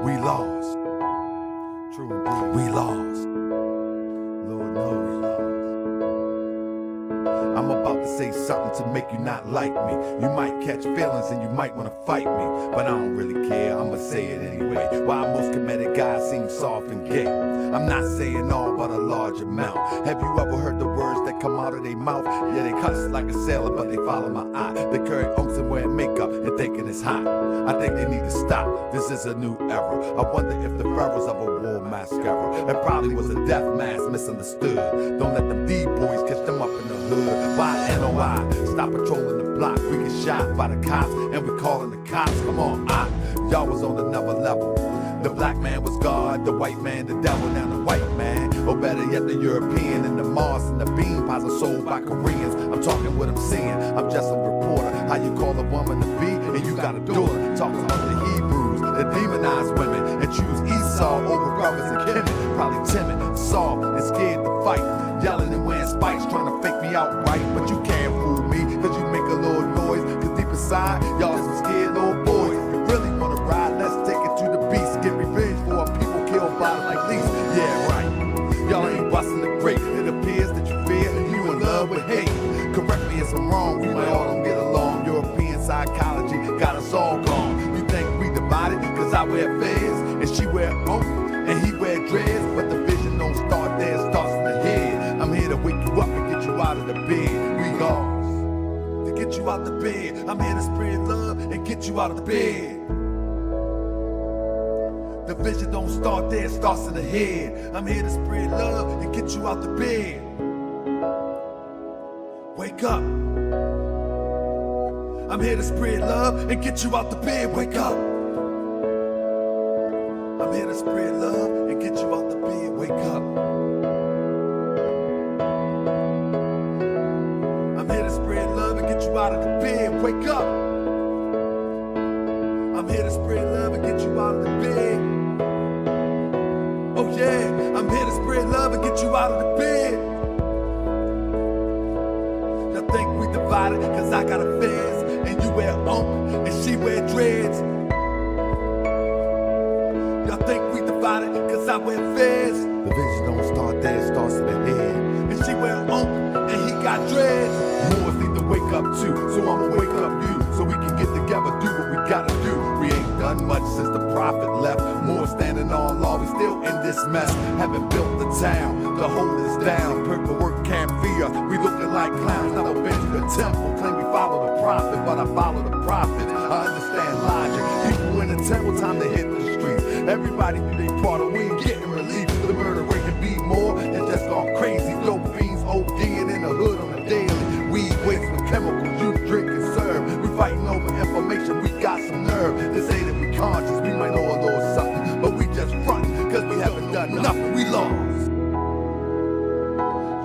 We lost. True indeed. We lost. Lord knows we lost. I'm about to say something to make you not like me. You might catch feelings and you might want to fight me, but I don't really care, I'ma say it anyway. Why most comedic guys seem soft and gay? I'm not saying all, but a large amount. Have you ever heard the words that come out of their mouth? Yeah, they cuss like a sailor, but they follow my eye. They carry unks and wear makeup and thinking it's hot. I think they need to stop. This is a new era. I wonder if the pharaohs of a war mascara. It probably was a death mask misunderstood. Don't let them D-boys catch them up in the hood. Why NOI? Stop patrolling the block. We get shot by the cops and we calling the cops. Come on, y'all was on another level. The black man was God, the white man the devil, now the white man, or better yet the European, and the Mars and the bean pies are sold by Koreans. I'm talking what I'm seeing, I'm just a reporter. How you call a woman to be and you got a daughter. Talking about the Hebrews that demonize women and choose Esau over brothers and kin. Probably timid, soft, and scared to fight. Yelling and wearing spikes, trying to fake me out right. But you can't fool me, cause you make a little noise. Cause deep inside, y'all some scared little boys. You really wanna ride, let's take it to the beast. Get revenge for people killed by like these. Yeah, right. Y'all ain't busting the grape. It appears that you fear and you in love with hate. Correct me if I'm wrong, we might all don't get along. European psychology got us all gone. You think we divided? Cause I wear fez and she wear oak and he wear dreads. But the vision don't start there, it starts in the head. I'm here to wake you up and get you out of the bed. We lost. To get you out the bed. I'm here to spread love and get you out of the bed. The vision don't start there, it starts in the head. I'm here to spread love and get you out the bed. Wake up. I'm here to spread love and get you out the bed. Wake up. I'm here to spread love and get you out the bed. Wake up. I'm here to spread love and get you out of the bed. Wake up. I'm here to spread love and get you out of the bed. Oh yeah, I'm here to spread love and get you out of the bed. Y'all think we divided cause I got a fez and you wear unk and she wear dreads. Y'all think we divided cause I wear fez. The vision don't start there, it starts in the head. And she wear unk and he got dreads. Moors need to wake up too, so I'ma wake up you. So we can get together, do what we gotta do. We ain't done much since the prophet left. More standing on law, we still in this mess. Haven't built the town to hold us down. Paperwork can't fear us, we looking like clowns. Never been to the temple, claim we follow the prophet, but I follow the prophet. I understand logic. People in the temple, time to hit the streets. Everybody do their part, we ain't getting relief. The murder rate can be more, it's just gone crazy. Dope fiends ODing in the hood on the daily. Weed waste with chemicals, you drink and serve. We fighting over information, we got some nerve. They say that we conscious, we might know a little something, but we just frontin' cause we haven't done nothing, we lost.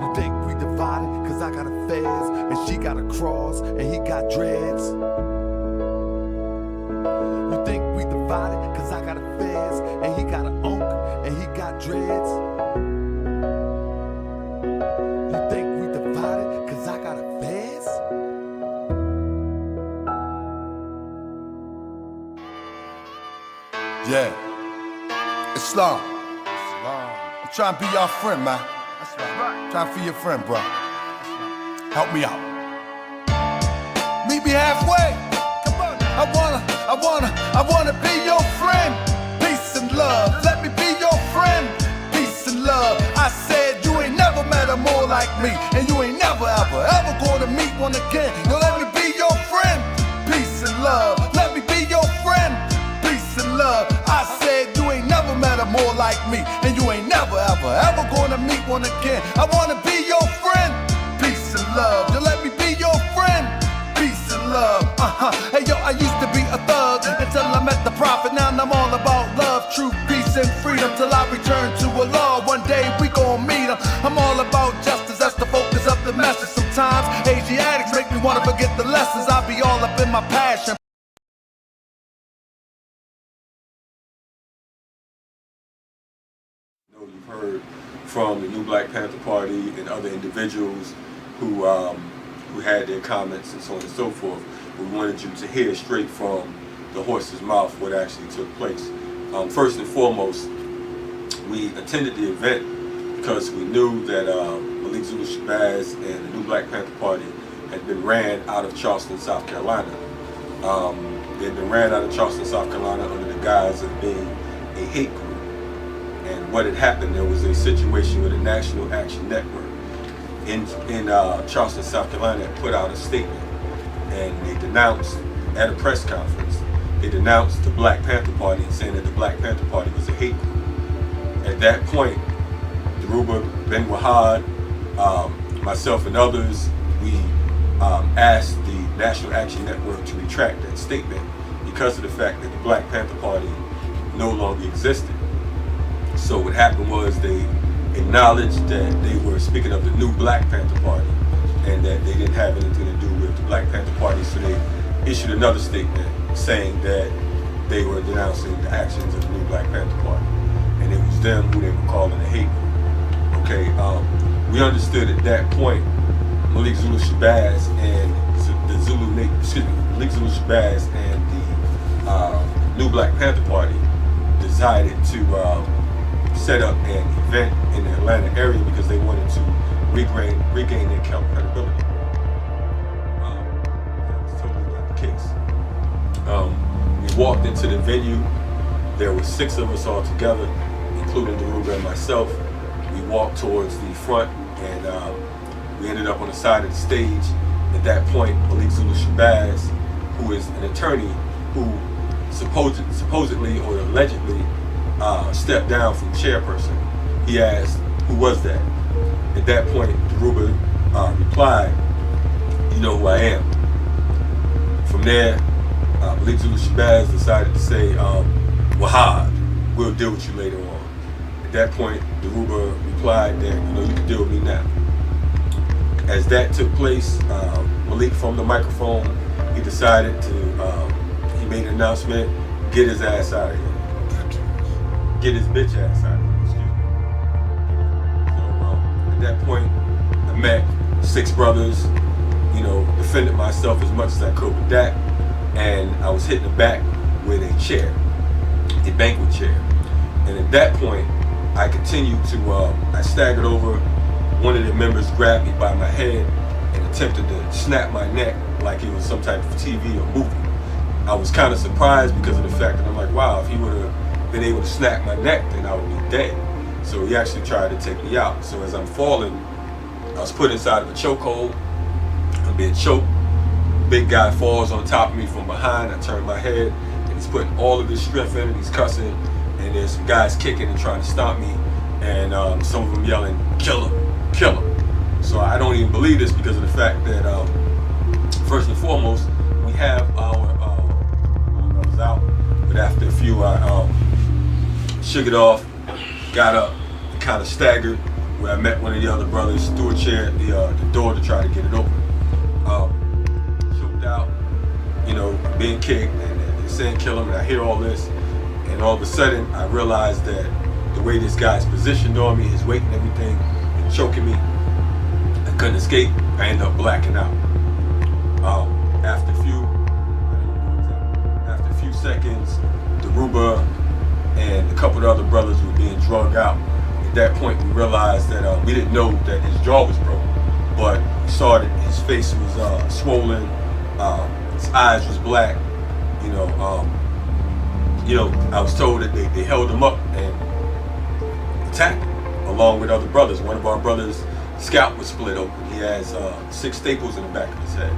You think we divided cause I got a fez and she got a cross and he got dreads. You think we divided cause I got a fez and he got an unk and he got dreads. You think we divided cause I got a fez? Yeah, Islam. I'm trying to be your friend, man. That's right. Trying to be your friend, bro. Help me out. Meet me halfway. Come on. I wanna be your friend. Peace and love. Let me be your friend. Peace and love. I said you ain't never met a more like me, and you ain't never ever gonna meet one again. Yo, let me be your friend. Peace and love. Let me be your friend. Peace and love. I said you ain't never met a more like me, and you ain't never ever gonna meet one again. I wanna be your friend. Peace and love. You let me be your friend. Peace and love. Hey yo, I used to be a thug until I met the prophet. Now I'm all about love, truth, peace, and freedom till I return to Allah. One day we gon' meet him. I'm all about justice, that's the focus of the message. Sometimes Asiatics make me wanna forget the lessons. I be all up in my passion. You've heard from the new Black Panther Party and other individuals who had their comments and so on and so forth. We wanted you to hear straight from the horse's mouth what actually took place. First and foremost, we attended the event because we knew that Malik Zulu Shabazz and the new Black Panther Party had been ran out of Charleston, South Carolina. They had been ran out of Charleston, South Carolina under the guise of being a hate group. And what had happened, there was a situation with the National Action Network in Charleston, South Carolina, that put out a statement, and they denounced, at a press conference, they denounced the Black Panther Party and saying that the Black Panther Party was a hate group. At that point, Dhoruba Bin Wahad, myself and others, we asked the National Action Network to retract that statement because of the fact that the Black Panther Party no longer existed. So what happened was they acknowledged that they were speaking of the new Black Panther Party and that they didn't have anything to do with the Black Panther Party, so they issued another statement saying that they were denouncing the actions of the new Black Panther Party, and it was them who they were calling a hate group. Okay, we understood at that point Malik Zulu Shabazz and Malik Zulu Shabazz and the new Black Panther Party decided to set up an event in the Atlanta area because they wanted to regain their credibility. That's totally not the case. We walked into the venue. There were 6 of us all together, including Dhoruba and myself. We walked towards the front, and we ended up on the side of the stage. At that point, Malik Zulu Shabazz, who is an attorney who supposedly or allegedly stepped down from chairperson, he asked, "Who was that?" At that point, Dhoruba replied, "You know who I am." From there, Malik Zulu Shabazz decided to say, "Wahad, we'll deal with you later on." At that point, Dhoruba replied that, "You can deal with me now." As that took place, Malik, from the microphone, he decided to, he made an announcement, "Get his ass out of here. Get his bitch ass out of here," excuse me. So at that point, I met 6 brothers, defended myself as much as I could with that, and I was hit in the back with a chair, a banquet chair. And at that point, I continued to, I staggered over. One of the members grabbed me by my head and attempted to snap my neck like it was some type of TV or movie. I was kind of surprised because of the fact that I'm like, wow, if he would have been able to snap my neck, then I would be dead. So he actually tried to take me out. So as I'm falling, I was put inside of a chokehold. I'm being choked. Big guy falls on top of me from behind. I turn my head, and he's putting all of his strength in it. He's cussing, and there's some guys kicking and trying to stop me, and some of them yelling, "Kill him, kill him." So I don't even believe this because of the fact that, first and foremost, we have our brothers out, but after a few, I shook it off, got up, and kind of staggered, where I met one of the other brothers, threw a chair at the door to try to get it open. Choked out, being kicked, and they're saying "kill him," and I hear all this, and all of a sudden I realized that the way this guy's positioned on me, his weight and everything, and choking me, I couldn't escape. I ended up blacking out. After a few seconds, Dhoruba and a couple of other brothers were being drugged out. At that point, we realized that we didn't know that his jaw was broken, but we saw that his face was swollen, his eyes was black. I was told that they held him up and attacked him along with other brothers. One of our brothers' scalp was split open. He has 6 staples in the back of his head.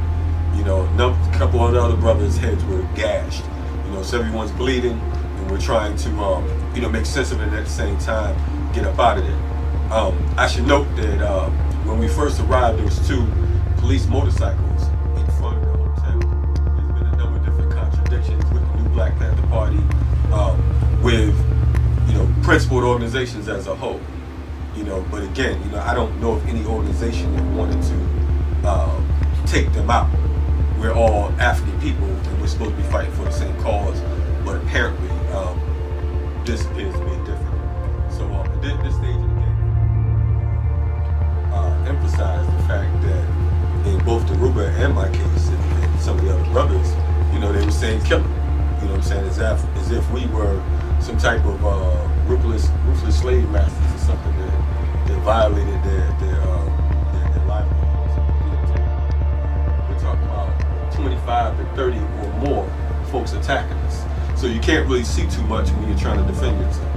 A couple of the other brothers' heads were gashed. So everyone's bleeding, and we're trying to, make sense of it, and at the same time, get up out of there. I should note that when we first arrived, there was 2 police motorcycles in front of the hotel. There's been a number of different contradictions with the new Black Panther Party, with, principled organizations as a whole. But again, I don't know of any organization that wanted to take them out. We're all African people, and we're supposed to be fighting for the same cause, but apparently this appears to be different. So at this stage of the game, emphasize the fact that in both Dhoruba and my case, and some of the other brothers, they were saying "kill him." As if we were some type of ruthless slave masters or something that violated their livelihoods. We're talking about 25 to 30 or more folks attacking us. So you can't really see too much when you're trying to defend yourself.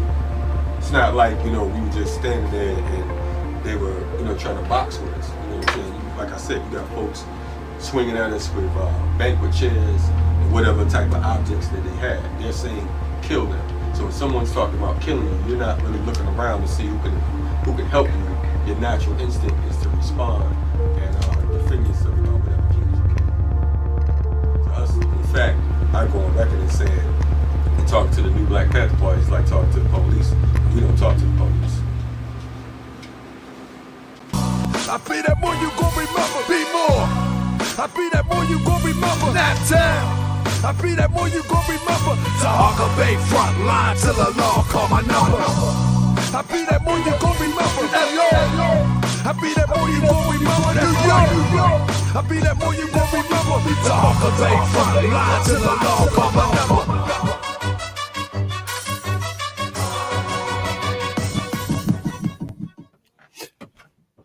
It's not like, we were just standing there and they were, trying to box with us. You know what I'm saying? Like I said, you got folks swinging at us with banquet chairs and whatever type of objects that they had. They're saying, kill them. So if someone's talking about killing you, you're not really looking around to see who can help you. Your natural instinct is to respond and defend yourself about whatever means you can. To us, in fact, I go on record and saying, and talking to the new Black Panther Party is like talking to the police. We don't talk to the police. I be that more you gon' remember, be more. I be that more you gon' remember, that town. I be that more you gon' remember, Tahaka Bay front line till the law call my number. I be that more you gon' remember, New York. I be that more you gon' remember, New York. I be that more you gon' remember, Tahaka Bay front line till the law call my number.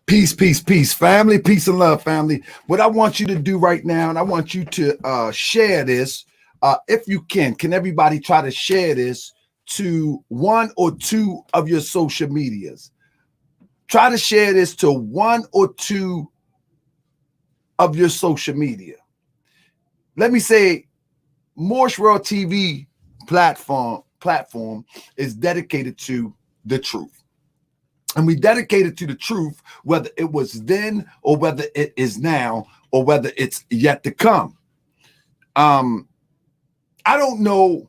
Peace, peace, peace, family. Peace and love, family. What I want you to do right now, and I want you to share this, if you can. Can everybody try to share this to one or two of your social medias? Try to share this to one or two of your social media. Let me say, Morse World TV platform is dedicated to the truth. And we dedicated to the truth, whether it was then or whether it is now or whether it's yet to come. I don't know.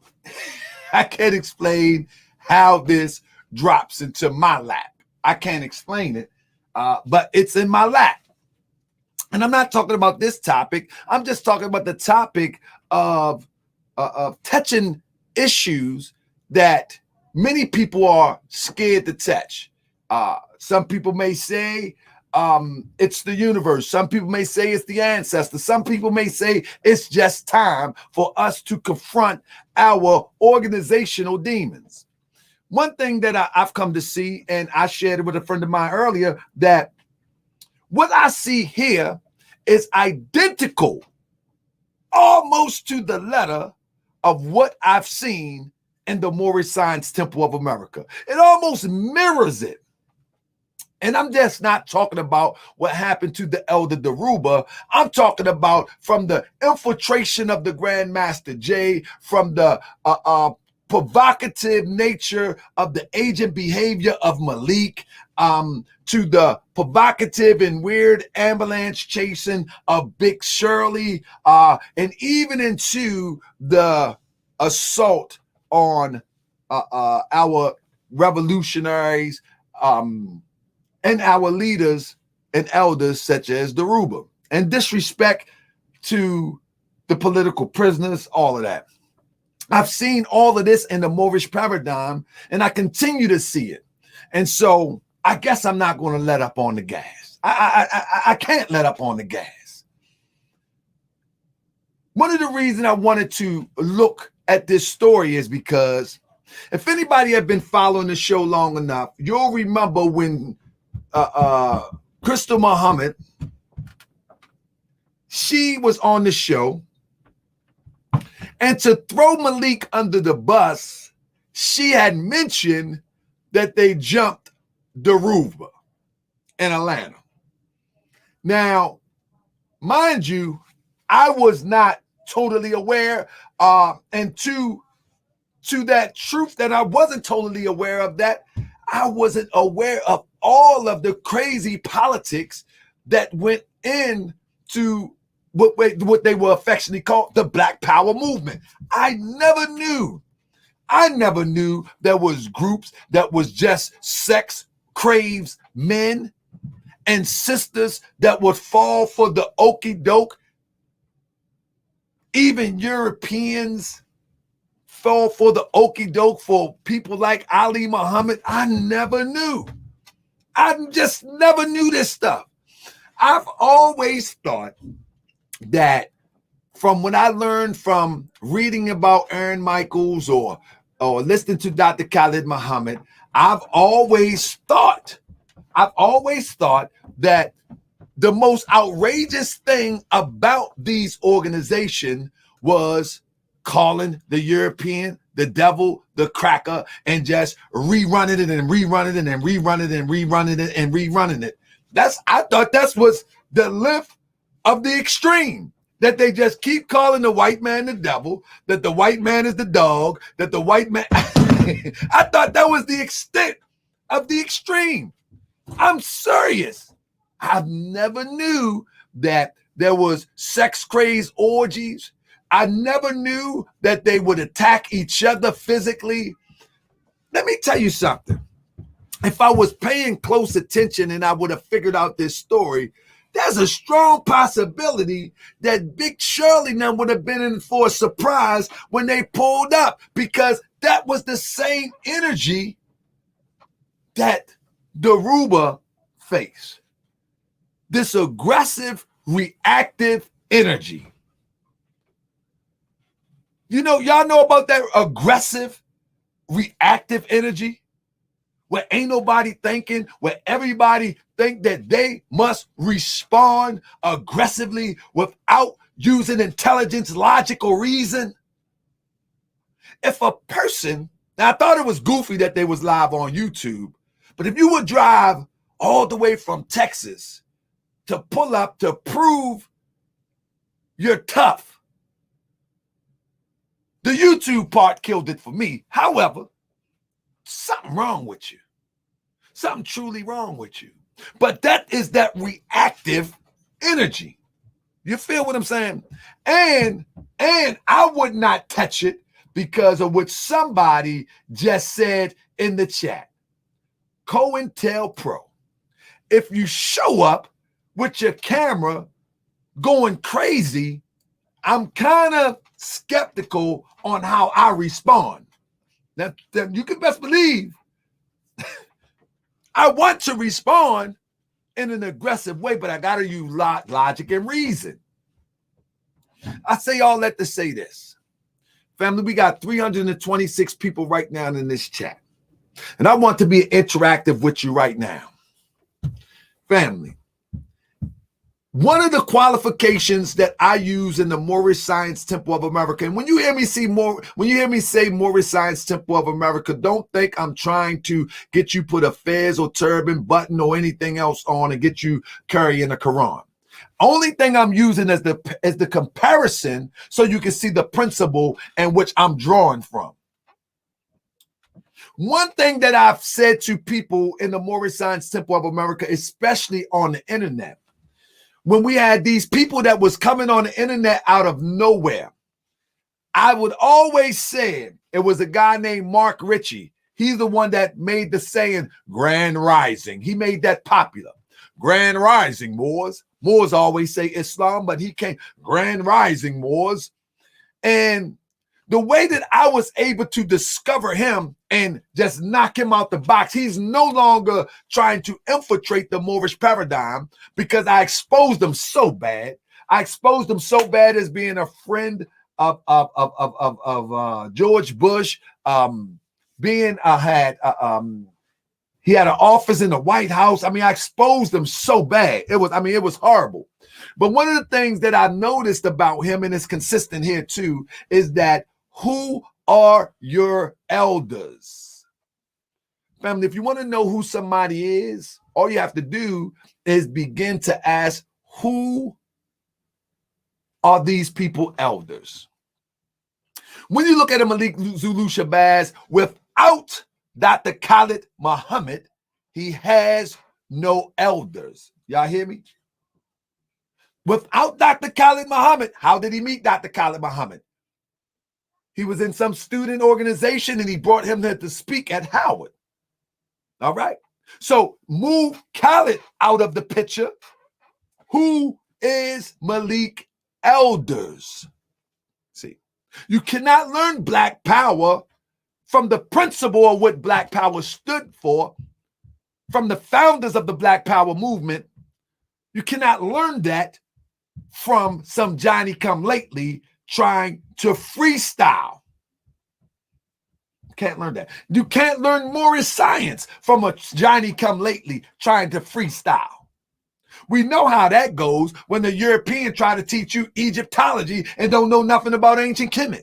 I can't explain how this drops into my lap. I can't explain it, but it's in my lap. And I'm not talking about this topic. I'm just talking about the topic of touching issues that many people are scared to touch. Some people may say it's the universe. Some people may say it's the ancestors. Some people may say it's just time for us to confront our organizational demons. One thing that I've come to see, and I shared it with a friend of mine earlier, that what I see here is identical, almost to the letter of what I've seen in the Moorish Science Temple of America. It almost mirrors it. And I'm just not talking about what happened to the elder Dhoruba. I'm talking about from the infiltration of the Grand Master J, from the provocative nature of the agent behavior of Malik, to the provocative and weird ambulance chasing of Big Shirley, and even into the assault on our revolutionaries, and our leaders and elders such as Dhoruba, and disrespect to the political prisoners, all of that. I've seen all of this in the Moorish paradigm, and I continue to see it. And so I guess I'm not going to let up on the gas. I can't let up on the gas. One of the reasons I wanted to look at this story is because if anybody had been following the show long enough, you'll remember when Crystal Muhammad, she was on the show, and to throw Malik under the bus, she had mentioned that they jumped Dhoruba in Atlanta. Now, mind you, I was not totally aware, and to that truth that I wasn't totally aware of, that I wasn't aware of all of the crazy politics that went into what they were affectionately called the Black Power movement. I never knew there was groups that was just sex craves men and sisters that would fall for the okie doke. Even Europeans fall for the okie doke for people like Ali Muhammad. I never knew. I just never knew this stuff. I've always thought that from what I learned from reading about Aaron Michaels or or listening to Dr. Khalid Muhammad, I've always thought that the most outrageous thing about these organizations was calling the European the devil, the cracker, and just rerunning it and rerunning it and rerunning it and rerunning it and rerunning it. I thought that was the length of the extreme. That they just keep calling the white man the devil, that the white man is the dog, that the white man... I thought that was the extent of the extreme. I'm serious. I never knew that there was sex crazed orgies. I never knew that they would attack each other physically. Let me tell you something. If I was paying close attention and I would have figured out this story, there's a strong possibility that Big Shirley now would have been in for a surprise when they pulled up, because that was the same energy that Dhoruba faced. This aggressive, reactive energy. You know, y'all know about that aggressive, reactive energy? Where ain't nobody thinking, where everybody think that they must respond aggressively without using intelligence, logic, or reason. If a person, now I thought it was goofy that they was live on YouTube, but if you would drive all the way from Texas to pull up to prove you're tough, the YouTube part killed it for me. However, something wrong with you. Something truly wrong with you. But that is that reactive energy. You feel what I'm saying? And I would not touch it because of what somebody just said in the chat. COINTELPRO. If you show up with your camera going crazy, I'm kind of skeptical on how I respond. Now, you can best believe I want to respond in an aggressive way, but I got to use logic and reason. I say all that to say this. Family, we got 326 people right now in this chat. And I want to be interactive with you right now. Family, one of the qualifications that I use in the Moorish Science Temple of America, and when you hear me say Moorish Science Temple of America, don't think I'm trying to get you put a fez or turban, button, or anything else on and get you carrying the Quran. Only thing I'm using as the comparison so you can see the principle in which I'm drawing from. One thing that I've said to people in the Moorish Science Temple of America, especially on the internet, when we had these people that was coming on the internet out of nowhere, I would always say it was a guy named Mark Ritchie. He's the one that made the saying Grand Rising. He made that popular. Grand Rising, Moors. Moors always say Islam, but he came Grand Rising, Moors. And the way that I was able to discover him and just knock him out the box, he's no longer trying to infiltrate the Moorish paradigm because I exposed him so bad. I exposed him so bad as being a friend of George Bush. He had an office in the White House. I mean, I exposed him so bad. It was horrible. But one of the things that I noticed about him, and it's consistent here too, is that who are your elders? Family, if you want to know who somebody is, all you have to do is begin to ask, who are these people elders? When you look at a Malik Zulu Shabazz, without Dr. Khalid Muhammad, he has no elders. Y'all hear me? Without Dr. Khalid Muhammad, how did he meet Dr. Khalid Muhammad? He was in some student organization and he brought him there to speak at Howard. All right. So move Khalid out of the picture. Who is Malik elders? See, you cannot learn Black Power from the principle of what Black Power stood for, from the founders of the Black Power movement. You cannot learn that from some Johnny come lately trying to freestyle. Can't learn that. You can't learn Moorish science from a Johnny-come-lately trying to freestyle. We know how that goes when the European try to teach you Egyptology and don't know nothing about ancient Kemet.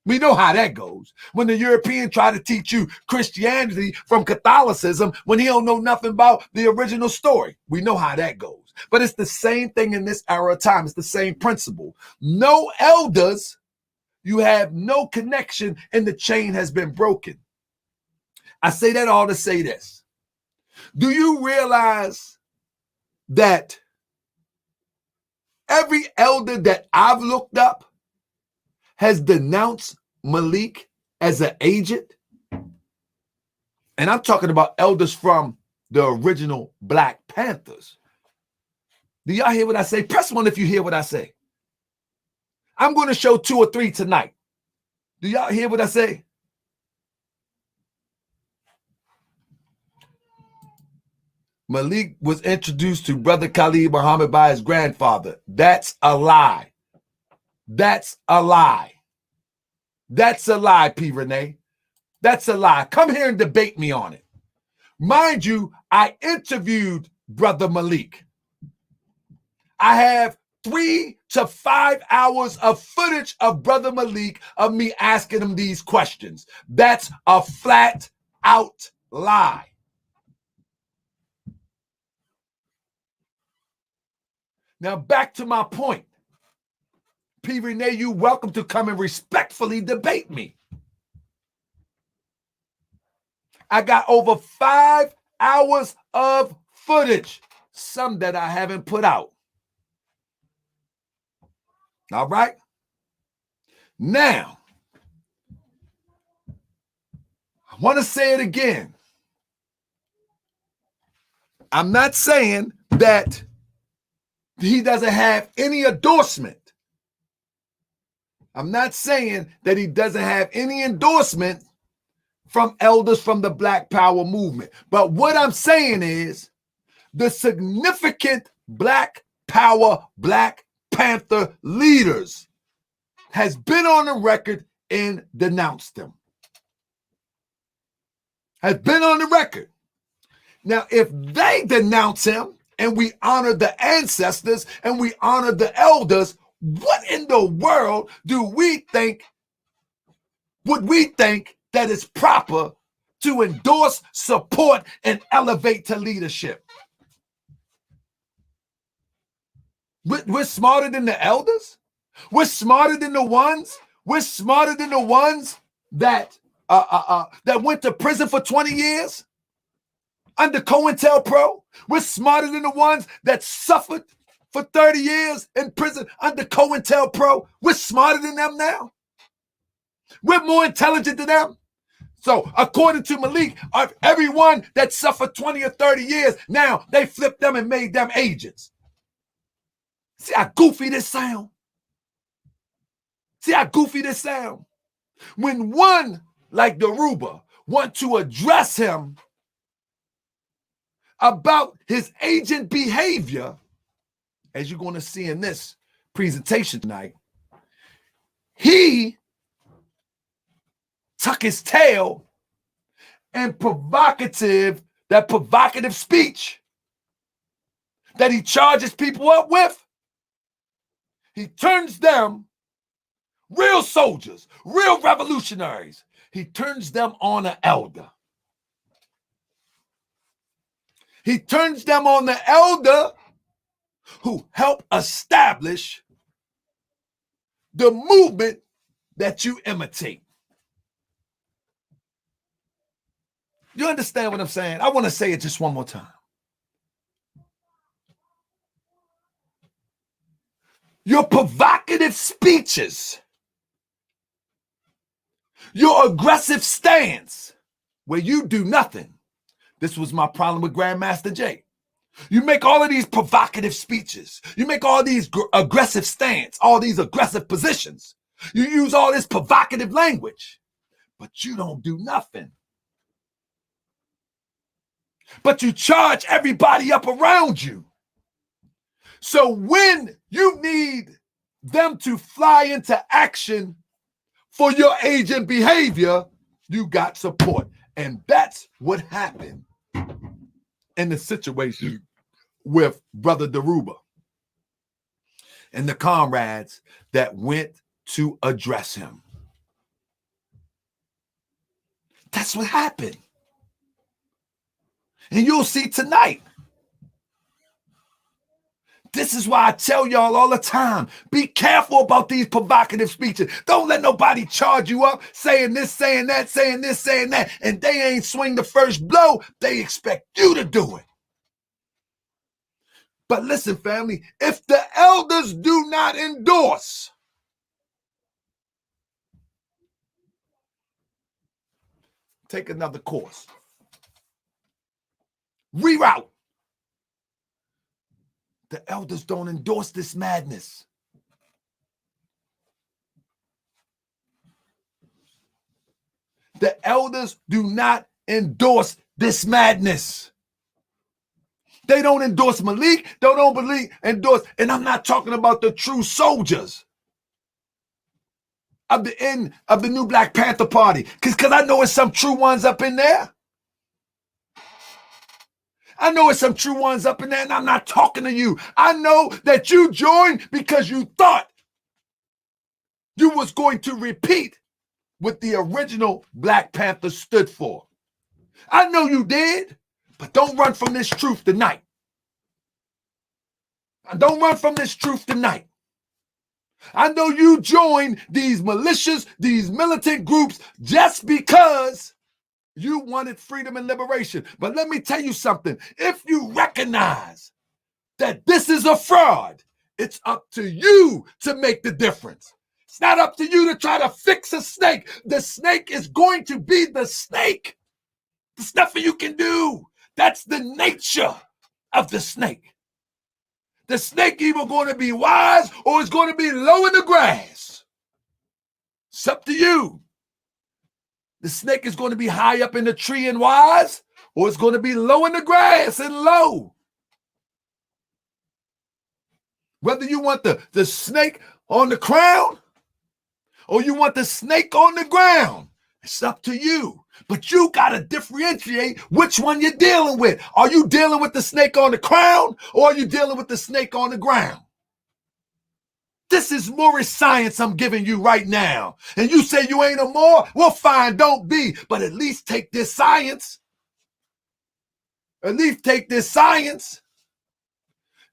We know how that goes. When the European try to teach you Christianity from Catholicism when he don't know nothing about the original story. We know how that goes. But it's the same thing in this era of time. It's the same principle. No elders, you have no connection and the chain has been broken. I say that all to say this. Do you realize that every elder that I've looked up has denounced Malik as an agent? And I'm talking about elders from the original Black Panthers. Do y'all hear what I say? Press one if you hear what I say. I'm going to show 2 or 3 tonight. Do y'all hear what I say? Malik was introduced to Brother Khalid Muhammad by his grandfather. That's a lie. That's a lie. That's a lie, P. Renee. That's a lie. Come here and debate me on it. Mind you, I interviewed Brother Malik. I have 3 to 5 hours of footage of Brother Malik of me asking him these questions. That's a flat out lie. Now back to my point. P. Renee, you welcome to come and respectfully debate me. I got over 5 hours of footage, some that I haven't put out. All right? Now, I want to say it again. I'm not saying that he doesn't have any endorsement. I'm not saying that he doesn't have any endorsement from elders from the Black Power movement. But what I'm saying is the significant Black Power, Black Panther leaders has been on the record and denounced them. Has been on the record. Now, if they denounce him and we honor the ancestors and we honor the elders, what in the world do we think, would we think that is proper to endorse, support, and elevate to leadership? We're smarter than the elders? We're smarter than the ones? We're smarter than the ones that went to prison for 20 years under COINTELPRO? We're smarter than the ones that suffered for 30 years in prison under COINTELPRO? We're smarter than them now? We're more intelligent than them? So according to Malik, everyone that suffered 20 or 30 years, now they flipped them and made them agents. See how goofy this sound? See how goofy this sound? When one like Dhoruba want to address him about his agent behavior, as you're going to see in this presentation tonight, he tuck his tail and provocative speech that he charges people up with. He turns them, real soldiers, real revolutionaries, he turns them on an elder. He turns them on the elder who helped establish the movement that you imitate. You understand what I'm saying? I want to say it just one more time. Your provocative speeches, your aggressive stance, where you do nothing. This was my problem with Grandmaster Jay. You make all of these provocative speeches. You make all these aggressive stance, all these aggressive positions. You use all this provocative language, but you don't do nothing. But you charge everybody up around you. So when you need them to fly into action for your agent behavior, you got support. And that's what happened in the situation with Brother Dhoruba and the comrades that went to address him. That's what happened. And you'll see tonight. This is why I tell y'all all the time, be careful about these provocative speeches. Don't let nobody charge you up saying this, saying that, saying this, saying that, and they ain't swing the first blow. They expect you to do it. But listen, family, if the elders do not endorse, take another course. Reroute. The elders don't endorse this madness. The elders do not endorse this madness. They don't endorse Malik. They don't endorse, and I'm not talking about the true soldiers of the end of the new Black Panther Party. Because I know there's some true ones up in there. I know it's some true ones up in there, and I'm not talking to you. I know that you joined because you thought you was going to repeat what the original Black Panther stood for. I know you did, but don't run from this truth tonight. Don't run from this truth tonight. I know you joined these militias, these militant groups, just because you wanted freedom and liberation. But let me tell you something. If you recognize that this is a fraud, it's up to you to make the difference. It's not up to you to try to fix a snake. The snake is going to be the snake. There's nothing you can do. That's the nature of the snake. The snake either going to be wise or it's going to be low in the grass. It's up to you. The snake is going to be high up in the tree and wise, or it's going to be low in the grass and low. Whether you want the snake on the crown or you want the snake on the ground, it's up to you. But you got to differentiate which one you're dealing with. Are you dealing with the snake on the crown or are you dealing with the snake on the ground? This is Moorish science I'm giving you right now. And you say you ain't a Moor? Well, fine, don't be. But at least take this science. At least take this science.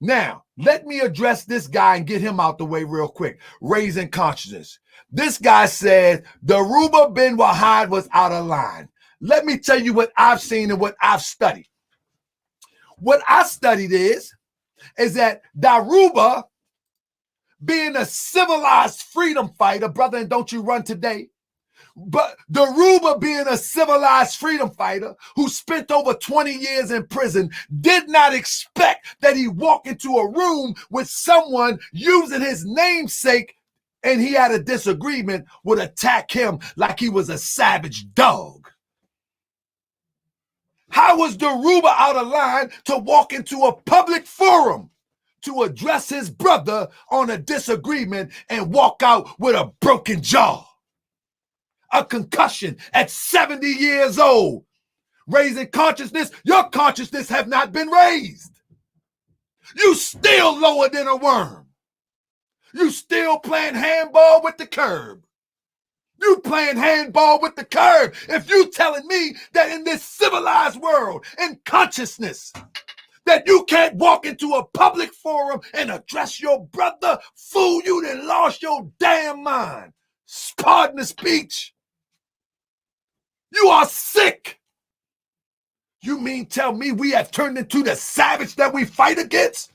Now, let me address this guy and get him out the way real quick. Raising consciousness. This guy said Dhoruba Bin Wahad was out of line. Let me tell you what I've seen and what I've studied. What I studied is that Dhoruba, being a civilized freedom fighter, brother, and don't you run today. But Dhoruba, being a civilized freedom fighter who spent over 20 years in prison, did not expect that he walked into a room with someone using his namesake and he had a disagreement would attack him like he was a savage dog. How was Dhoruba out of line to walk into a public forum to address his brother on a disagreement and walk out with a broken jaw, a concussion at 70 years old? Raising consciousness, your consciousness have not been raised. You still lower than a worm. You still playing handball with the curb. You playing handball with the curb. If you telling me that in this civilized world and consciousness that you can't walk into a public forum and address your brother, fool, you done lost your damn mind. Pardon the speech. You are sick. You mean tell me we have turned into the savage that we fight against?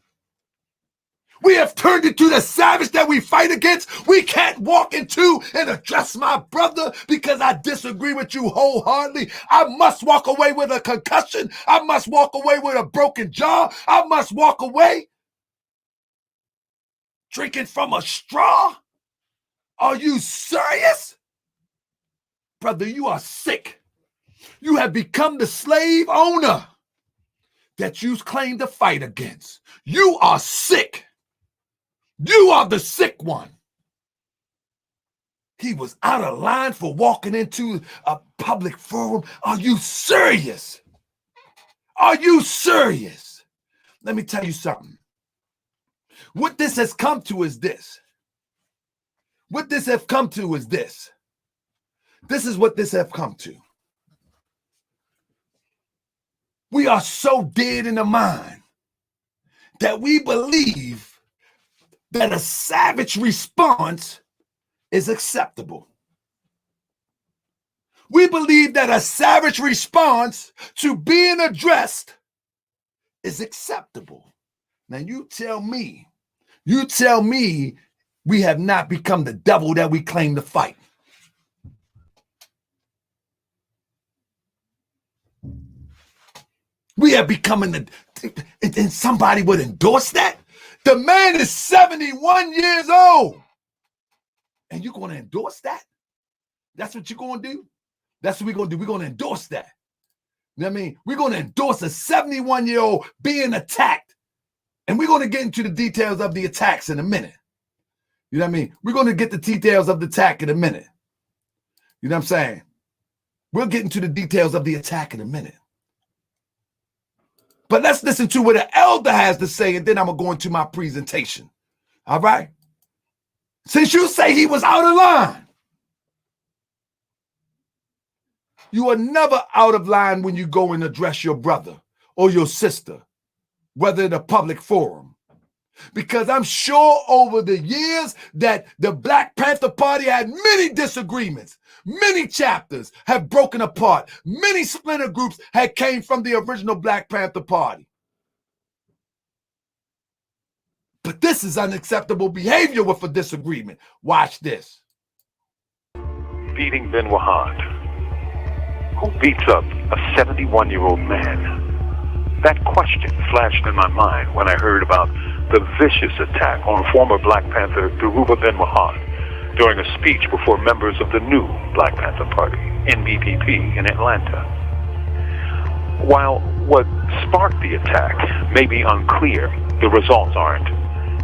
We have turned into the savage that we fight against. We can't walk into and address my brother because I disagree with you wholeheartedly. I must walk away with a concussion. I must walk away with a broken jaw. I must walk away drinking from a straw. Are you serious? Brother, you are sick. You have become the slave owner that you claim to fight against. You are sick. You are the sick one. He was out of line for walking into a public forum. Are you serious? Are you serious? Let me tell you something. What this has come to is this. What this have come to is this. This is what this have come to. We are so dead in the mind that we believe that a savage response is acceptable. We believe that a savage response to being addressed is acceptable. Now you tell me we have not become the devil that we claim to fight. We are becoming and somebody would endorse that? The man is 71 years old. And you're going to endorse that? That's what you're going to do? That's what we're going to do. We're going to endorse that. You know what I mean? We're going to endorse a 71-year-old being attacked. And we're going to get into the details of the attacks in a minute. You know what I mean? We're going to get the details of the attack in a minute. You know what I'm saying? We'll get into the details of the attack in a minute. But let's listen to what an elder has to say, and then I'm going to go into my presentation. All right? Since you say he was out of line, you are never out of line when you go and address your brother or your sister, whether in a public forum. Because I'm sure over the years that the Black Panther Party had many disagreements. Many chapters have broken apart. Many splinter groups had came from the original Black Panther Party. But this is unacceptable behavior with a disagreement. Watch this. Beating Bin Wahad. Who beats up a 71-year-old man? That question flashed in my mind when I heard about the vicious attack on former Black Panther Dhoruba Bin Wahad during a speech before members of the new Black Panther Party, NBPP, in Atlanta. While what sparked the attack may be unclear, the results aren't.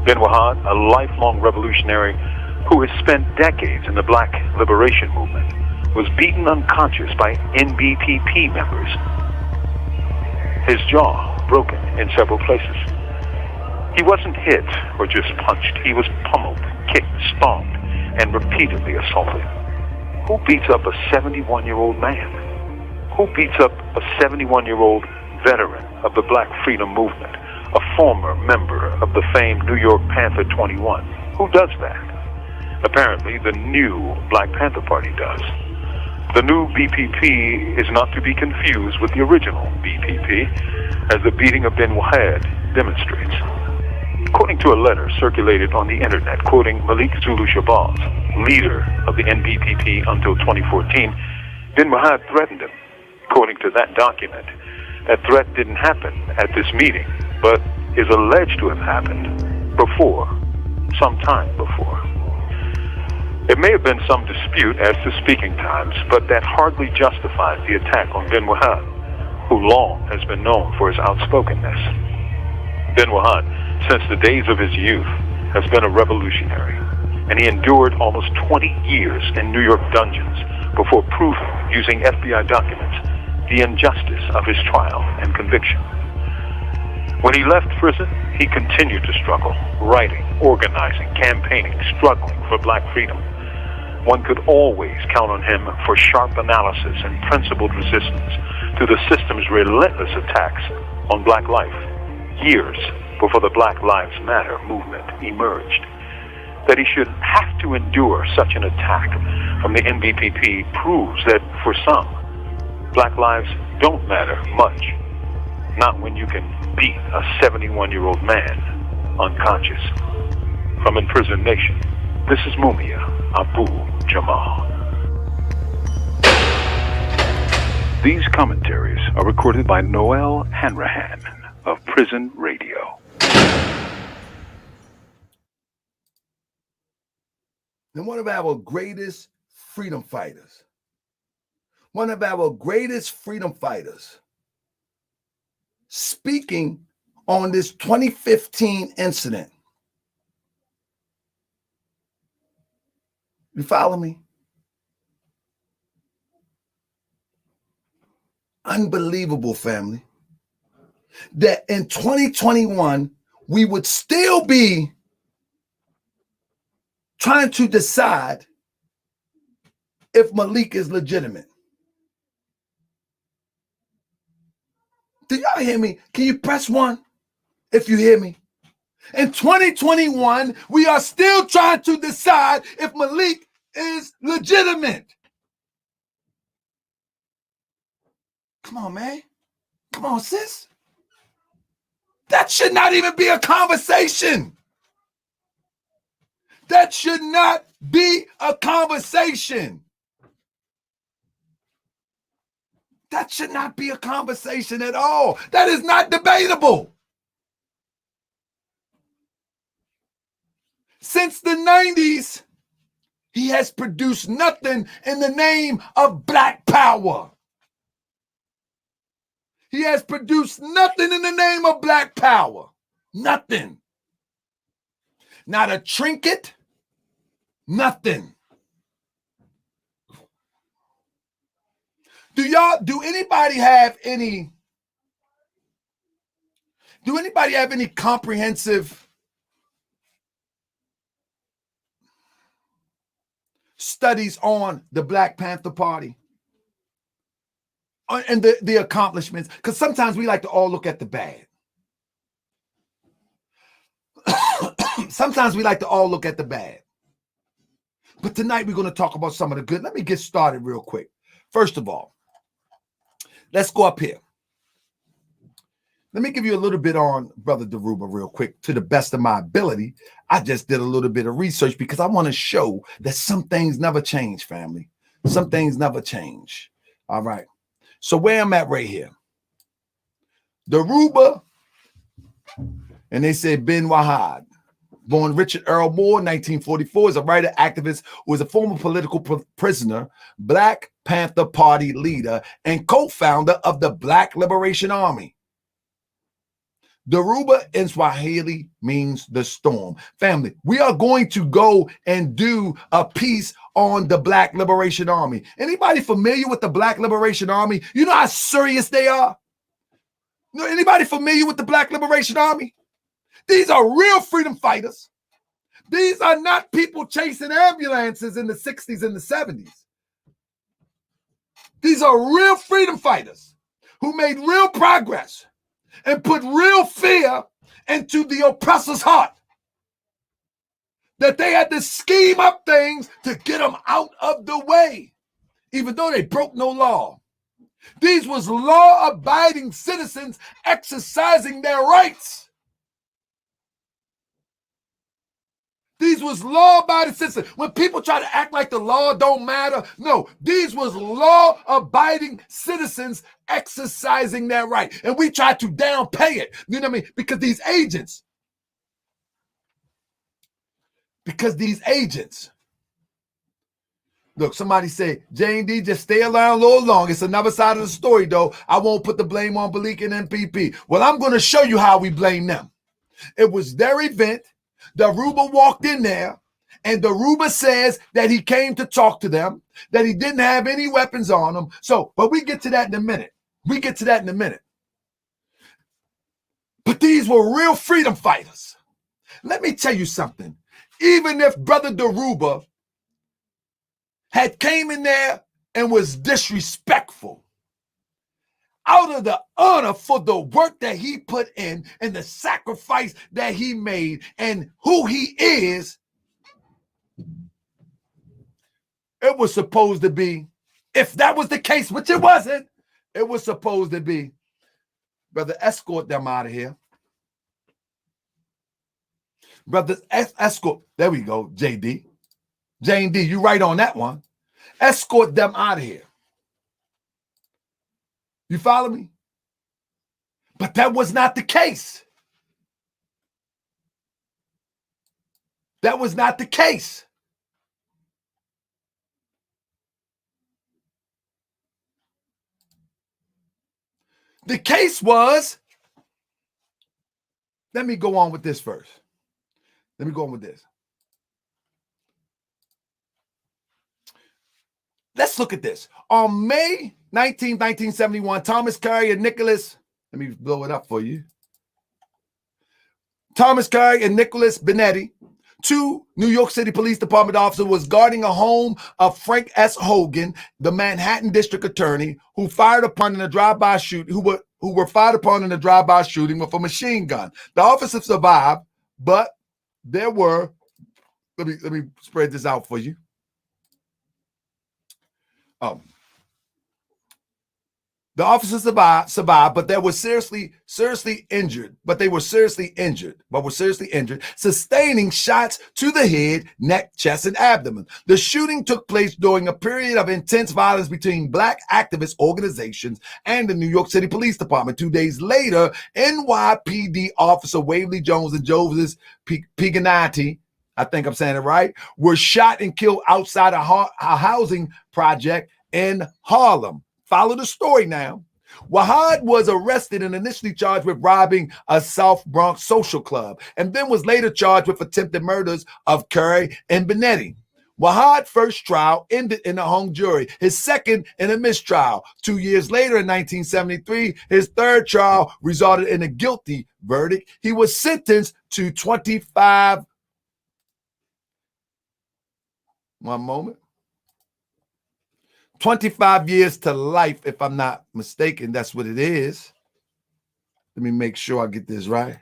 Bin Wahad, a lifelong revolutionary who has spent decades in the Black liberation movement, was beaten unconscious by NBPP members. His jaw broken in several places. He wasn't hit or just punched. He was pummeled, kicked, stomped, and repeatedly assaulted. Who beats up a 71-year-old man? Who beats up a 71-year-old veteran of the Black freedom movement, a former member of the famed New York Panther 21? Who does that? Apparently, the new Black Panther Party does. The new BPP is not to be confused with the original BPP, as the beating of Bin Wahad demonstrates. According to a letter circulated on the internet quoting Malik Zulu Shabazz, leader of the NBPP until 2014, Bin Wahad threatened him. According to that document, that threat didn't happen at this meeting, but is alleged to have happened before, some time before. It may have been some dispute as to speaking times, but that hardly justifies the attack on Bin Wahad, who long has been known for his outspokenness. Bin Wahad, since the days of his youth, has been a revolutionary, and he endured almost 20 years in New York dungeons before proving, using FBI documents, the injustice of his trial and conviction. When he left prison, he continued to struggle, writing, organizing, campaigning, struggling for Black freedom. One could always count on him for sharp analysis and principled resistance to the system's relentless attacks on Black life, years before the Black Lives Matter movement emerged. That he should have to endure such an attack from the NBPP proves that, for some, Black lives don't matter much. Not when you can beat a 71-year-old man unconscious. From Imprisoned Nation, this is Mumia Abu Jamal. These commentaries are recorded by Noel Hanrahan of Prison Radio. And one of our greatest freedom fighters, speaking on this 2015 incident, You follow me? Unbelievable, family, that in 2021, we would still be trying to decide if Malik is legitimate. Do y'all hear me? Can you press 1 if you hear me? In 2021, we are still trying to decide if Malik is legitimate. Come on, man. Come on, sis. That should not even be a conversation. That should not be a conversation. That should not be a conversation at all. That is not debatable. Since the 90s, he has produced nothing in the name of Black Power. He has produced nothing in the name of Black Power. Nothing. Not a trinket. Nothing. Do anybody have any comprehensive studies on the Black Panther Party and the accomplishments? Because sometimes we like to all look at the bad. Sometimes we like to all look at the bad. But tonight we're going to talk about some of the good. Let me get started real quick. First of all, let's go up here. Let me give you a little bit on Brother Dhoruba real quick to the best of my ability. I just did a little bit of research because I want to show that some things never change, family. Some things never change. All right. So where I'm at right here. Dhoruba, and they said Bin Wahad, born Richard Earl Moore, 1944, is a writer, activist who is a former political prisoner, Black Panther Party leader, and co-founder of the Black Liberation Army. Dhoruba in Swahili means the storm. Family, we are going to go and do a piece on the Black Liberation Army. Anybody familiar with the Black Liberation Army? You know how serious they are? You know, anybody familiar with the Black Liberation Army? These are real freedom fighters. These are not people chasing ambulances in the 60s and the 70s. These are real freedom fighters who made real progress and put real fear into the oppressor's heart. That they had to scheme up things to get them out of the way, even though they broke no law. These was law-abiding citizens exercising their rights. These was law-abiding citizens. When people try to act like the law don't matter, no, these was law-abiding citizens exercising their right. And we try to downplay it, you know what I mean? Because these agents, look, somebody say, J&D, just stay around a little long. It's another side of the story, though. I won't put the blame on Malik and NBPP. Well, I'm going to show you how we blame them. It was their event. Dhoruba walked in there, and Dhoruba says that he came to talk to them, that he didn't have any weapons on him. So, but we get to that in a minute. But these were real freedom fighters. Let me tell you something. Even if Brother Dhoruba had came in there and was disrespectful, out of the honor for the work that he put in and the sacrifice that he made and who he is, it was supposed to be, if that was the case, which it wasn't, it was supposed to be, brother, escort them out of here. Brother, escort, there we go, JD. J&D, you right on that one. Escort them out of here. You follow me? But that was not the case. That was not the case. The case was, let me go on with this first. Let me go on with this. let's look at this. On May 19, 1971, Thomas Curry and Nicholas, let me blow it up for you. Thomas Curry and Nicholas Benetti, two New York City Police Department officers, was guarding a home of Frank S. Hogan, the Manhattan District Attorney, who fired upon in a drive-by shooting, who were fired upon in a drive-by shooting with a machine gun. The officers survived, but there were, let me spread this out for you. The officers survived, but they were seriously injured, sustaining shots to the head, neck, chest, and abdomen. The shooting took place during a period of intense violence between black activist organizations and the New York City Police Department. 2 days later, NYPD officer Waverly Jones and Joseph Piganati, I think I'm saying it right, were shot and killed outside a housing project in Harlem. Follow the story now. Wahad was arrested and initially charged with robbing a South Bronx social club, and then was later charged with attempted murders of Curry and Benetti. Wahad's first trial ended in a hung jury, his second in a mistrial. 2 years later, in 1973, his third trial resulted in a guilty verdict. He was sentenced to 25 years to life, if I'm not mistaken. That's what it is. Let me make sure I get this right.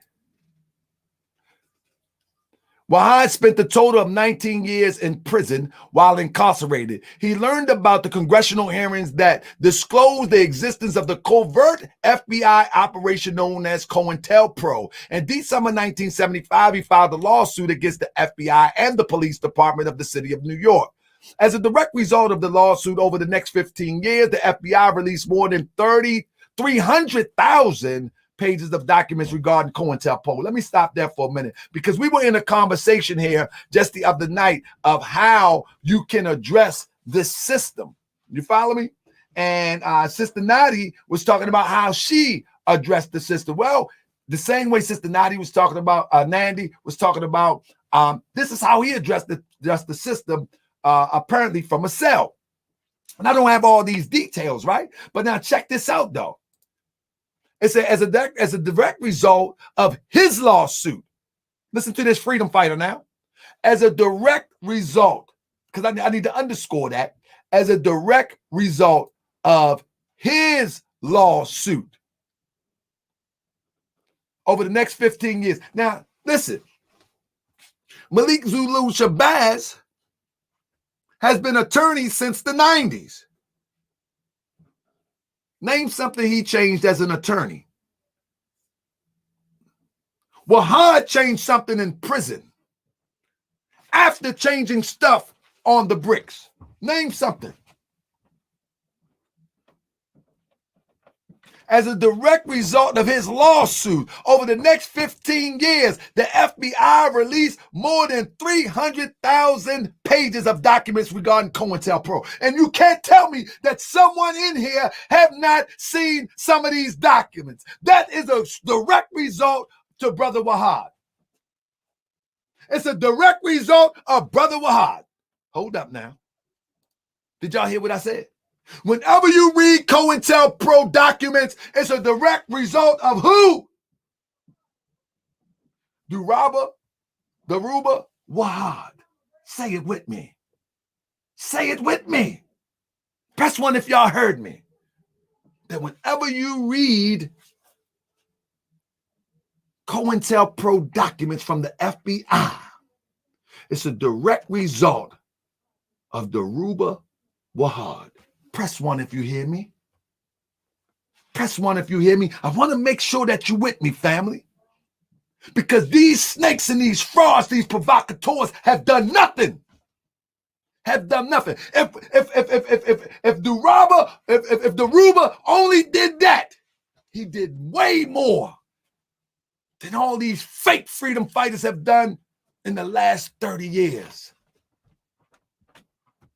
Wahad spent a total of 19 years in prison while incarcerated. He learned about the congressional hearings that disclosed the existence of the covert FBI operation known as COINTELPRO. In December 1975, he filed a lawsuit against the FBI and the police department of the city of New York. As a direct result of the lawsuit, over the next 15 years, the FBI released more than 300,000 pages of documents regarding COINTELPRO. Let me stop there for a minute, because we were in a conversation here just the other night of how you can address this system. You follow me? And Sister Nadi was talking about how she addressed the system. Well, the same way Sister Nadi was talking about, Nandi was talking about, this is how he addressed the system, apparently from a cell. And I don't have all these details, right? But now check this out, though. It's as a direct result of his lawsuit. Listen to this freedom fighter now. As a direct result, because I need to underscore that, as a direct result of his lawsuit over the next 15 years. Now, listen, Malik Zulu Shabazz has been attorney since the 90s. Name something he changed as an attorney. Wahad changed something in prison after changing stuff on the bricks. Name something. As a direct result of his lawsuit, over the next 15 years, the FBI released more than 300,000 pages of documents regarding COINTELPRO. And you can't tell me that someone in here have not seen some of these documents. That is a direct result to Brother Wahad. It's a direct result of Brother Wahad. Hold up now. Did y'all hear what I said? Whenever you read COINTELPRO documents, it's a direct result of who? Dhoruba Wahad. Say it with me. Say it with me. Press one if y'all heard me. That whenever you read COINTELPRO documents from the FBI, it's a direct result of Dhoruba Wahad. Press one if you hear me. Press one if you hear me. I want to make sure that you're with me, family. Because these snakes and these frauds, these provocateurs have done nothing. Have done nothing. If Dhoruba only did that, he did way more than all these fake freedom fighters have done in the last 30 years.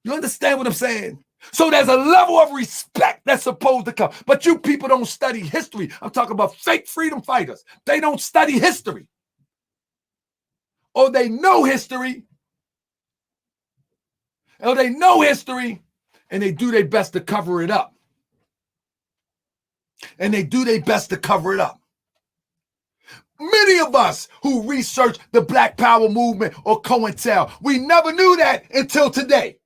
You understand what I'm saying? So there's a level of respect that's supposed to come. But you people don't study history. I'm talking about fake freedom fighters. They don't study history. Or they know history. And And they do their best to cover it up. And they do their best to cover it up. Many of us who research the Black Power movement or COINTEL, we never knew that until today.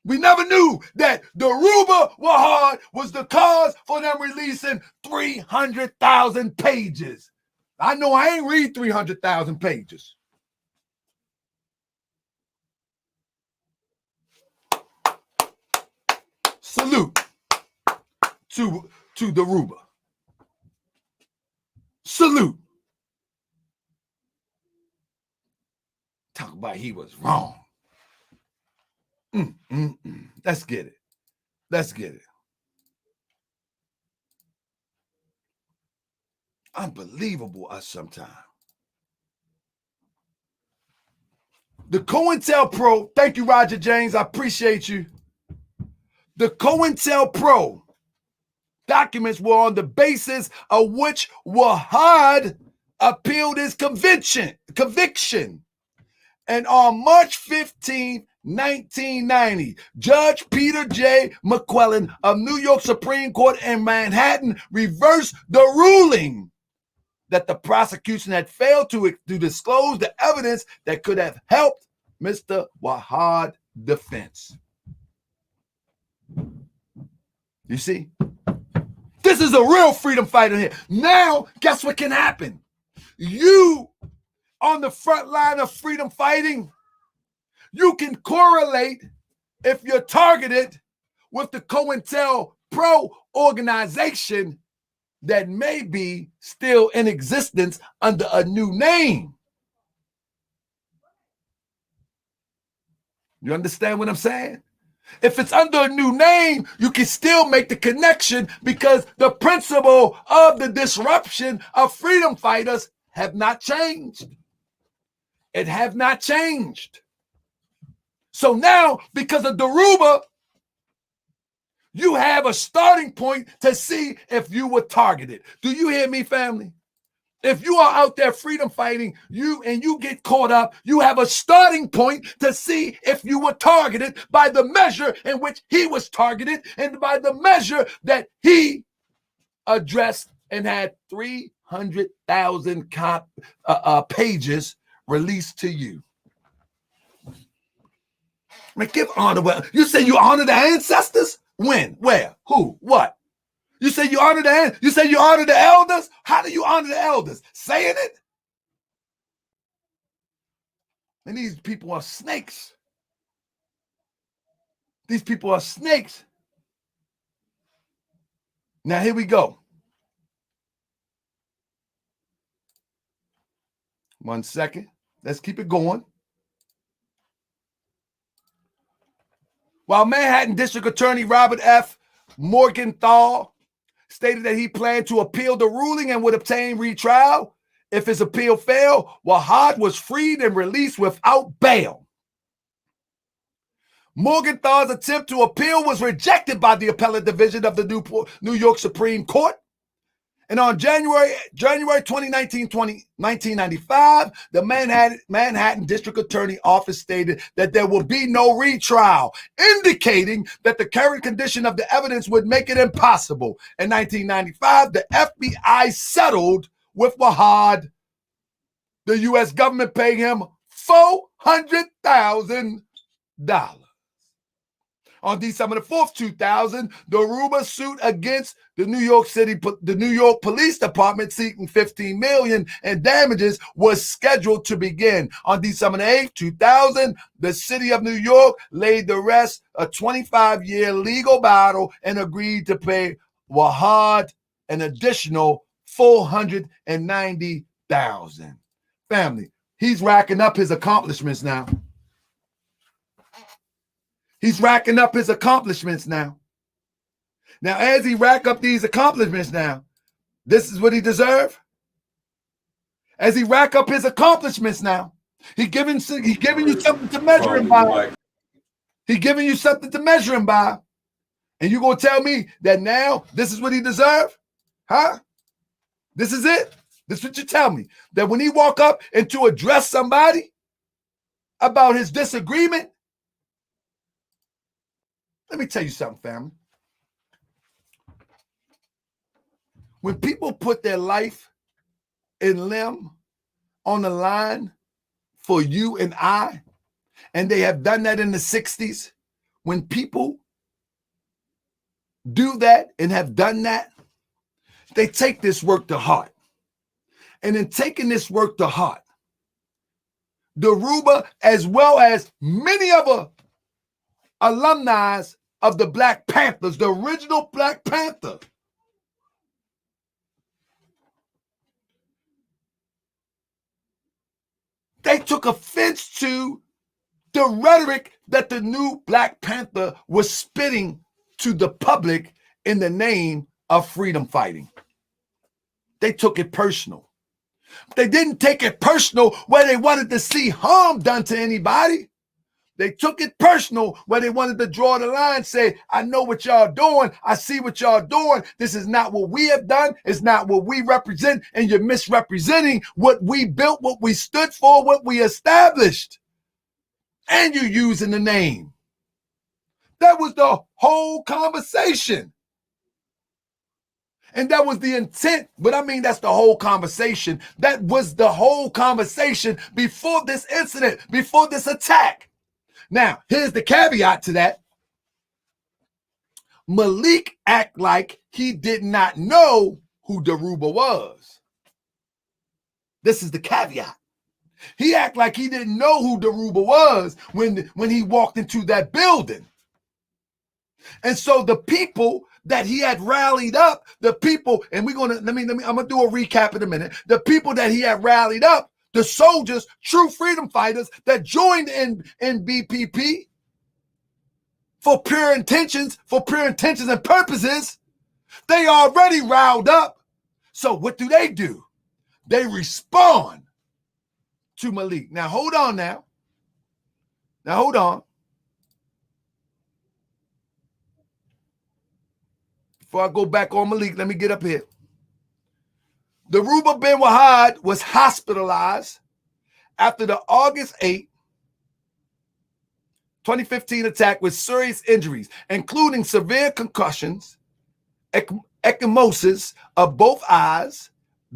We never knew that Dhoruba Bin Wahad was the cause for them releasing 300,000 pages. I know I ain't read 300,000 pages. Salute to Dhoruba. Salute. Talk about he was wrong. Let's get it. Let's get it. Unbelievable us sometimes. The COINTELPRO, thank you, Roger James. I appreciate you. The COINTELPRO documents were on the basis of which Wahad appealed his conviction. And on March 15, 1990, Judge Peter J. McClellan of New York Supreme Court in Manhattan reversed the ruling that the prosecution had failed to disclose the evidence that could have helped Mr. Wahad's defense. You see? This is a real freedom fighter here. Now, guess what can happen? You, on the front line of freedom fighting, you can correlate if you're targeted with the COINTELPRO organization that may be still in existence under a new name. You understand what I'm saying? If it's under a new name, you can still make the connection because the principle of the disruption of freedom fighters have not changed. It have not changed. So now, because of Dhoruba, you have a starting point to see if you were targeted. Do you hear me, family? If you are out there freedom fighting, you get caught up, you have a starting point to see if you were targeted by the measure in which he was targeted and by the measure that he addressed and had 300,000 pages released to you. I mean, give honor. Well, you say you honor the ancestors? When? Where? Who? What? You say you honor the elders? How do you honor the elders? Saying it? And these people are snakes. These people are snakes. Now here we go. 1 second. Let's keep it going. While Manhattan District Attorney Robert F. Morgenthau stated that he planned to appeal the ruling and would obtain retrial, if his appeal failed, Wahad was freed and released without bail. Morgenthau's attempt to appeal was rejected by the appellate division of the New York Supreme Court. And on January 1995, the Manhattan District Attorney Office stated that there will be no retrial, indicating that the current condition of the evidence would make it impossible. In 1995, the FBI settled with Wahad, the U.S. government paying him $400,000. On December 4th, 2000, Dhoruba sued against the New York Police Department seeking $15 million in damages was scheduled to begin. On December 8th, 2000, the city of New York laid to rest a 25-year legal battle and agreed to pay Wahad an additional $490,000. Family, he's racking up his accomplishments now. He's racking up his accomplishments now. Now, as he rack up these accomplishments now, this is what he deserves. As he rack up his accomplishments now, he giving you something to measure him by. He giving you something to measure him by. And you gonna tell me that now this is what he deserves? Huh? This is it? This is what you tell me. That when he walk up and to address somebody about his disagreement, Let me tell you something, family. When people put their life and limb on the line for you and I, and they have done that in the 60s, when people do that and have done that, they take this work to heart. And in taking this work to heart, Dhoruba, as well as many other alumni of the Black Panthers, the original Black Panther, they took offense to the rhetoric that the new Black Panther was spitting to the public in the name of freedom fighting. They took it personal. They didn't take it personal where they wanted to see harm done to anybody. They took it personal where they wanted to draw the line, say, I know what y'all doing. I see what y'all doing. This is not what we have done. It's not what we represent. And you're misrepresenting what we built, what we stood for, what we established. And you're using the name. That was the whole conversation. And that was the intent. But I mean, that's the whole conversation. That was the whole conversation before this incident, before this attack. Now, here's the caveat to that. Malik act like he did not know who Dhoruba was. This is the caveat. He act like he didn't know who Dhoruba was when he walked into that building. And so the people that he had rallied up, the people, and I'm gonna do a recap in a minute. The people that he had rallied up, the soldiers, true freedom fighters that joined in NBPP for pure intentions and purposes, they already riled up. So what do? They respond to Malik. Now hold on now. Now hold on. Before I go back on Malik, let me get up here. Dhoruba Bin Wahad was hospitalized after the August 8, 2015 attack with serious injuries, including severe concussions, ecchymosis of both eyes,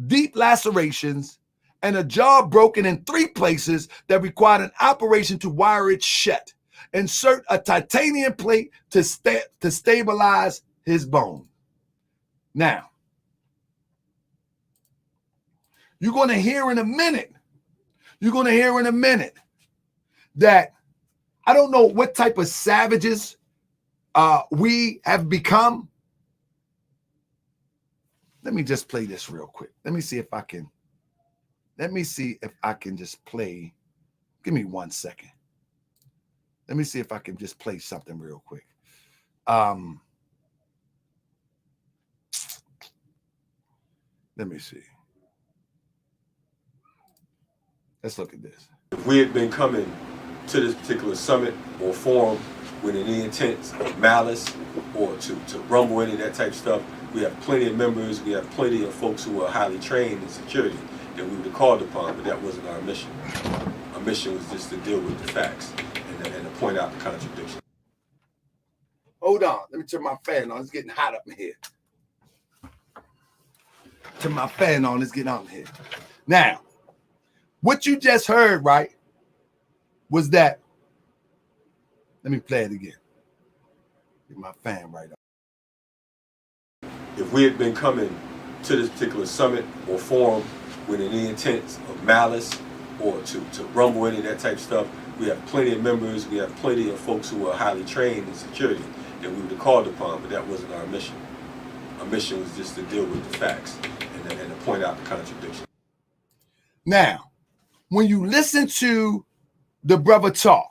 deep lacerations, and a jaw broken in 3 places that required an operation to wire it shut. Insert a titanium plate to stabilize his bone. Now, you're going to hear in a minute that I don't know what type of savages we have become. Let me just play this real quick. Let me see if I can just play. Give me 1 second. Let me see if I can just play something real quick. Let me see. Let's look at this. If we had been coming to this particular summit or forum with any intent of malice or to rumble any of that type of stuff, we have plenty of members, we have plenty of folks who are highly trained in security that we would have called upon, but that wasn't our mission. Our mission was just to deal with the facts and to point out the contradiction. Hold on, let me turn my fan on. It's getting hot up in here. Turn my fan on, it's getting hot in here. Now, what you just heard, right, was that, let me play it again. Get my fan right on. If we had been coming to this particular summit or forum with any intent of malice or to rumble any of that type of stuff, we have plenty of members, we have plenty of folks who are highly trained in security that we would have called upon, but that wasn't our mission. Our mission was just to deal with the facts and to point out the contradiction. Now, when you listen to the brother talk,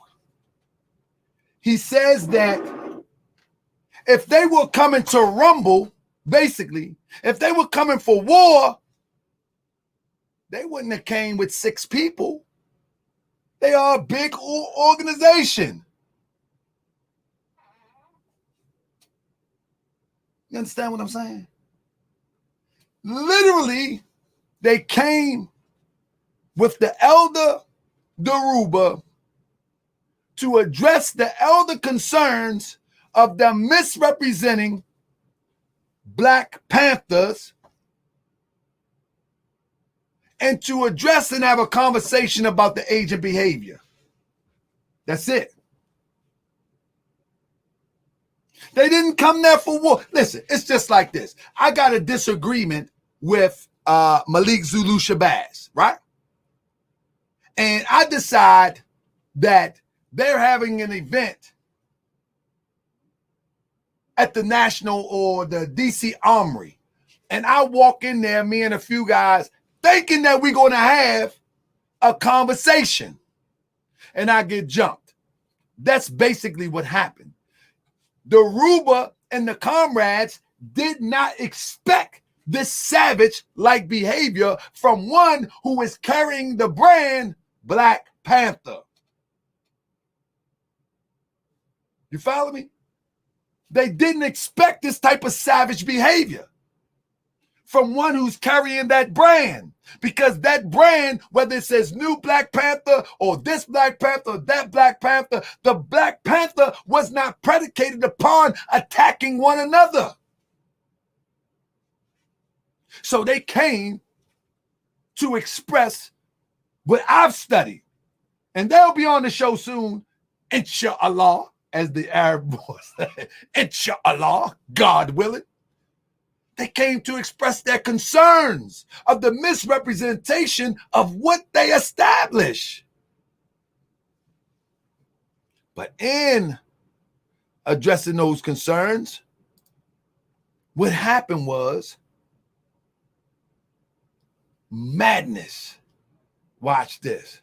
he says that if they were coming to rumble, basically, if they were coming for war, they wouldn't have came with 6 people. They are a big organization. You understand what I'm saying? Literally, they came with the elder Dhoruba to address the elder concerns of them misrepresenting Black Panthers and to address and have a conversation about the agent behavior. That's it. They didn't come there for war. Listen, it's just like this. I got a disagreement with Malik Zulu Shabazz, right? And I decide that they're having an event at the National or the DC Armory. And I walk in there, me and a few guys, thinking that we're going to have a conversation. And I get jumped. That's basically what happened. Dhoruba and the comrades did not expect this savage-like behavior from one who is carrying the brand Black Panther. You follow me? They didn't expect this type of savage behavior from one who's carrying that brand, because that brand, whether it says new Black Panther or this Black Panther or that Black Panther, the Black Panther was not predicated upon attacking one another. So they came to express what I've studied, and they'll be on the show soon, inshallah, as the Arab boys say, inshallah, God willing. They came to express their concerns of the misrepresentation of what they establish. But in addressing those concerns, what happened was madness. Watch this.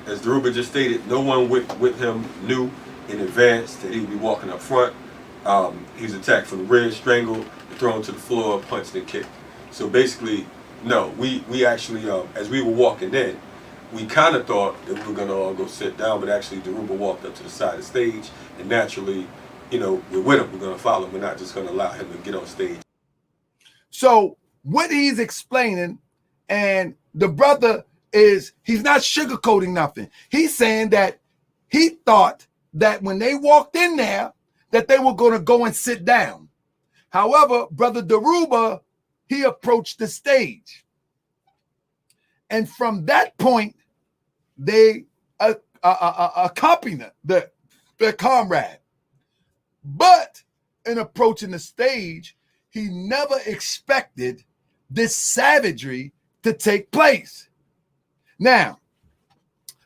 As Dhoruba just stated, no one with him knew in advance that he would be walking up front. He was attacked from the rear, strangled, thrown to the floor, punched and kicked. So basically, no, we actually, as we were walking in, we kind of thought that we were going to all go sit down, but actually Dhoruba walked up to the side of the stage, and naturally, you know, we're with him, we're going to follow him. We're not just going to allow him to get on stage. So what he's explaining, and the brother is, he's not sugarcoating nothing. He's saying that he thought that when they walked in there, that they were going to go and sit down. However, Brother Dhoruba, he approached the stage. And from that point, they accompanied their comrade. But in approaching the stage, he never expected this savagery to take place. Now,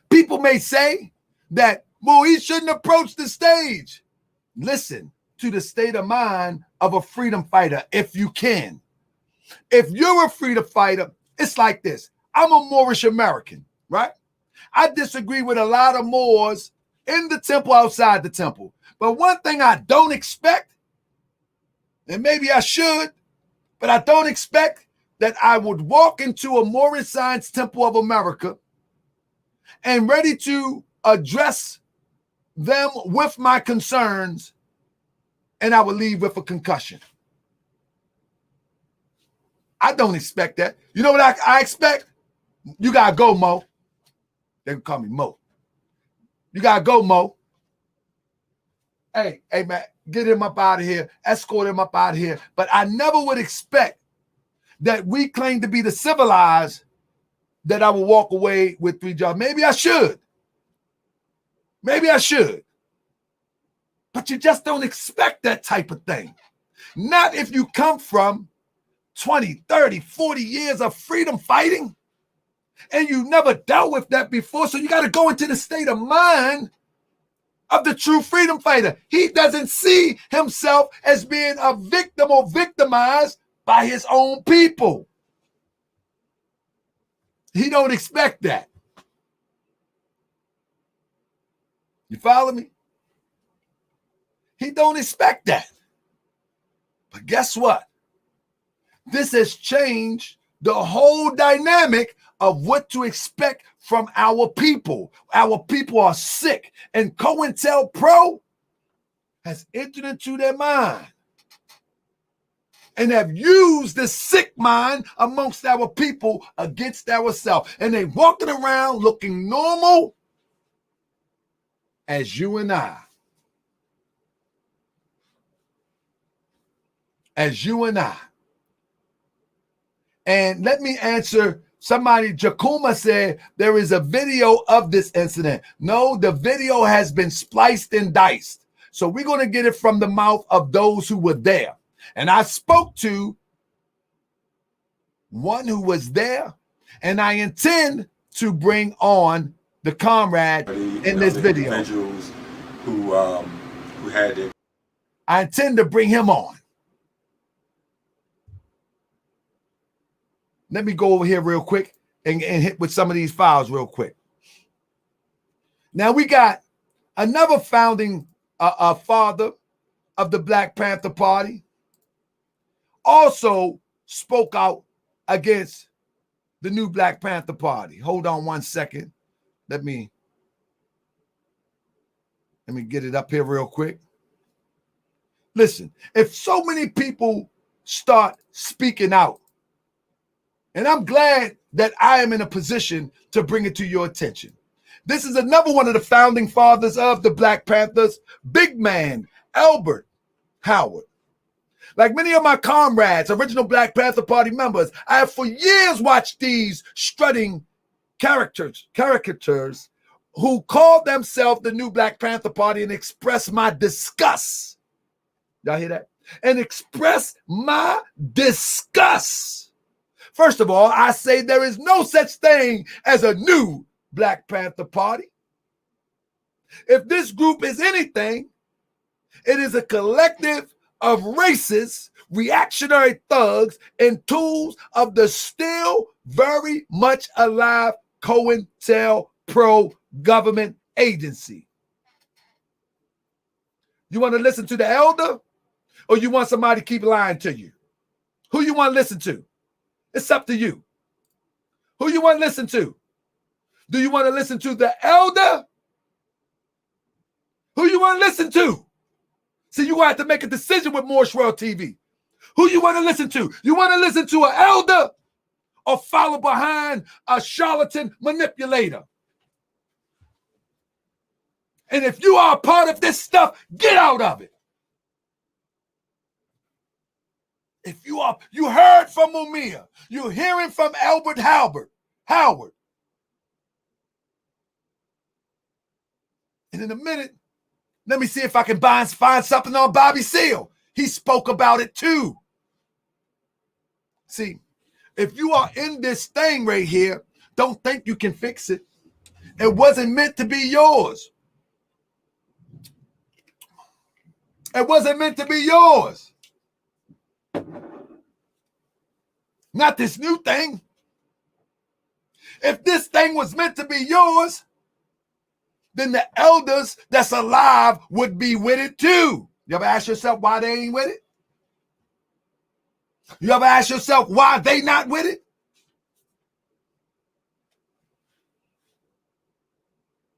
people may say that, well, he shouldn't approach the stage. Listen to the state of mind of a freedom fighter if you can. If you're a freedom fighter, it's like this. I'm a Moorish American, right? I disagree with a lot of Moors in the temple, outside the temple. But one thing I don't expect, and maybe I should, but I don't expect that I would walk into a Moorish Science Temple of America and ready to address them with my concerns, and I would leave with a concussion. I don't expect that. You know what I expect? You gotta go, Mo. They can call me Mo. You gotta go, Mo. Hey, man, get him up out of here. Escort him up out of here. But I never would expect that we claim to be the civilized that I will walk away with 3 jobs. Maybe I should. Maybe I should. But you just don't expect that type of thing. Not if you come from 20, 30, 40 years of freedom fighting and you never dealt with that before. So you got to go into the state of mind of the true freedom fighter. He doesn't see himself as being a victim or victimized by his own people. He don't expect that. You follow me? He don't expect that. But guess what? This has changed the whole dynamic of what to expect from our people. Our people are sick, and COINTELPRO has entered into their mind and have used the sick mind amongst our people against ourselves. And they walking around looking normal as you and I. As you and I. And let me answer somebody. Jakuma said there is a video of this incident. No, the video has been spliced and diced. So we're going to get it from the mouth of those who were there. And I spoke to one who was there, and I intend to bring on the comrade in this video. Individuals who had their... I intend to bring him on. Let me go over here real quick and hit with some of these files real quick. Now we got another founding father of the Black Panther Party also spoke out against the new Black Panther Party. Hold on one second. Let me get it up here real quick. Listen, if so many people start speaking out, and I'm glad that I am in a position to bring it to your attention. This is another one of the founding fathers of the Black Panthers, big man, Elbert Howard. Like many of my comrades, original Black Panther Party members, I have for years watched these strutting caricatures who called themselves the new Black Panther Party and express my disgust. Y'all hear that? And express my disgust. First of all, I say there is no such thing as a new Black Panther Party. If this group is anything, it is a collective of racist, reactionary thugs and tools of the still very much alive COINTELPRO government agency. You want to listen to the elder, or you want somebody to keep lying to you? Who you want to listen to? It's up to you. Who you want to listen to? Do you want to listen to the elder? Who you want to listen to? See, you have to make a decision with Morse World TV. Who you want to listen to? You want to listen to an elder or follow behind a charlatan manipulator? And if you are a part of this stuff, get out of it. If you heard from Mumia, you're hearing from Elbert Howard. And in a minute, let me see if I can find something on Bobby Seale. He spoke about it too. See, if you are in this thing right here, don't think you can fix it. It wasn't meant to be yours. It wasn't meant to be yours. Not this new thing. If this thing was meant to be yours, then the elders that's alive would be with it too. You ever ask yourself why they ain't with it? You ever ask yourself why they not with it?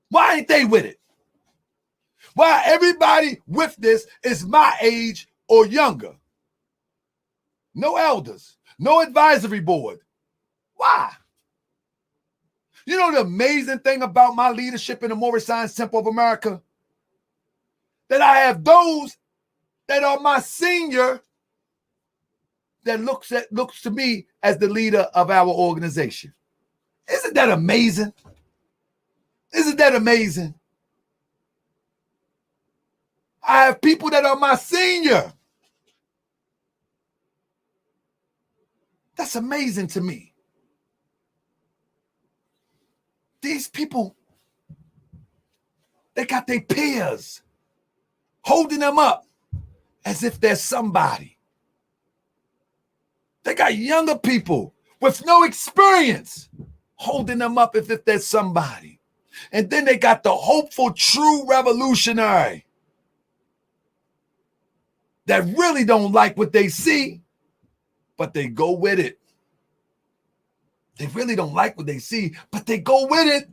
Why ain't they with it? Why everybody with this is my age or younger? No elders, no advisory board. Why? You know the amazing thing about my leadership in the Moorish Science Temple of America? That I have those that are my senior that looks to me as the leader of our organization. Isn't that amazing? Isn't that amazing? I have people that are my senior. That's amazing to me. These people, they got their peers holding them up as if they're somebody. They got younger people with no experience holding them up as if they're somebody. And then they got the hopeful, true revolutionary that really don't like what they see, but they go with it. They really don't like what they see, but they go with it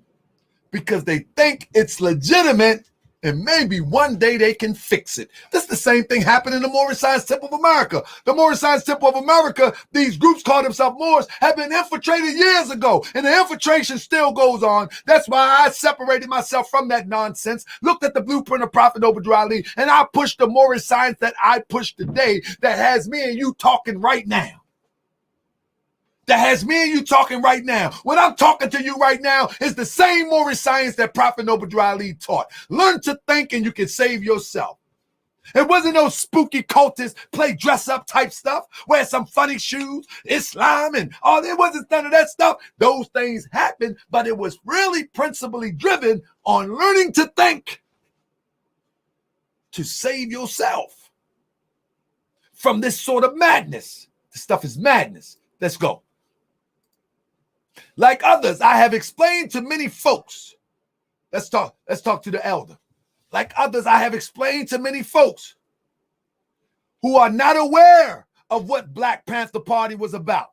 because they think it's legitimate And maybe one day they can fix it. This is the same thing happened in the Moorish Science Temple of America. The Moorish Science Temple of America, these groups call themselves Moors, have been infiltrated years ago. And the infiltration still goes on. That's why I separated myself from that nonsense, looked at the blueprint of Prophet Obadiah Ali, and I pushed the Moorish science that I push today that has me and you talking right now. That has me and you talking right now. What I'm talking to you right now is the same Moorish science that Prophet Obadiah Ali taught. Learn to think and you can save yourself. It wasn't no spooky cultist, play dress up type stuff, wear some funny shoes, Islam and all. It wasn't none of that stuff. Those things happened, but it was really principally driven on learning to think to save yourself from this sort of madness. This stuff is madness. Let's go. Like others, I have explained to many folks. Let's talk to the elder. Like others, I have explained to many folks who are not aware of what Black Panther Party was about.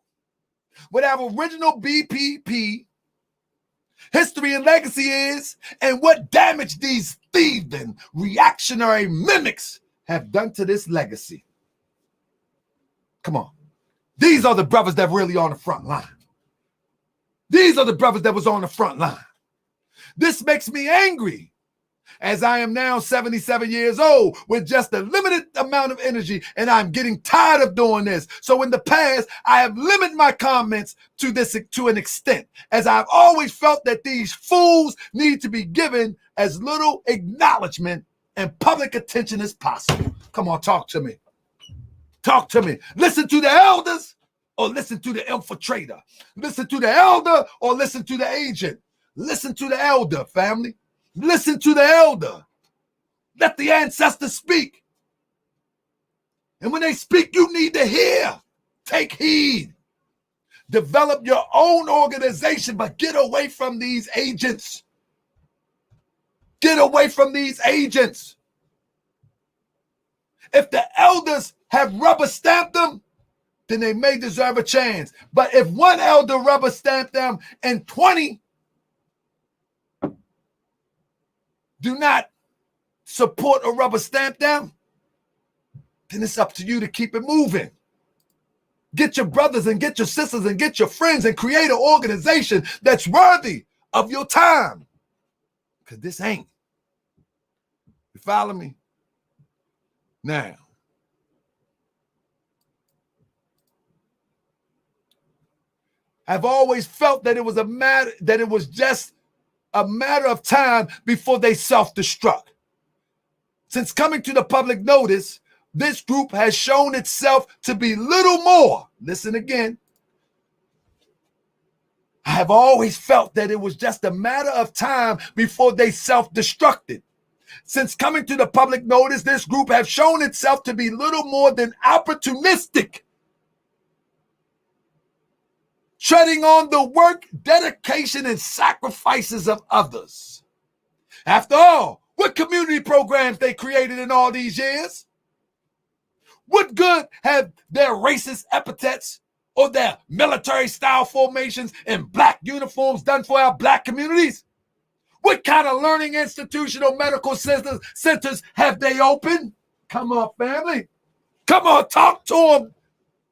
What our original BPP history and legacy is, and what damage these thieving reactionary mimics have done to this legacy. Come on. These are the brothers that really on the front line. These are the brothers that was on the front line. This makes me angry, as I am now 77 years old with just a limited amount of energy, and I'm getting tired of doing this. So in the past, I have limited my comments to an extent, as I've always felt that these fools need to be given as little acknowledgement and public attention as possible. Come on, talk to me. Talk to me. Listen to the elders or listen to the infiltrator. Listen to the elder or listen to the agent. Listen to the elder, family. Listen to the elder. Let the ancestors speak. And when they speak, you need to hear. Take heed. Develop your own organization, but get away from these agents. Get away from these agents. If the elders have rubber stamped them, then they may deserve a chance. But if one elder rubber stamped them and 20 do not support or rubber stamp them, then it's up to you to keep it moving. Get your brothers and get your sisters and get your friends and create an organization that's worthy of your time. Because this ain't. You follow me? Now, I've always felt that it was just a matter of time before they self-destruct. Since coming to the public notice, this group has shown itself to be little more. Listen again. I have always felt that it was just a matter of time before they self-destructed. Since coming to the public notice, this group has shown itself to be little more than opportunistic, treading on the work, dedication, and sacrifices of others. After all, what community programs they created in all these years? What good have their racist epithets or their military-style formations and black uniforms done for our black communities? What kind of learning institution or medical centers have they opened? Come on, family. Come on, talk to them.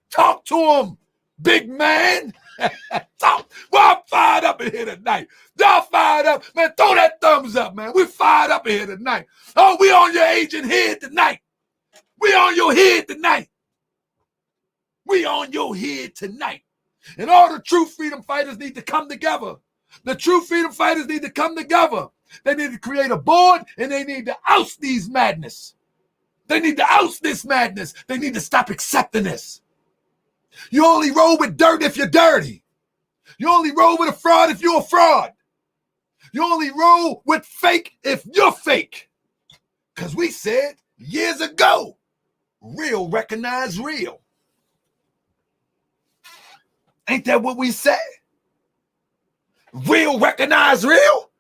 Talk to them, big man. Well, I'm fired up in here tonight. Y'all fired up. Man, throw that thumbs up, man. We fired up in here tonight. Oh, we on your agent head tonight. We on your head tonight. We on your head tonight. And all the true freedom fighters need to come together. The true freedom fighters need to come together. They need to create a board and they need to oust these madness. They need to oust this madness. They need to stop accepting this. You only roll with dirt if you're dirty. You only roll with a fraud if you're a fraud. You only roll with fake if you're fake. Because we said years ago, real recognize real. Ain't that what we said? Real recognize real.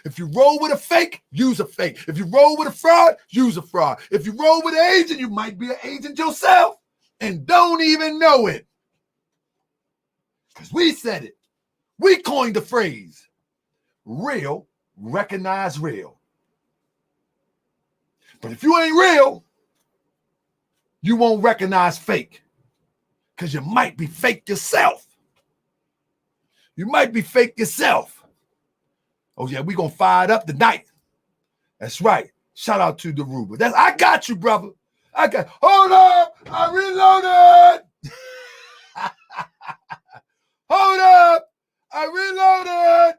If you roll with a fake, use a fake. If you roll with a fraud, use a fraud. If you roll with an agent, you might be an agent yourself and don't even know it. Because we said it. We coined the phrase. Real recognize real. But if you ain't real, you won't recognize fake. Because you might be fake yourself. You might be fake yourself. Oh, yeah, we're going to fire it up tonight. That's right. Shout out to Dhoruba. I got you, brother. Hold up. I reloaded. Hold up. I reloaded.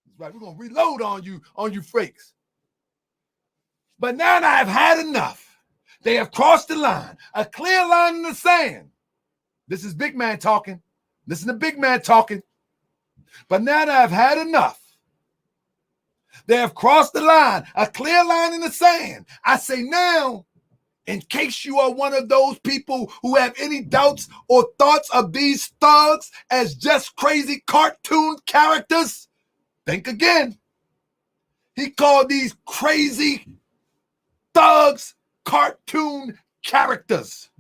That's right. We're going to reload on you fakes. But now I have had enough. They have crossed the line, a clear line in the sand. This is big man talking. Listen to big man talking. But now that I've had enough, they have crossed the line, a clear line in the sand. I say now, in case you are one of those people who have any doubts or thoughts of these thugs as just crazy cartoon characters, think again. He called these crazy thugs cartoon characters.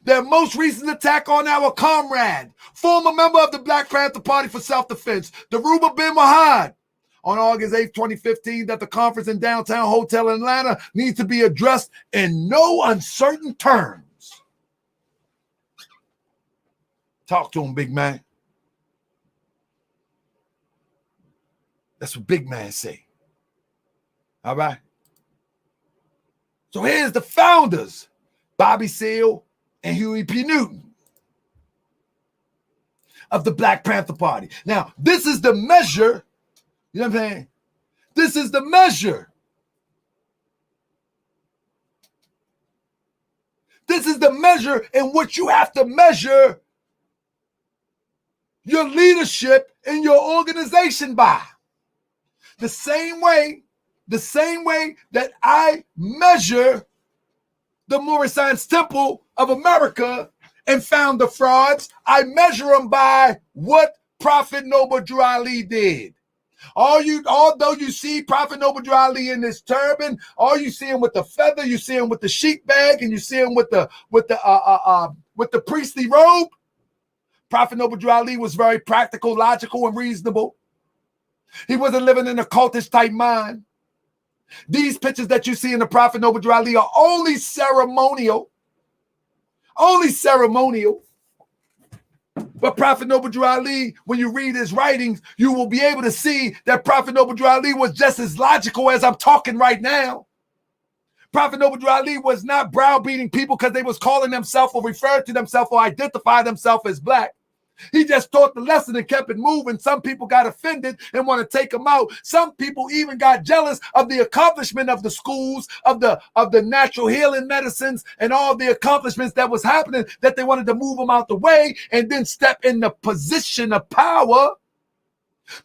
Their most recent attack on our comrade, former member of the Black Panther Party for Self-Defense, Dhoruba Bin Wahad, on August 8th, 2015, that the conference in downtown Hotel Atlanta needs to be addressed in no uncertain terms. Talk to him, big man. That's what big man say. All right? So here's the founders, Bobby Seale and Huey P. Newton of the Black Panther Party. Now, this is the measure, you know what I'm saying? This is the measure. This is the measure in which you have to measure your leadership in your organization by. The same way that I measure the Moorish Science Temple of America and found the frauds, I measure them by what Prophet Noble Drew Ali did. Although you see Prophet Noble Drew Ali in this turban, all you see him with the feather, you see him with the sheik bag, and you see him with the priestly robe. Prophet Noble Drew Ali was very practical, logical, and reasonable. He wasn't living in a cultist type mind. These pictures that you see in the Prophet Noble Drew Ali are only ceremonial. Only ceremonial. But Prophet Noble Drew Ali, when you read his writings, you will be able to see that Prophet Noble Drew Ali was just as logical as I'm talking right now. Prophet Noble Drew Ali was not browbeating people because they was calling themselves or referred to themselves or identify themselves as black. He just taught the lesson and kept it moving. Some people got offended and want to take him out. Some people even got jealous of the accomplishment of the schools, of the natural healing medicines and all the accomplishments that was happening, that they wanted to move him out the way and then step in the position of power.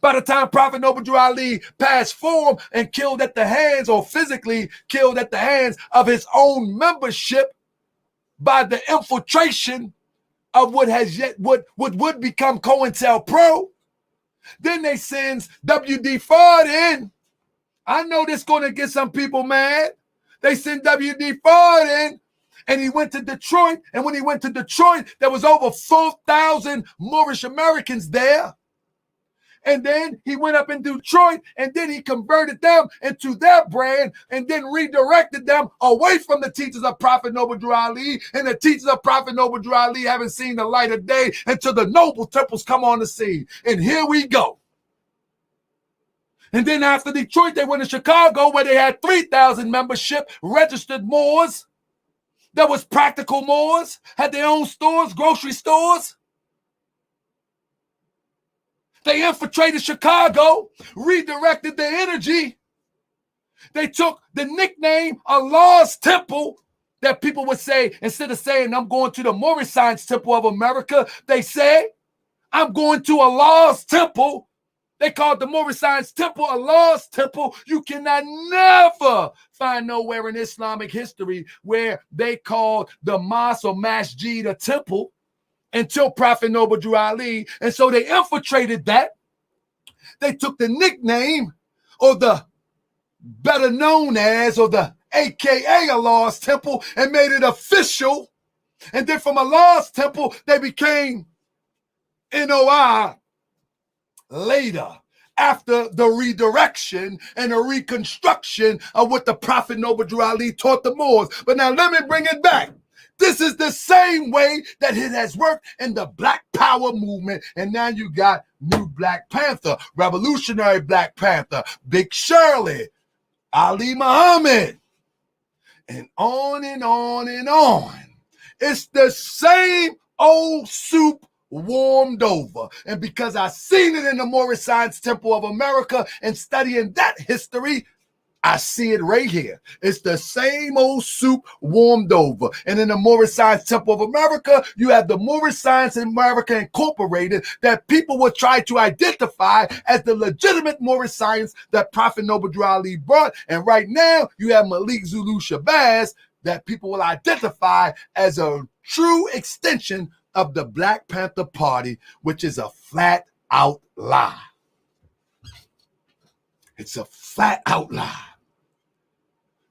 By the time Prophet Noble Drew Ali passed form and killed at the hands, or physically killed at the hands of his own membership by the infiltration of what would become COINTELPRO, then they sends W.D. Ford in. I know this going to get some people mad. They send W.D. Ford in, and he went to Detroit. And when he went to Detroit, there was over 4,000 Moorish Americans there. And then he went up in Detroit, and then he converted them into their brand, and then redirected them away from the teachers of Prophet Noble Drew Ali. And the teachers of Prophet Noble Drew Ali haven't seen the light of day until the noble temples come on the scene. And here we go. And then after Detroit, they went to Chicago, where they had 3,000 membership, registered Moors. That was practical Moors, had their own stores, grocery stores. They infiltrated Chicago, redirected their energy. They took the nickname Allah's Temple, that people would say, instead of saying, I'm going to the Moorish Science Temple of America, they say, I'm going to Allah's Temple. They called the Moorish Science Temple Allah's Temple. You cannot never find nowhere in Islamic history where they called the mosque or masjid a temple until Prophet Noble Drew Ali. And so they infiltrated that. They took the nickname, or the better known as, or the AKA Allah's Temple, and made it official. And then from Allah's Temple, they became NOI later, after the redirection and the reconstruction of what the Prophet Noble Drew Ali taught the Moors. But now let me bring it back. This is the same way that it has worked in the Black Power movement. And now you got new Black Panther, revolutionary Black Panther, Big Shirley, Ali Muhammad, and on and on and on. It's the same old soup warmed over. And because I seen it in the Moorish Science Temple of America and studying that history, I see it right here. It's the same old soup warmed over. And in the Moorish Science Temple of America, you have the Moorish Science America Incorporated that people will try to identify as the legitimate Moorish science that Prophet Noble Drew Ali brought. And right now, you have Malik Zulu Shabazz that people will identify as a true extension of the Black Panther Party, which is a flat out lie. It's a flat out lie.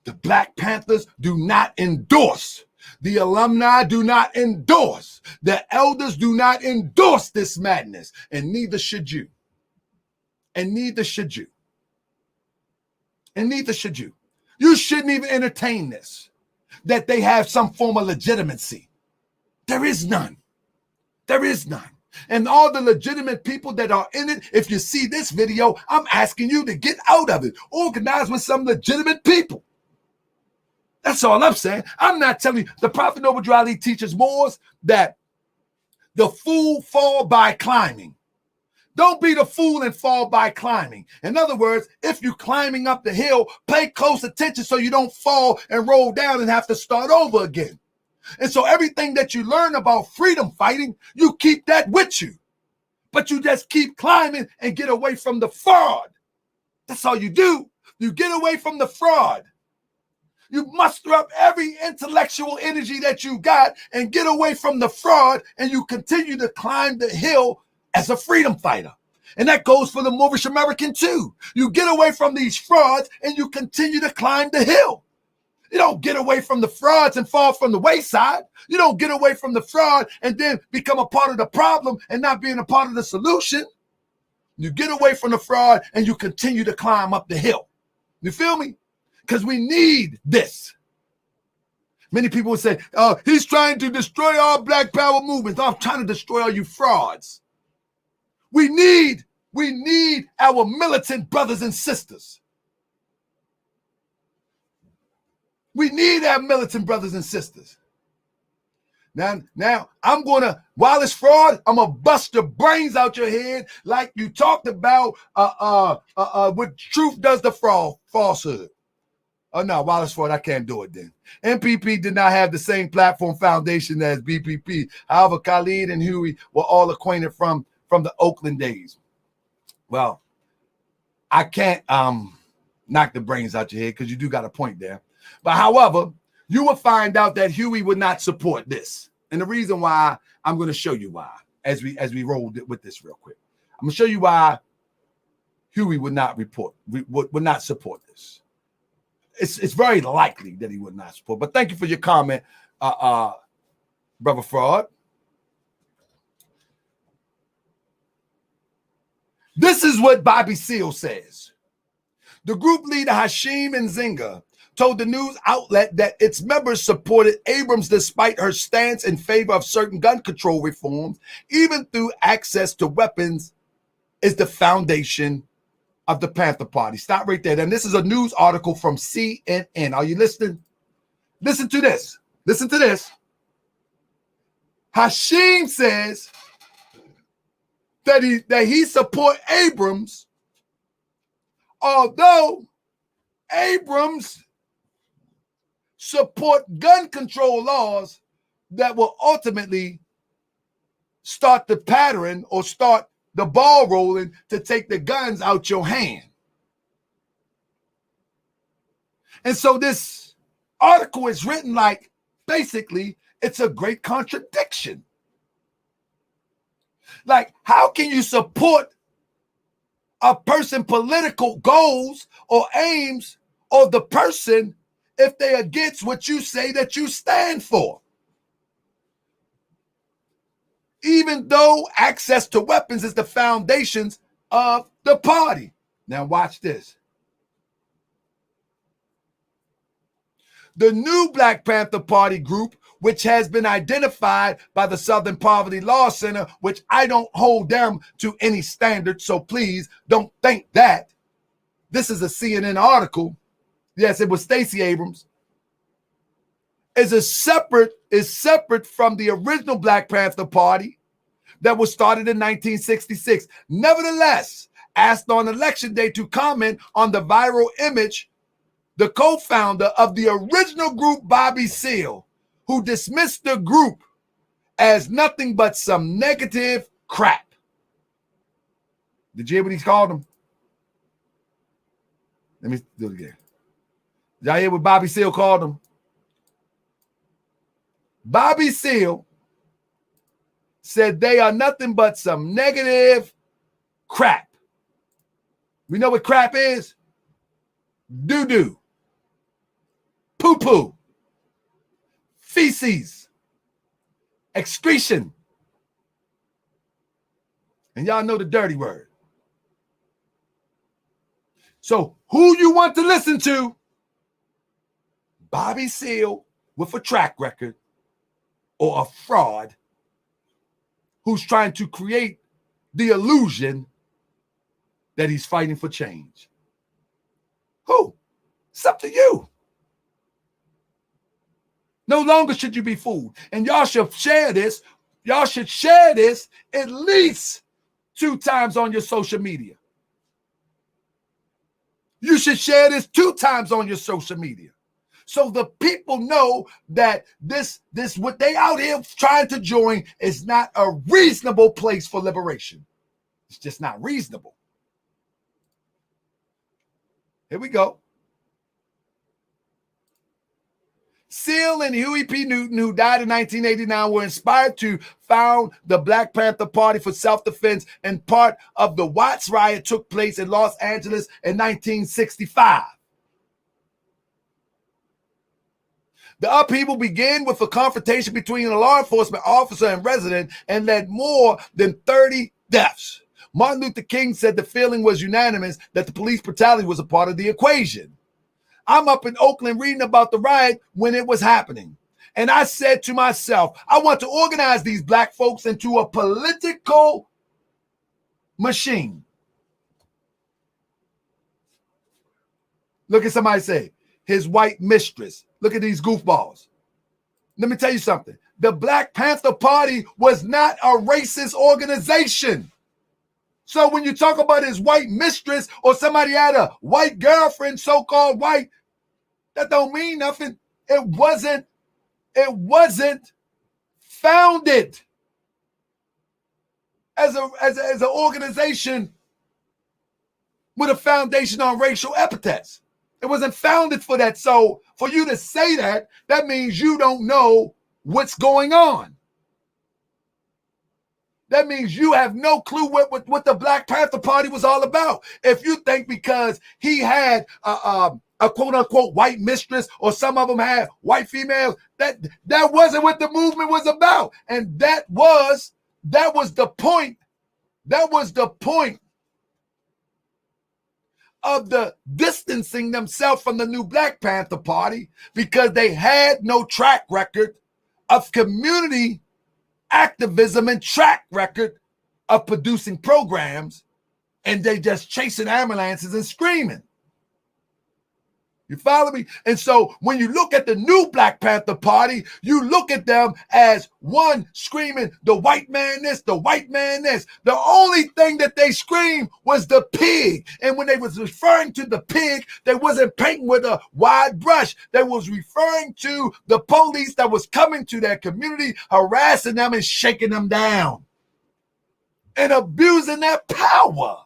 The Black Panthers do not endorse. The alumni do not endorse. The elders do not endorse this madness. And neither should you. And neither should you. And neither should you. You shouldn't even entertain this. That they have some form of legitimacy. There is none. There is none. And all the legitimate people that are in it, if you see this video, I'm asking you to get out of it. Organize with some legitimate people. That's all I'm saying. I'm not telling you. The Prophet Noble Drew Ali teaches Moors that the fool fall by climbing. Don't be the fool and fall by climbing. In other words, if you're climbing up the hill, pay close attention so you don't fall and roll down and have to start over again. And so everything that you learn about freedom fighting, you keep that with you. But you just keep climbing and get away from the fraud. That's all you do. You get away from the fraud. You muster up every intellectual energy that you got and get away from the fraud, and you continue to climb the hill as a freedom fighter. And that goes for the Moorish American too. You get away from these frauds and you continue to climb the hill. You don't get away from the frauds and fall from the wayside. You don't get away from the fraud and then become a part of the problem and not being a part of the solution. You get away from the fraud and you continue to climb up the hill. You feel me? Because we need this. Many people would say, oh, he's trying to destroy all Black Power movements. I'm trying to destroy all you frauds. We need our militant brothers and sisters. We need our militant brothers and sisters. Now I'm gonna, while it's fraud, I'm gonna bust the brains out your head like you talked about what truth does the falsehood. Oh no, while it's fraud, I can't do it then. NBPP did not have the same platform foundation as BPP. However, Khalid and Huey were all acquainted from the Oakland days. Well, I can't knock the brains out your head because you do got a point there. But however, you will find out that Huey would not support this. And the reason why, I'm going to show you why as we roll with this real quick. I'm going to show you why Huey would not support this. It's very likely that he would not support. But thank you for your comment, Brother Fraud. This is what Bobby Seale says. The group leader Hashim Nzinga told the news outlet that its members supported Abrams despite her stance in favor of certain gun control reforms, even through access to weapons is the foundation of the Panther Party. Stop right there. And this is a news article from CNN. Are you listening? Listen to this. Listen to this. Hashim says that he support Abrams, although Abrams support gun control laws that will ultimately start the pattern or start the ball rolling to take the guns out your hand. And so this article is written like, basically, it's a great contradiction. Like, how can you support a person's political goals or aims or the person if they're against what you say that you stand for? Even though access to weapons is the foundations of the party. Now watch this. The new Black Panther Party group, which has been identified by the Southern Poverty Law Center, which I don't hold them to any standard, so please don't think that. This is a CNN article. Yes, it was Stacey Abrams. Is separate from the original Black Panther Party that was started in 1966. Nevertheless, asked on election day to comment on the viral image, the co-founder of the original group, Bobby Seale, who dismissed the group as nothing but some negative crap. Did you hear what he's called them? Let me do it again. Did y'all hear what Bobby Seale called them? Bobby Seale said they are nothing but some negative crap. We know what crap is? Doo-doo. Poo-poo. Feces. Excretion. And y'all know the dirty word. So who you want to listen to? Bobby Seale with a track record or a fraud who's trying to create the illusion that he's fighting for change. Who? It's up to you. No longer should you be fooled. And y'all should share this. Y'all should share this at least 2 times on your social media. You should share this 2 times on your social media. So the people know that this what they out here trying to join is not a reasonable place for liberation. It's just not reasonable. Here we go. Seale and Huey P. Newton, who died in 1989, were inspired to found the Black Panther Party for self-defense, and part of the Watts riot took place in Los Angeles in 1965. The upheaval began with a confrontation between a law enforcement officer and resident and led more than 30 deaths. Martin Luther King said the feeling was unanimous that the police brutality was a part of the equation. I'm up in Oakland reading about the riot when it was happening. And I said to myself, I want to organize these black folks into a political machine. Look at somebody say, his white mistress. Look at these goofballs. Let me tell you something. The Black Panther Party was not a racist organization. So when you talk about his white mistress or somebody had a white girlfriend, so-called white, that don't mean nothing. It wasn't founded as an organization with a foundation on racial epithets. It wasn't founded for that. So for you to say that, that means you don't know what's going on. That means you have no clue what the Black Panther Party was all about. If you think because he had a quote-unquote white mistress or some of them had white females, that wasn't what the movement was about. And that was the point. That was the point of the distancing themselves from the new Black Panther Party, because they had no track record of community activism and track record of producing programs, and they just chasing ambulances and screaming. You follow me? And so when you look at the new Black Panther Party, you look at them as one screaming, the white man this, the white man this. The only thing that they screamed was the pig. And when they was referring to the pig, they wasn't painting with a wide brush. They was referring to the police that was coming to their community, harassing them and shaking them down and abusing their power.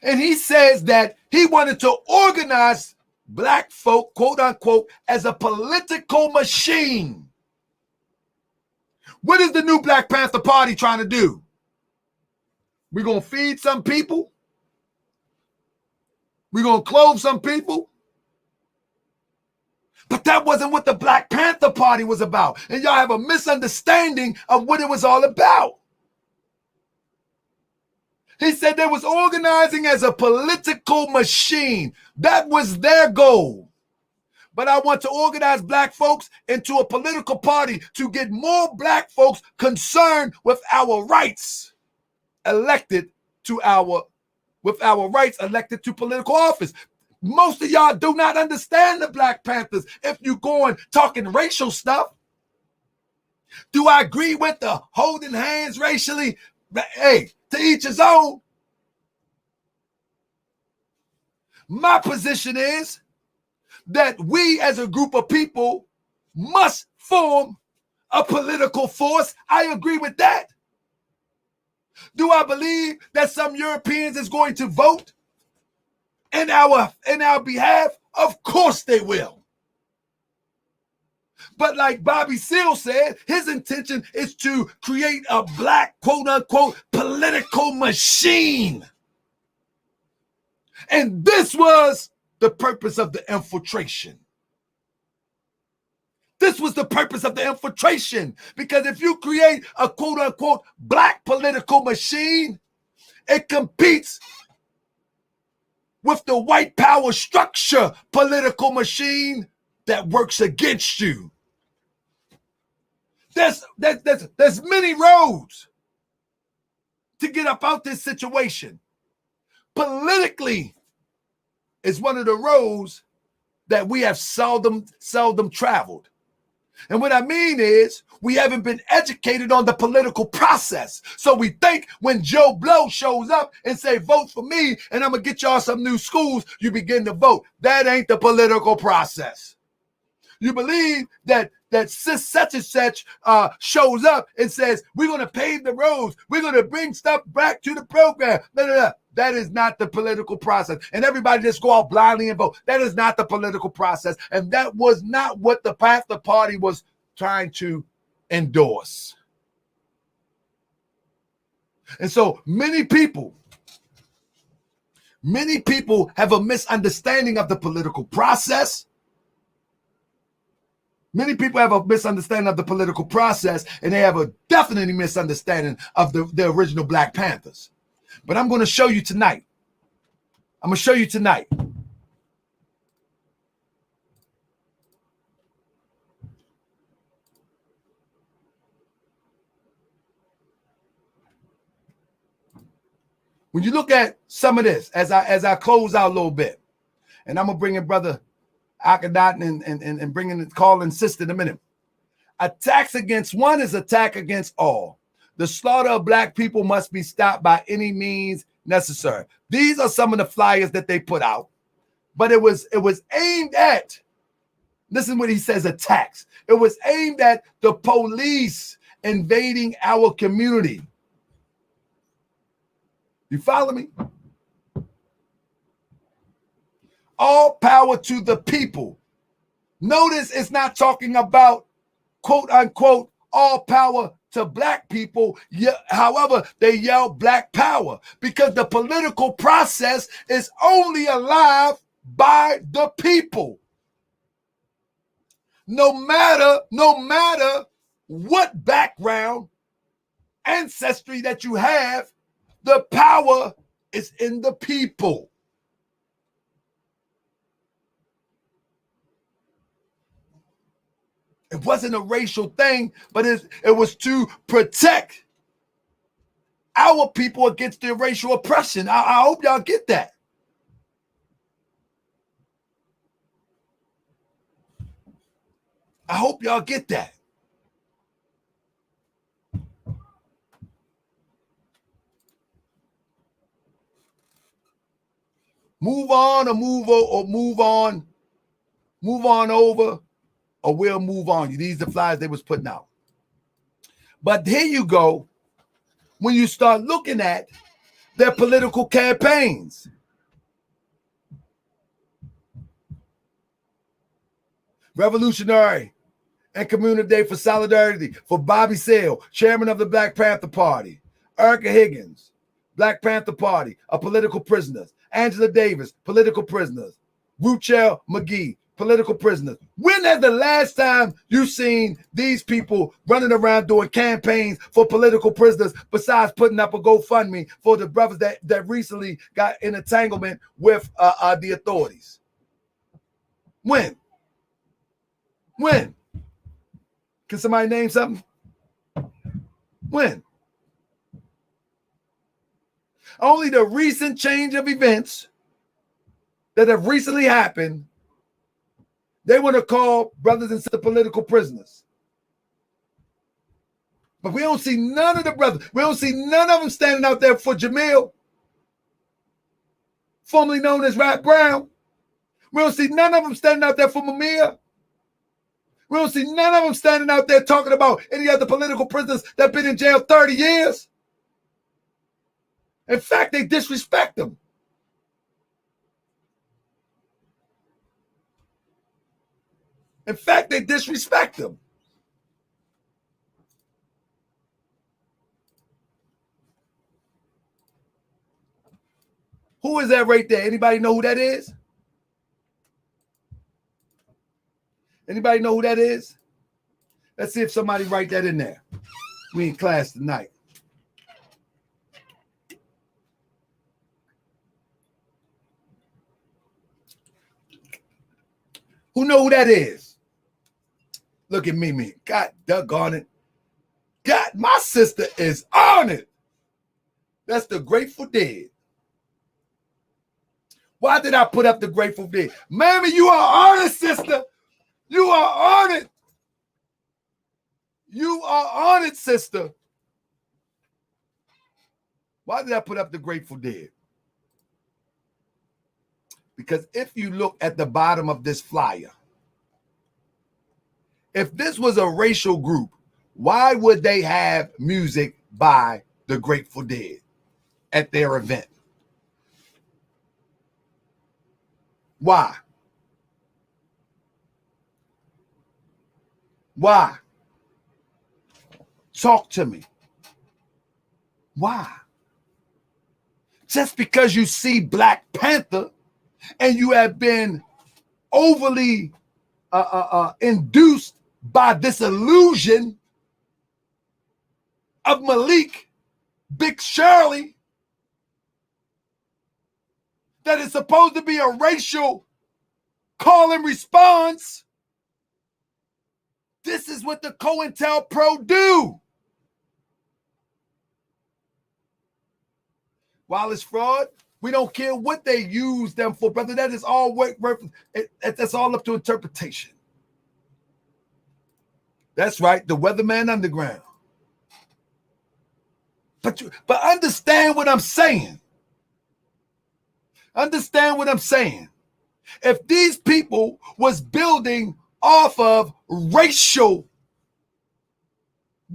And he says that he wanted to organize black folk, quote unquote, as a political machine. What is the new Black Panther Party trying to do? We're going to feed some people. We're going to clothe some people. But that wasn't what the Black Panther Party was about. And y'all have a misunderstanding of what it was all about. He said they was organizing as a political machine. That was their goal. But I want to organize black folks into a political party to get more black folks concerned with our rights elected to political office. Most of y'all do not understand the Black Panthers if you go and talking racial stuff. Do I agree with the holding hands racially? Hey, to each his own. My position is that we as a group of people must form a political force. I agree with that. Do I believe that some Europeans is going to vote in our behalf? Of course they will. But like Bobby Seale said, his intention is to create a black, quote unquote, political machine. And this was the purpose of the infiltration. This was the purpose of the infiltration. Because if you create a quote unquote black political machine, it competes with the white power structure political machine that works against you. There's many roads to get up out this situation. Politically is one of the roads that we have seldom traveled. And what I mean is we haven't been educated on the political process. So we think when Joe Blow shows up and say, vote for me, and I'm going to get y'all some new schools, you begin to vote. That ain't the political process. You believe that such and such shows up and says, we're going to pave the roads. We're going to bring stuff back to the program. That is not the political process. And everybody just go out blindly and vote. That is not the political process. And that was not what the Panther Party was trying to endorse. And so many people have a misunderstanding of the political process. Many people have a misunderstanding of the political process, and they have a definitely misunderstanding of the original Black Panthers. But I'm going to show you tonight. When you look at some of this, as I close out a little bit, and I'm going to bring in Brother Akhenaten and bring in Colin Sister in a minute. Attacks against one is attack against all. The slaughter of black people must be stopped by any means necessary. These are some of the flyers that they put out, but it was aimed at, listen what he says, attacks. It was aimed at the police invading our community. You follow me? All power to the people. Notice it's not talking about, quote unquote, all power to black people. However, they yell black power because the political process is only alive by the people. No matter what background, ancestry that you have, the power is in the people. It wasn't a racial thing, but it was to protect our people against the racial oppression. I hope y'all get that. I hope y'all get that. Move on or move on over, or we'll move on. These are the flyers they was putting out. But here you go. When you start looking at their political campaigns. Revolutionary and Community Day for Solidarity for Bobby Seale, chairman of the Black Panther Party. Erica Higgins, Black Panther Party, a political prisoners. Angela Davis, political prisoners. Ruchel McGee, political prisoners. When is the last time you seen these people running around doing campaigns for political prisoners besides putting up a GoFundMe for the brothers that recently got in entanglement with the authorities? When? When? Can somebody name something? When? Only the recent change of events that have recently happened, they want to call brothers and sisters political prisoners. But we don't see none of the brothers. We don't see none of them standing out there for Jamil, formerly known as Rap Brown. We don't see none of them standing out there for Mamiya. We don't see none of them standing out there talking about any other political prisoners that have been in jail 30 years. In fact, they disrespect them. In fact, they disrespect them. Who is that right there? Anybody know who that is? Anybody know who that is? Let's see if somebody write that in there. We in class tonight. Who know who that is? Look at me. God doggone it. God, my sister is on it. That's the Grateful Dead. Why did I put up the Grateful Dead? Mammy, you are on it, sister. You are on it. You are on it, sister. Why did I put up the Grateful Dead? Because if you look at the bottom of this flyer, if this was a racial group, why would they have music by the Grateful Dead at their event? Why? Why? Talk to me. Why? Just because you see Black Panther and you have been overly induced by this illusion of Malik, Big Shirley, that is supposed to be a racial call and response. This is what the COINTELPRO do. While it's fraud, we don't care what they use them for, brother. That is all that's all up to interpretation. That's right, the Weatherman Underground. But understand what I'm saying. Understand what I'm saying. If these people was building off of racial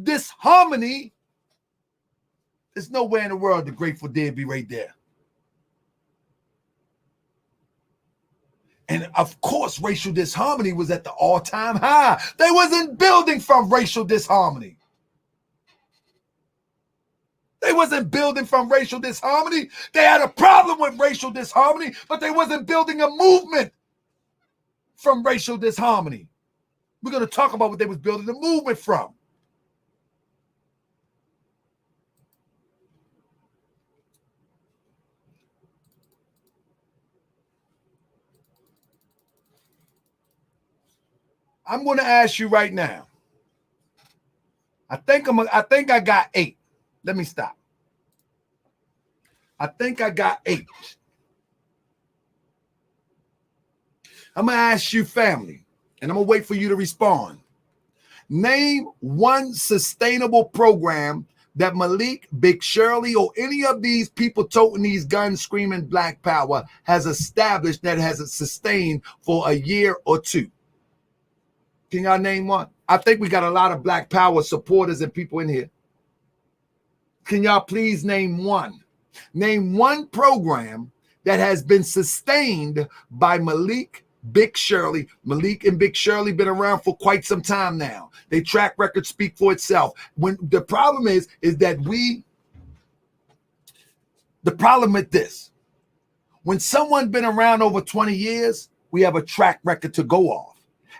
disharmony, there's nowhere in the world the Grateful Dead be right there. And of course, racial disharmony was at the all-time high. They wasn't building from racial disharmony. They wasn't building from racial disharmony. They had a problem with racial disharmony, but they wasn't building a movement from racial disharmony. We're going to talk about what they was building the movement from. I'm going to ask you right now. I think I got 8. Let me stop. I think I got 8. I'm going to ask you, family, and I'm going to wait for you to respond. Name one sustainable program that Malik, Big Shirley, or any of these people toting these guns screaming Black Power has established that has sustained for a year or 2. Can y'all name one? I think we got a lot of Black Power supporters and people in here. Can y'all please name one? Name one program that has been sustained by Malik, Big Shirley. Malik and Big Shirley been around for quite some time now. They track record speak for itself. When the problem is that the problem with this, when someone been around over 20 years, we have a track record to go off.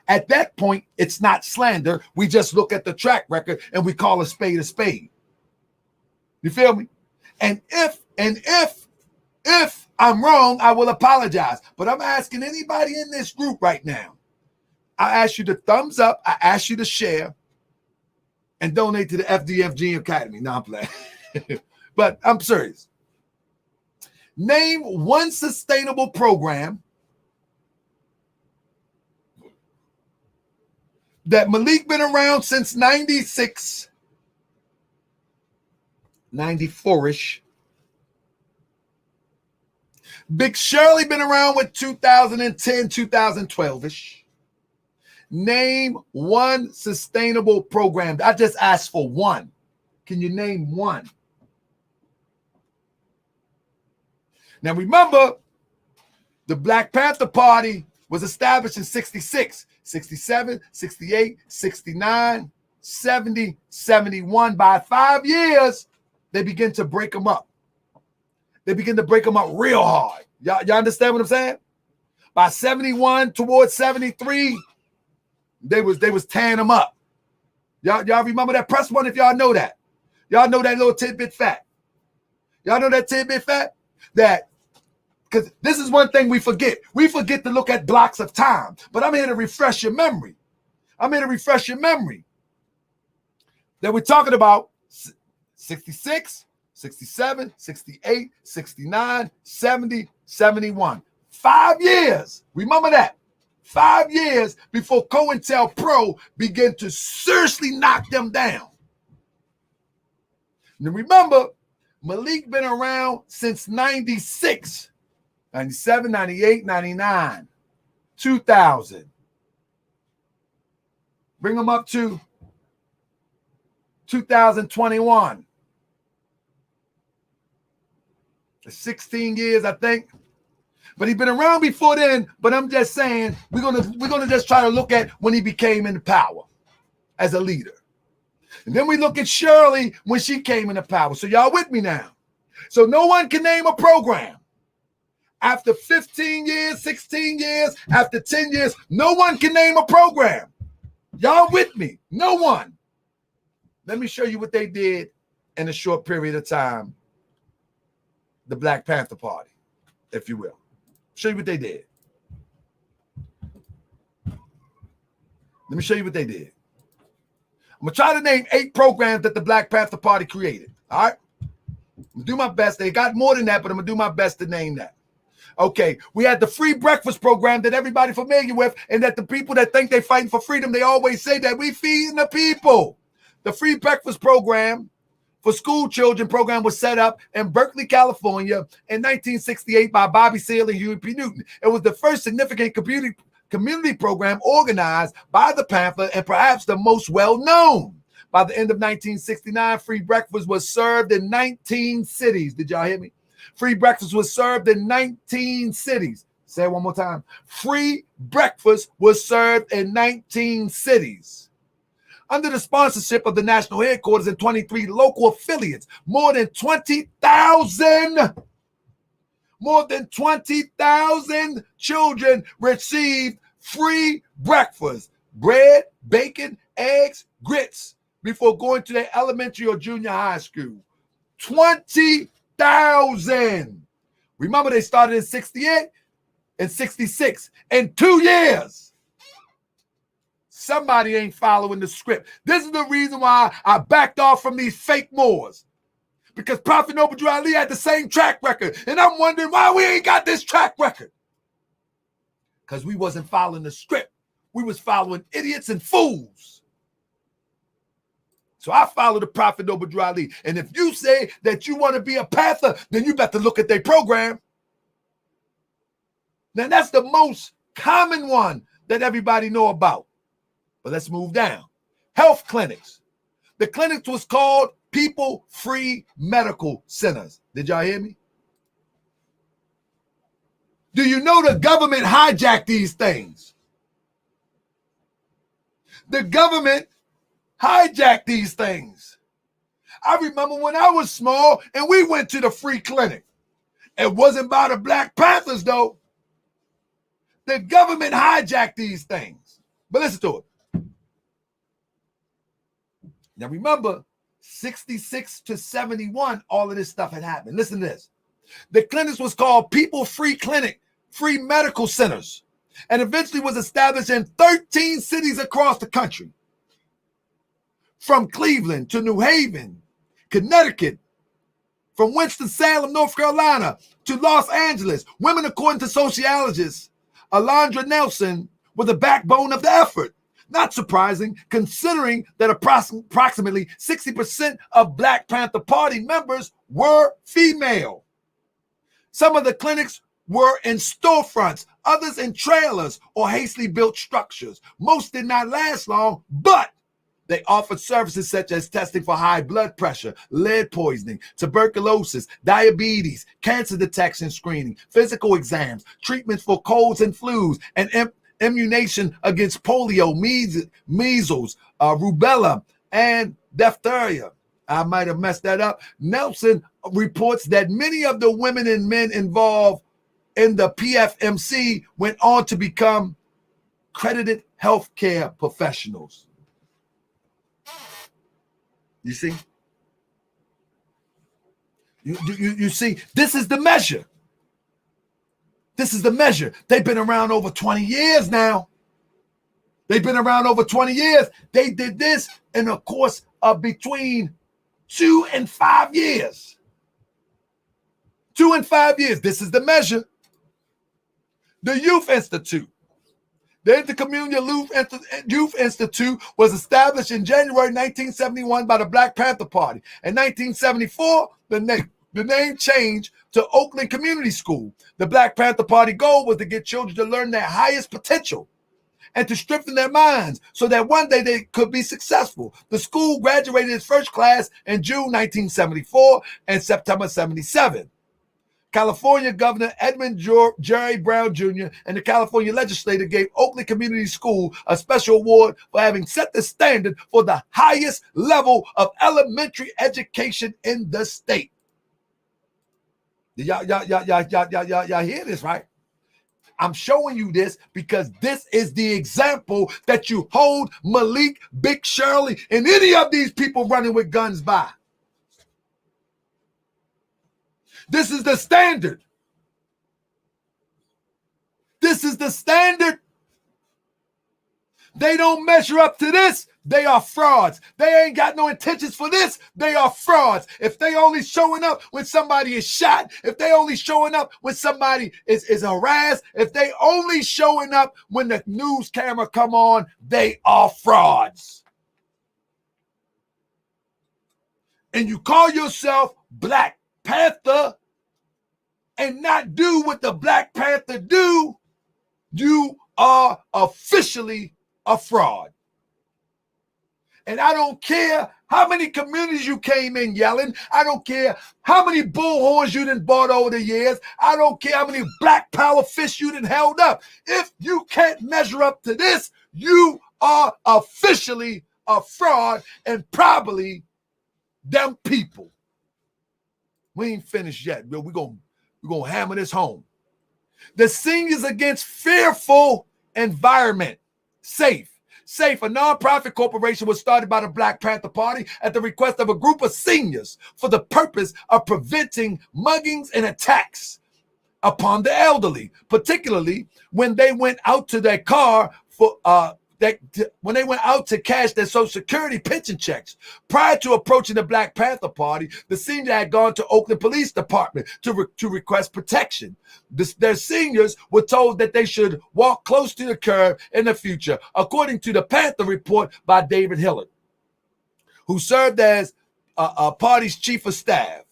At that point, it's not slander. We just look at the track record and we call a spade a spade. You feel me? And if I'm wrong, I will apologize. But I'm asking anybody in this group right now. I ask you to thumbs up. I ask you to share and donate to the FDFG Academy. No, I'm playing. But I'm serious. Name one sustainable program that Malik been around since 96, 94-ish. Big Shirley been around with 2010, 2012-ish. Name one sustainable program. I just asked for one. Can you name one? Now remember, the Black Panther Party was established in 66, 67, 68, 69, 70, 71. By 5 years, they begin to break them up. They begin to break them up real hard. Y'all understand what I'm saying? By 71 towards 73, they was tearing them up. Y'all remember that? Press one if y'all know that. Y'all know that little tidbit fact. Y'all know that tidbit fact? That, because this is one thing we forget. We forget to look at blocks of time. But I'm here to refresh your memory. I'm here to refresh your memory. That we're talking about 66, 67, 68, 69, 70, 71. 5 years. Remember that. 5 years before COINTELPRO began to seriously knock them down. Now remember, Malik been around since 96, 97, 98, 99, 2000. Bring them up to 2021. 16 years, I think. But he's been around before then, but I'm just saying we're gonna just try to look at when he became in power as a leader. And then we look at Shirley when she came into power. So y'all with me now? So no one can name a program. After 15 years, 16 years, after 10 years, no one can name a program. Y'all with me? No one. Let me show you what they did in a short period of time. The Black Panther Party, if you will. Show you what they did. Let me show you what they did. I'm going to try to name 8 programs that the Black Panther Party created. All right? I'm going to do my best. They got more than that, but I'm going to do my best to name that. Okay, we had the free breakfast program that everybody familiar with, and that the people that think they're fighting for freedom, they always say that we feeding the people. The free breakfast program for school children program was set up in Berkeley, California in 1968 by Bobby Seale and Huey P. Newton. It was the first significant community program organized by the Panther and perhaps the most well-known. By the end of 1969, free breakfast was served in 19 cities. Did y'all hear me? Free breakfast was served in 19 cities. Say it one more time. Free breakfast was served in 19 cities. Under the sponsorship of the national headquarters and 23 local affiliates, more than 20,000 children received free breakfast, bread, bacon, eggs, grits, before going to their elementary or junior high school. 20,000. Remember, they started in 68 and 66. In 2 years, somebody ain't following the script. This is the reason why I backed off from these fake Moors. Because Prophet Noble Drew Ali had the same track record. And I'm wondering why we ain't got this track record. Because we wasn't following the script. We was following idiots and fools. So I follow the Prophet Noble Drew Ali. And if you say that you want to be a Panther, then you better look at their program. Now that's the most common one that everybody know about. But let's move down. Health clinics. The clinics was called People Free Medical Centers. Did y'all hear me? Do you know the government hijacked these things? The government hijacked these things. I remember when I was small and we went to the free clinic. It wasn't by the Black Panthers though. The government hijacked these things. But listen to it. Now remember, 66 to 71, all of this stuff had happened. Listen to this. The clinics was called People Free Clinic, Free Medical Centers, and eventually was established in 13 cities across the country. From Cleveland to New Haven, Connecticut, from Winston-Salem, North Carolina, to Los Angeles. Women, according to sociologist Alondra Nelson, were the backbone of the effort. Not surprising, considering that approximately 60% of Black Panther Party members were female. Some of the clinics were in storefronts, others in trailers or hastily built structures. Most did not last long, but they offered services such as testing for high blood pressure, lead poisoning, tuberculosis, diabetes, cancer detection screening, physical exams, treatments for colds and flus, and immunization against polio, measles, rubella, and diphtheria. I might have messed that up. Nelson reports that many of the women and men involved in the PFMC went on to become credited healthcare professionals. You see? You see, this is the measure. This is the measure. They've been around over 20 years now. They've been around over 20 years. They did this in a course of between 2 and 5 years. 2 and 5 years. This is the measure. The Youth Institute. The Intercommunal Youth Institute was established in January 1971 by the Black Panther Party. In 1974, the name changed to Oakland Community School. The Black Panther Party goal was to get children to learn their highest potential and to strengthen their minds so that one day they could be successful. The school graduated its first class in June 1974 and September 77. California Governor Edmund Jerry Brown Jr. and the California legislature gave Oakland Community School a special award for having set the standard for the highest level of elementary education in the state. Y'all hear this, right? I'm showing you this because this is the example that you hold Malik, Big Shirley, and any of these people running with guns by. This is the standard. This is the standard. They don't measure up to this. They are frauds. They ain't got no intentions for this. They are frauds. If they only showing up when somebody is shot, if they only showing up when somebody is harassed, if they only showing up when the news camera come on, they are frauds. And you call yourself Black Panther and not do what the Black Panther do, you are officially a fraud. And I don't care how many communities you came in yelling. I don't care how many bullhorns you done bought over the years. I don't care how many black power fists you done held up. If you can't measure up to this, you are officially a fraud and probably them people. We ain't finished yet, but we're gonna hammer this home. The Seniors Against Fearful Environment, SAFE. SAFE, a nonprofit corporation, was started by the Black Panther Party at the request of a group of seniors for the purpose of preventing muggings and attacks upon the elderly, particularly when they went out to their car for when they went out to cash their Social Security pension checks. Prior to approaching the Black Panther Party, the senior had gone to Oakland Police Department to request protection. Their seniors were told that they should walk close to the curb in the future, according to the Panther Report by David Hillard, who served as party's chief of staff.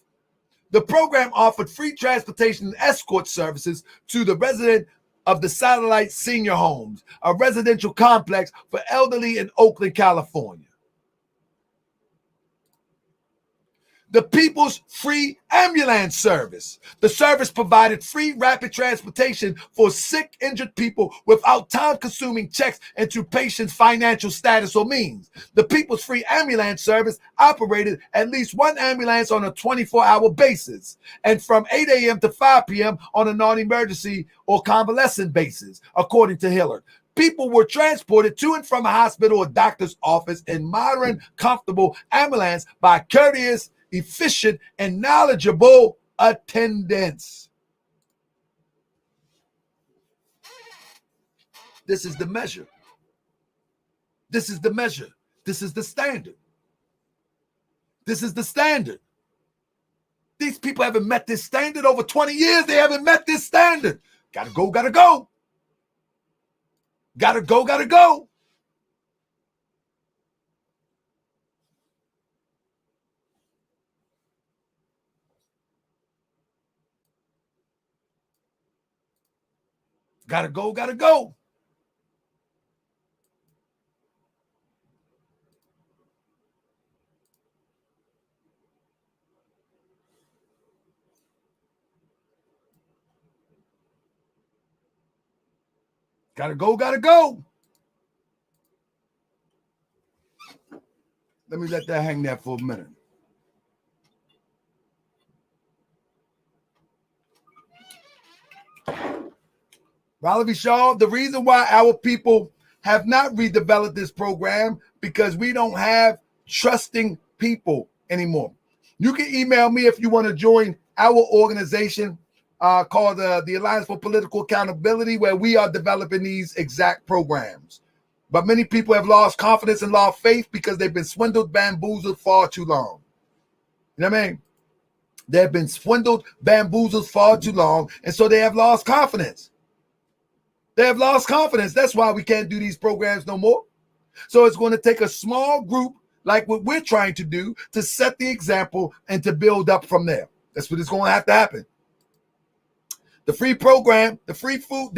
The program offered free transportation and escort services to the resident of the Satellite Senior Homes, a residential complex for elderly in Oakland, California. the People's Free Ambulance Service. The service provided free rapid transportation for sick, injured people without time-consuming checks into patients' financial status or means. The People's Free Ambulance Service operated at least one ambulance on a 24-hour basis and from 8 a.m. to 5 p.m. on a non-emergency or convalescent basis, according to Hillard. People were transported to and from a hospital or doctor's office in modern, comfortable ambulance by courteous, efficient, and knowledgeable attendants. This is the measure. This is the measure. This is the standard. This is the standard. These people haven't met this standard over 20 years. They haven't met this standard. Gotta go, gotta go. Gotta go, gotta go. Gotta go, gotta go. Gotta go, gotta go. Let me let that hang there for a minute. Raleigh Shaw, the reason why our people have not redeveloped this program because we don't have trusting people anymore. You can email me if you want to join our organization called the Alliance for Political Accountability, where we are developing these exact programs. But many people have lost confidence and lost faith because they've been swindled, bamboozled far too long. You know what I mean? They've been swindled, bamboozled far too long, and so they have lost confidence. They have lost confidence. That's why we can't do these programs no more. So it's going to take a small group like what we're trying to do to set the example and to build up from there. That's what is going to have to happen. The free program, the free food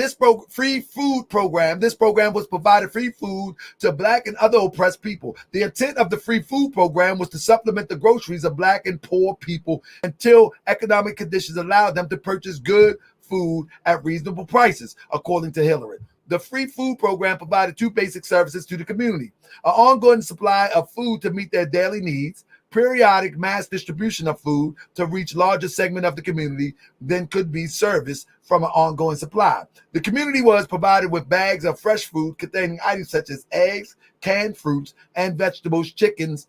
program, this program was provided free food to Black and other oppressed people. The intent of the free food program was to supplement the groceries of Black and poor people until economic conditions allowed them to purchase good food at reasonable prices, according to Hillary. The free food program provided two basic services to the community: an ongoing supply of food to meet their daily needs, periodic mass distribution of food to reach larger segment of the community than could be serviced from an ongoing supply. The community was provided with bags of fresh food containing items such as eggs, canned fruits, and vegetables, chickens,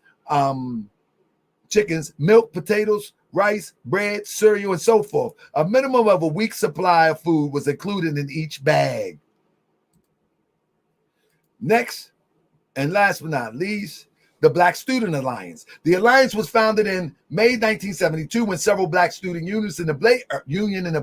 milk, potatoes, rice, bread, cereal, and so forth. A minimum of a week's supply of food was included in each bag. Next, and last but not least, the Black Student Alliance. The alliance was founded in May 1972 when several Black student unions in the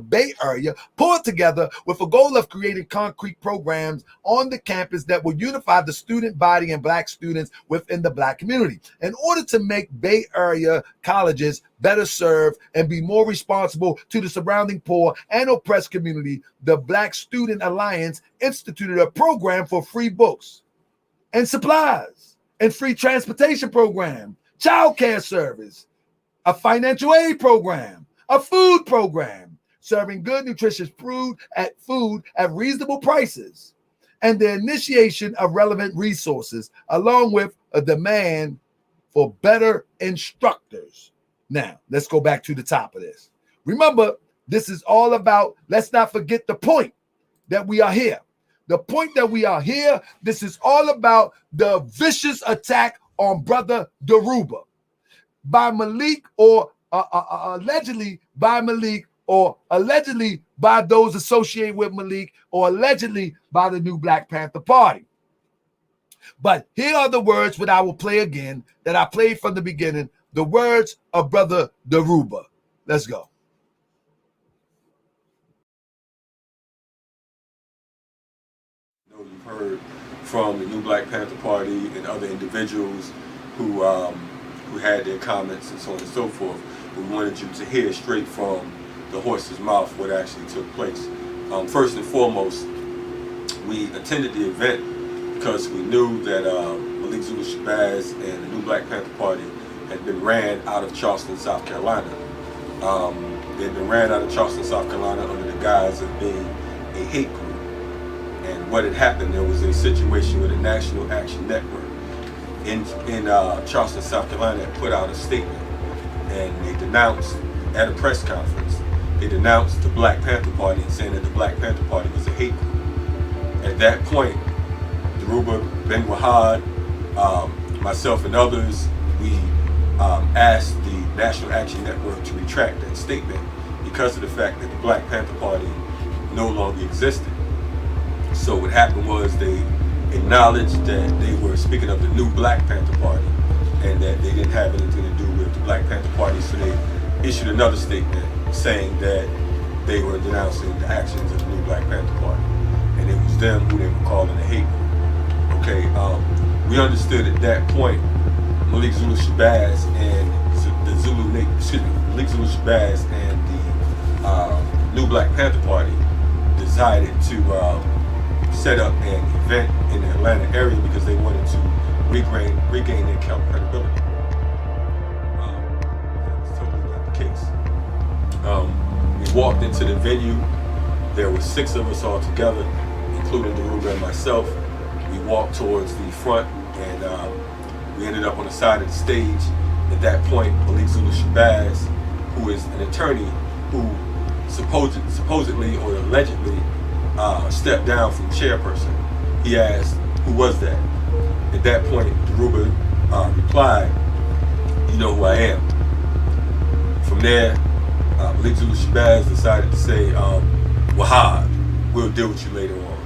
Bay Area pulled together with a goal of creating concrete programs on the campus that would unify the student body and Black students within the Black community. In order to make Bay Area colleges better serve and be more responsible to the surrounding poor and oppressed community, the Black Student Alliance instituted a program for free books and supplies and free transportation program, child care service, a financial aid program, a food program, serving good, nutritious food at reasonable prices, and the initiation of relevant resources, along with a demand for better instructors. Now, let's go back to the top of this. Remember, this is all about, let's not forget the point that we are here. The point that we are here, this is all about the vicious attack on brother Dhoruba by Malik, or allegedly by Malik, or allegedly by those associated with Malik, or allegedly by the new Black Panther Party. But here are the words that I will play again, that I played from the beginning, the words of brother Dhoruba. Let's go. You've heard from the new Black Panther Party and other individuals who had their comments and so on and so forth. We wanted you to hear straight from the horse's mouth what actually took place. First and foremost, we attended the event because we knew that Malik Zulu Shabazz and the new Black Panther Party had had been ran out of Charleston, South Carolina. They had been ran out of Charleston, South Carolina under the guise of being a hate group. And what had happened, there was a situation with a National Action Network in Charleston, South Carolina, that put out a statement, and they denounced, at a press conference, they denounced the Black Panther Party, saying that the Black Panther Party was a hate group. At that point, Dhoruba Bin Wahad, myself and others, we asked the National Action Network to retract that statement because of the fact that the Black Panther Party no longer existed. So what happened was they acknowledged that they were speaking of the new Black Panther Party and that they didn't have anything to do with the Black Panther Party, so they issued another statement saying that they were denouncing the actions of the new Black Panther Party, and it was them who they were calling a hate group. Okay, we understood at that point Malik Zulu Shabazz and the Malik Zulu Shabazz and the new Black Panther Party decided to set up an event in the Atlanta area because they wanted to regain their credibility. That's totally not the case. We walked into the venue. There were 6 of us all together, including Dhoruba and myself. We walked towards the front, and we ended up on the side of the stage. At that point, Malik Zulu Shabazz, who is an attorney who supposedly or allegedly stepped down from chairperson, he asked, "Who was that?" At that point, Dhoruba replied, "You know who I am." From there, Malik Zulu Shabazz decided to say, "Wahad, we'll deal with you later on."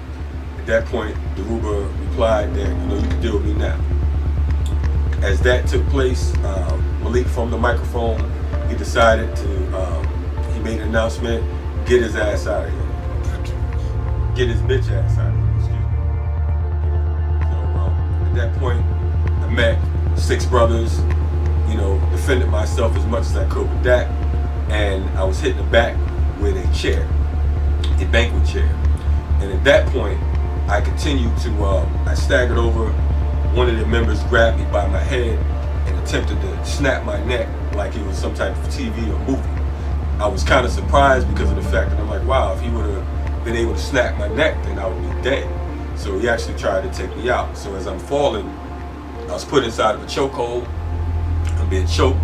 At that point, Dhoruba replied that, "You can deal with me now." As that took place, Malik, from the microphone, he decided to, he made an announcement, "Get his ass out of here. Get his bitch ass out of here," excuse me. So at that point, I met 6 brothers, defended myself as much as I could with that, and I was hit in the back with a chair, a banquet chair. And at that point, I continued to, I staggered over. One of the members grabbed me by my head and attempted to snap my neck like it was some type of TV or movie. I was kind of surprised because of the fact that I'm like, wow, if he would have been able to snap my neck, then I would be dead. So he actually tried to take me out. So as I'm falling, I was put inside of a chokehold. I'm being choked.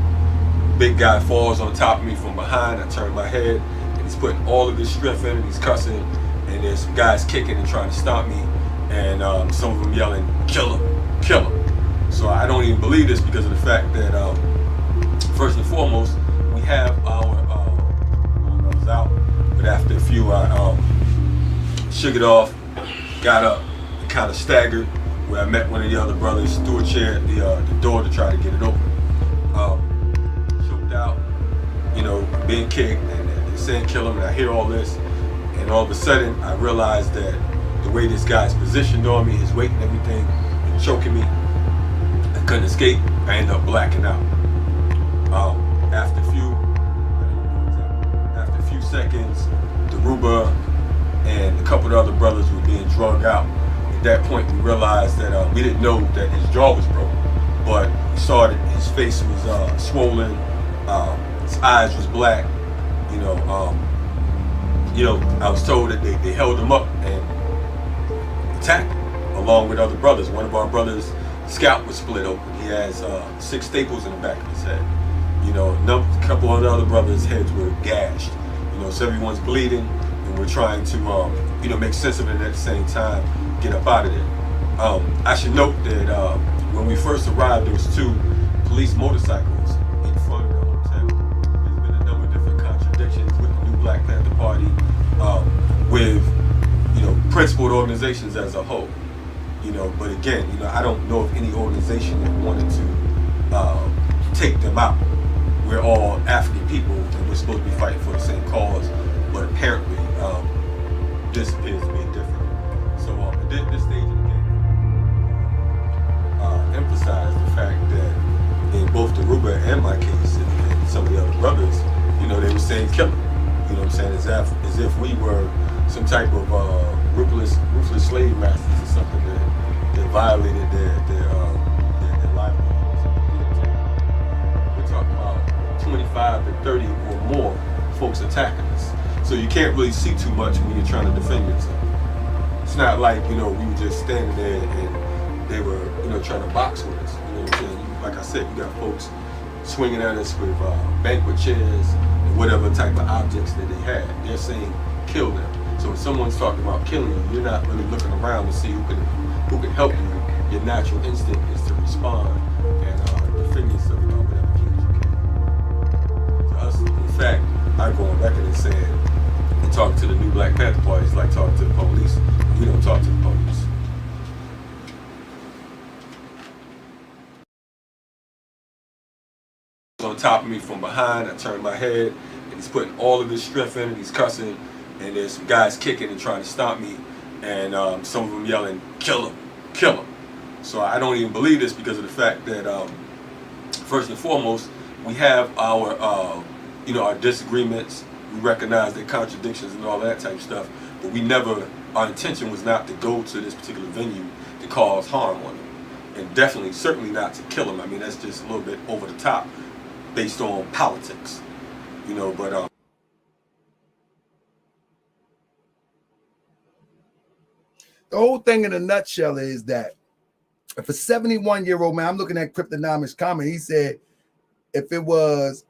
Big guy falls on top of me from behind. I turn my head, and he's putting all of his strength in it. He's cussing, and there's some guys kicking and trying to stop me, and some of them yelling, "Kill him, kill him." So I don't even believe this because of the fact that, first and foremost, we have our brothers out, but after a few, I shook it off, got up, and kind of staggered, where I met one of the other brothers, threw a chair at the door to try to get it open. Choked out, being kicked, and they're saying kill him, and I hear all this, and all of a sudden I realized that the way this guy's positioned on me, his weight and everything, and choking me, I couldn't escape. I ended up blacking out. After a few seconds, Dhoruba and a couple of other brothers were being drugged out. At that point, we realized that we didn't know that his jaw was broken, but we saw that his face was swollen, his eyes was black. I was told that they held him up and attacked him along with other brothers. One of our brothers' scalp was split open. He has 6 staples in the back of his head. A couple of the other brothers' heads were gashed. So everyone's bleeding, and we're trying to, make sense of it at the same time, get up out of there. I should note that when we first arrived, there was 2 police motorcycles in front of the hotel. There's been a number of different contradictions with the new Black Panther Party, with, principled organizations as a whole. But again, I don't know of any organization that wanted to take them out. We're all African people, and we're supposed to be fighting for the same cause, but apparently this appears to be different. So at this stage of the game, emphasize the fact that in both Dhoruba and my case, and some of the other brothers, they were saying kill him. As if we were some type of ruthless slave masters or something that violated their livelihoods. 25 to 30 or more folks attacking us. So you can't really see too much when you're trying to defend yourself. It's not like, we were just standing there and they were, trying to box with us. You know what I'm saying? Like I said, you got folks swinging at us with banquet chairs and whatever type of objects that they had. They're saying, kill them. So when someone's talking about killing you, you're not really looking around to see who can help you. Your natural instinct is to respond and defend yourself by whatever means you can. To us, in fact, I go on record and saying, and talking to the new Black Panther Party is like talking to the police. We don't talk to the police. On top of me from behind, I turn my head, and he's putting all of his strength in it. He's cussing, and there's some guys kicking and trying to stop me, and some of them yelling, "Kill him, kill him." So I don't even believe this because of the fact that first and foremost, we have our our disagreements. We recognize their contradictions and all that type of stuff, but our intention was not to go to this particular venue to cause harm on them, and definitely, certainly not to kill them. I mean, that's just a little bit over the top based on politics, but the whole thing in a nutshell is that if a 71-year-old man, I'm looking at Cryptonomics comment, he said if it was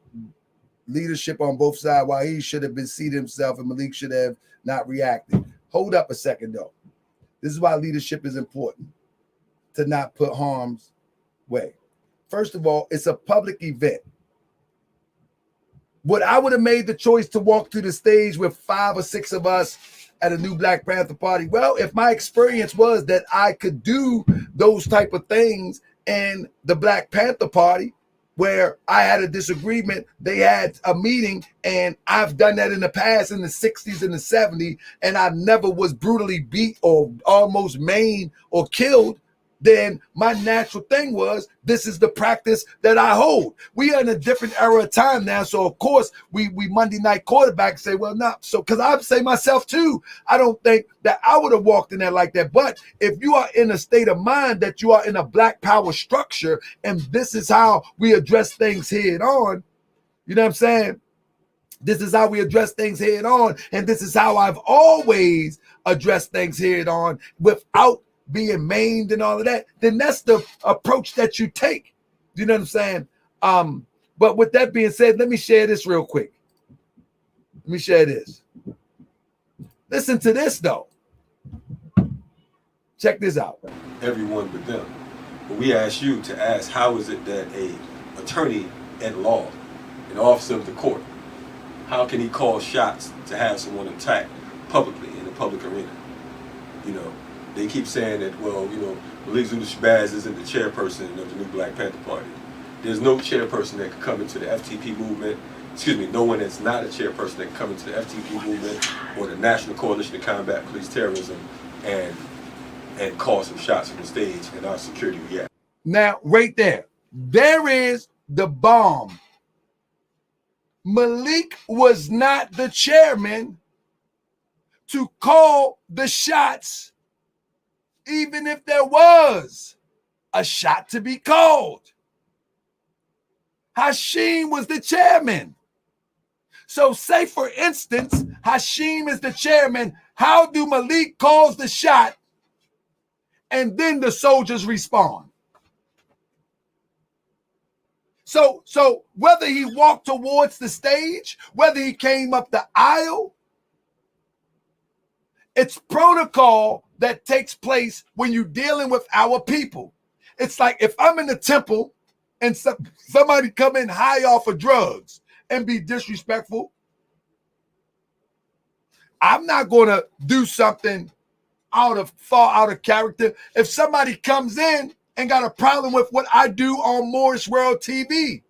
leadership on both sides, while he should have been seated himself and Malik should have not reacted. Hold up a second, though. This is why leadership is important, to not put harm's way. First of all, it's a public event. Would I would have made the choice to walk to the stage with 5 or 6 of us at a new Black Panther Party? Well, if my experience was that I could do those type of things in the Black Panther Party, where I had a disagreement, they had a meeting, and I've done that in the past in the 60s and the 70s, and I never was brutally beat or almost maimed or killed, then my natural thing was, this is the practice that I hold. We are in a different era of time now, so of course we Monday night quarterback say, well, not so, because I say myself too, I don't think that I would have walked in there like that. But if you are in a state of mind that you are in a Black power structure, and this is how we address things head on, you know what I'm saying? This is how we address things head on, and this is how I've always addressed things head on without being maimed and all of that, then that's the approach that you take. You know what I'm saying? But with that being said, let me share this real quick. Let me share this. Listen to this, though. Check this out. Everyone but them. But we ask you to ask, how is it that a attorney at law, an officer of the court, how can he call shots to have someone attacked publicly in the public arena? They keep saying that, well, Malik Zulu Shabazz isn't the chairperson of the new Black Panther Party. There's no chairperson that can come into the FTP movement. Excuse me, no one that's not a chairperson that can come into the FTP movement or the National Coalition to Combat Police Terrorism and call some shots on the stage and our security react. Now, right there is the bomb. Malik was not the chairman to call the shots, even if there was a shot to be called. Hashim was the chairman. So say, for instance, Hashim is the chairman. How do Malik calls the shot and then the soldiers respond? So whether he walked towards the stage, whether he came up the aisle, it's protocol that takes place when you're dealing with our people. It's like if I'm in the temple and somebody come in high off of drugs and be disrespectful, I'm not going to do something far out of character. If somebody comes in and got a problem with what I do on Morris World TV,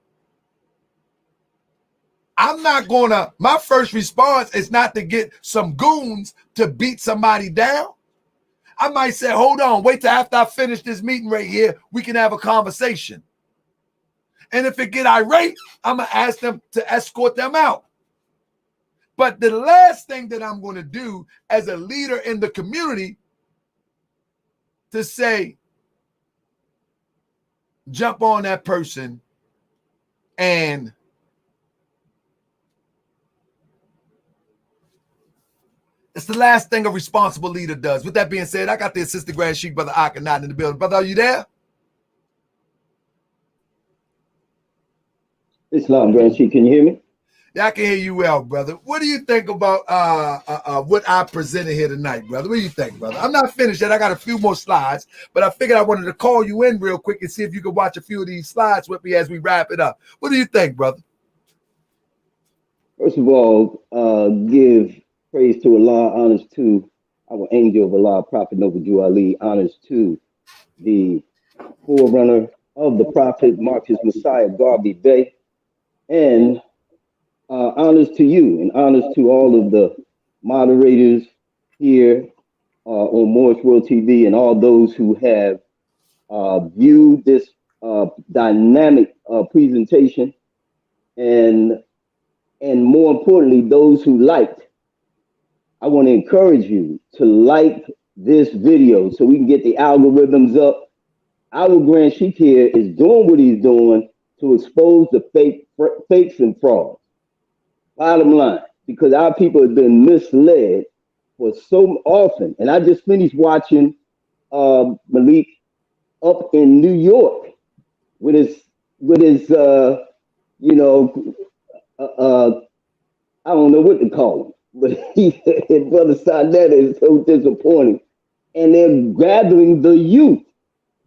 I'm not gonna, my first response is not to get some goons to beat somebody down. I might say, hold on, wait till after I finish this meeting right here, we can have a conversation. And if it get irate, I'm gonna ask them to escort them out. But the last thing that I'm gonna do as a leader in the community to say, jump on that person and It's the last thing a responsible leader does. With that being said, I got the assistant grand sheik, Brother Akhenaten, in the building. Brother, are you there? Islam Grand Sheik, can you hear me? Yeah, I can hear you well, brother. What do you think about what I presented here tonight, brother? What do you think, brother? I'm not finished yet. I got a few more slides, but I figured I wanted to call you in real quick and see if you could watch a few of these slides with me as we wrap it up. What do you think, brother? First of all, give praise to Allah, honors to our angel of Allah, Prophet Noble Jew Ali, honors to the forerunner of the Prophet, Marcus Messiah, Garvey Bey, and honors to you and honors to all of the moderators here on Morris World TV and all those who have viewed this dynamic presentation and more importantly, those who liked. I want to encourage you to like this video so we can get the algorithms up. Our Grand Sheik here is doing what he's doing to expose the fakes and frauds. Bottom line, because our people have been misled for so often. And I just finished watching Malik up in New York with his I don't know what to call him, but Brother Sadet is so disappointing. And they're gathering the youth,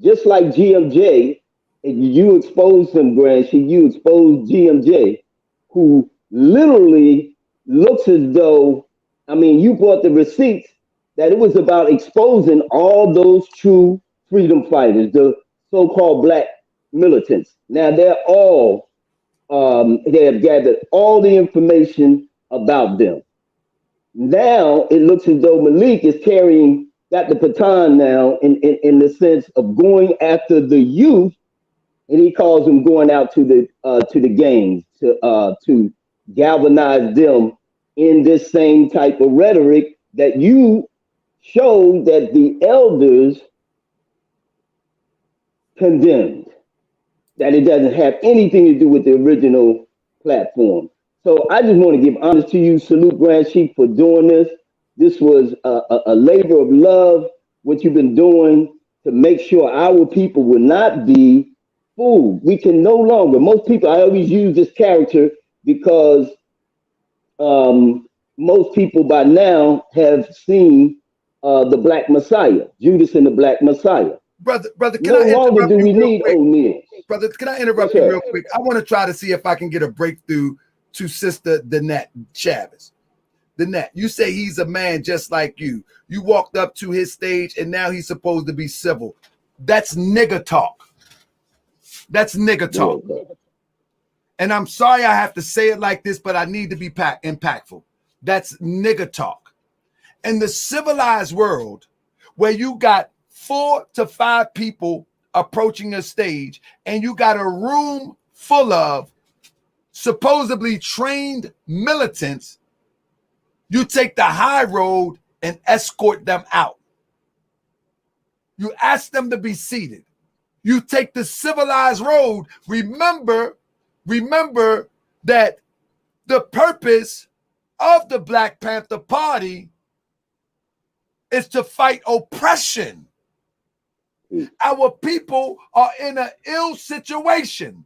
just like GMJ. And you exposed him, Grand Sheik, you exposed GMJ, who literally looks as though, I mean, you brought the receipts that it was about exposing all those true freedom fighters, the so-called black militants. Now they're all, they have gathered all the information about them. Now it looks as though Malik is got the baton now in the sense of going after the youth, and he calls them going out to the gangs to galvanize them in this same type of rhetoric that you showed that the elders condemned, that it doesn't have anything to do with the original platform. So I just want to give honors to you, salute Grand Sheik for doing this. This was a labor of love, what you've been doing to make sure our people will not be fooled. We can no longer, most people, I always use this character because most people by now have seen the Black Messiah, Judas and the Black Messiah. Brother, can no I longer interrupt do we you real need quick? O'Neill. Brother, can I interrupt you real quick? I want to try to see if I can get a breakthrough to Sister Danette Shabazz. Danette, you say he's a man just like you. You walked up to his stage and now he's supposed to be civil. That's nigger talk. That's nigger talk. And I'm sorry I have to say it like this, but I need to be impactful. That's nigger talk. In the civilized world, where you got 4 to 5 people approaching a stage and you got a room full of supposedly trained militants, you take the high road and escort them out. You ask them to be seated. You take the civilized road. Remember that the purpose of the Black Panther Party is to fight oppression. Our people are in an ill situation.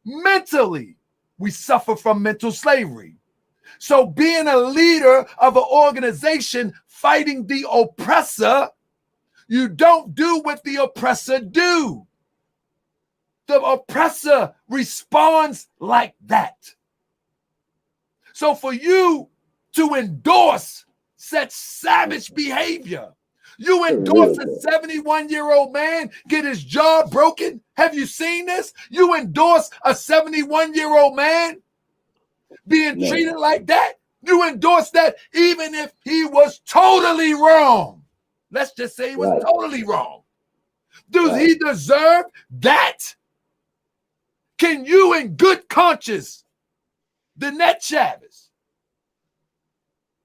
Mentally, we suffer from mental slavery. So being a leader of an organization fighting the oppressor, you don't do what the oppressor do. The oppressor responds like that. So for you to endorse such savage behavior, you endorse a 71-year-old man get his jaw broken. Have you seen this? You endorse a 71-year-old man being treated like that. You endorse that even if he was totally wrong. Let's just say he was totally wrong. Does he deserve that? Can you in good conscience, Danette Shabazz,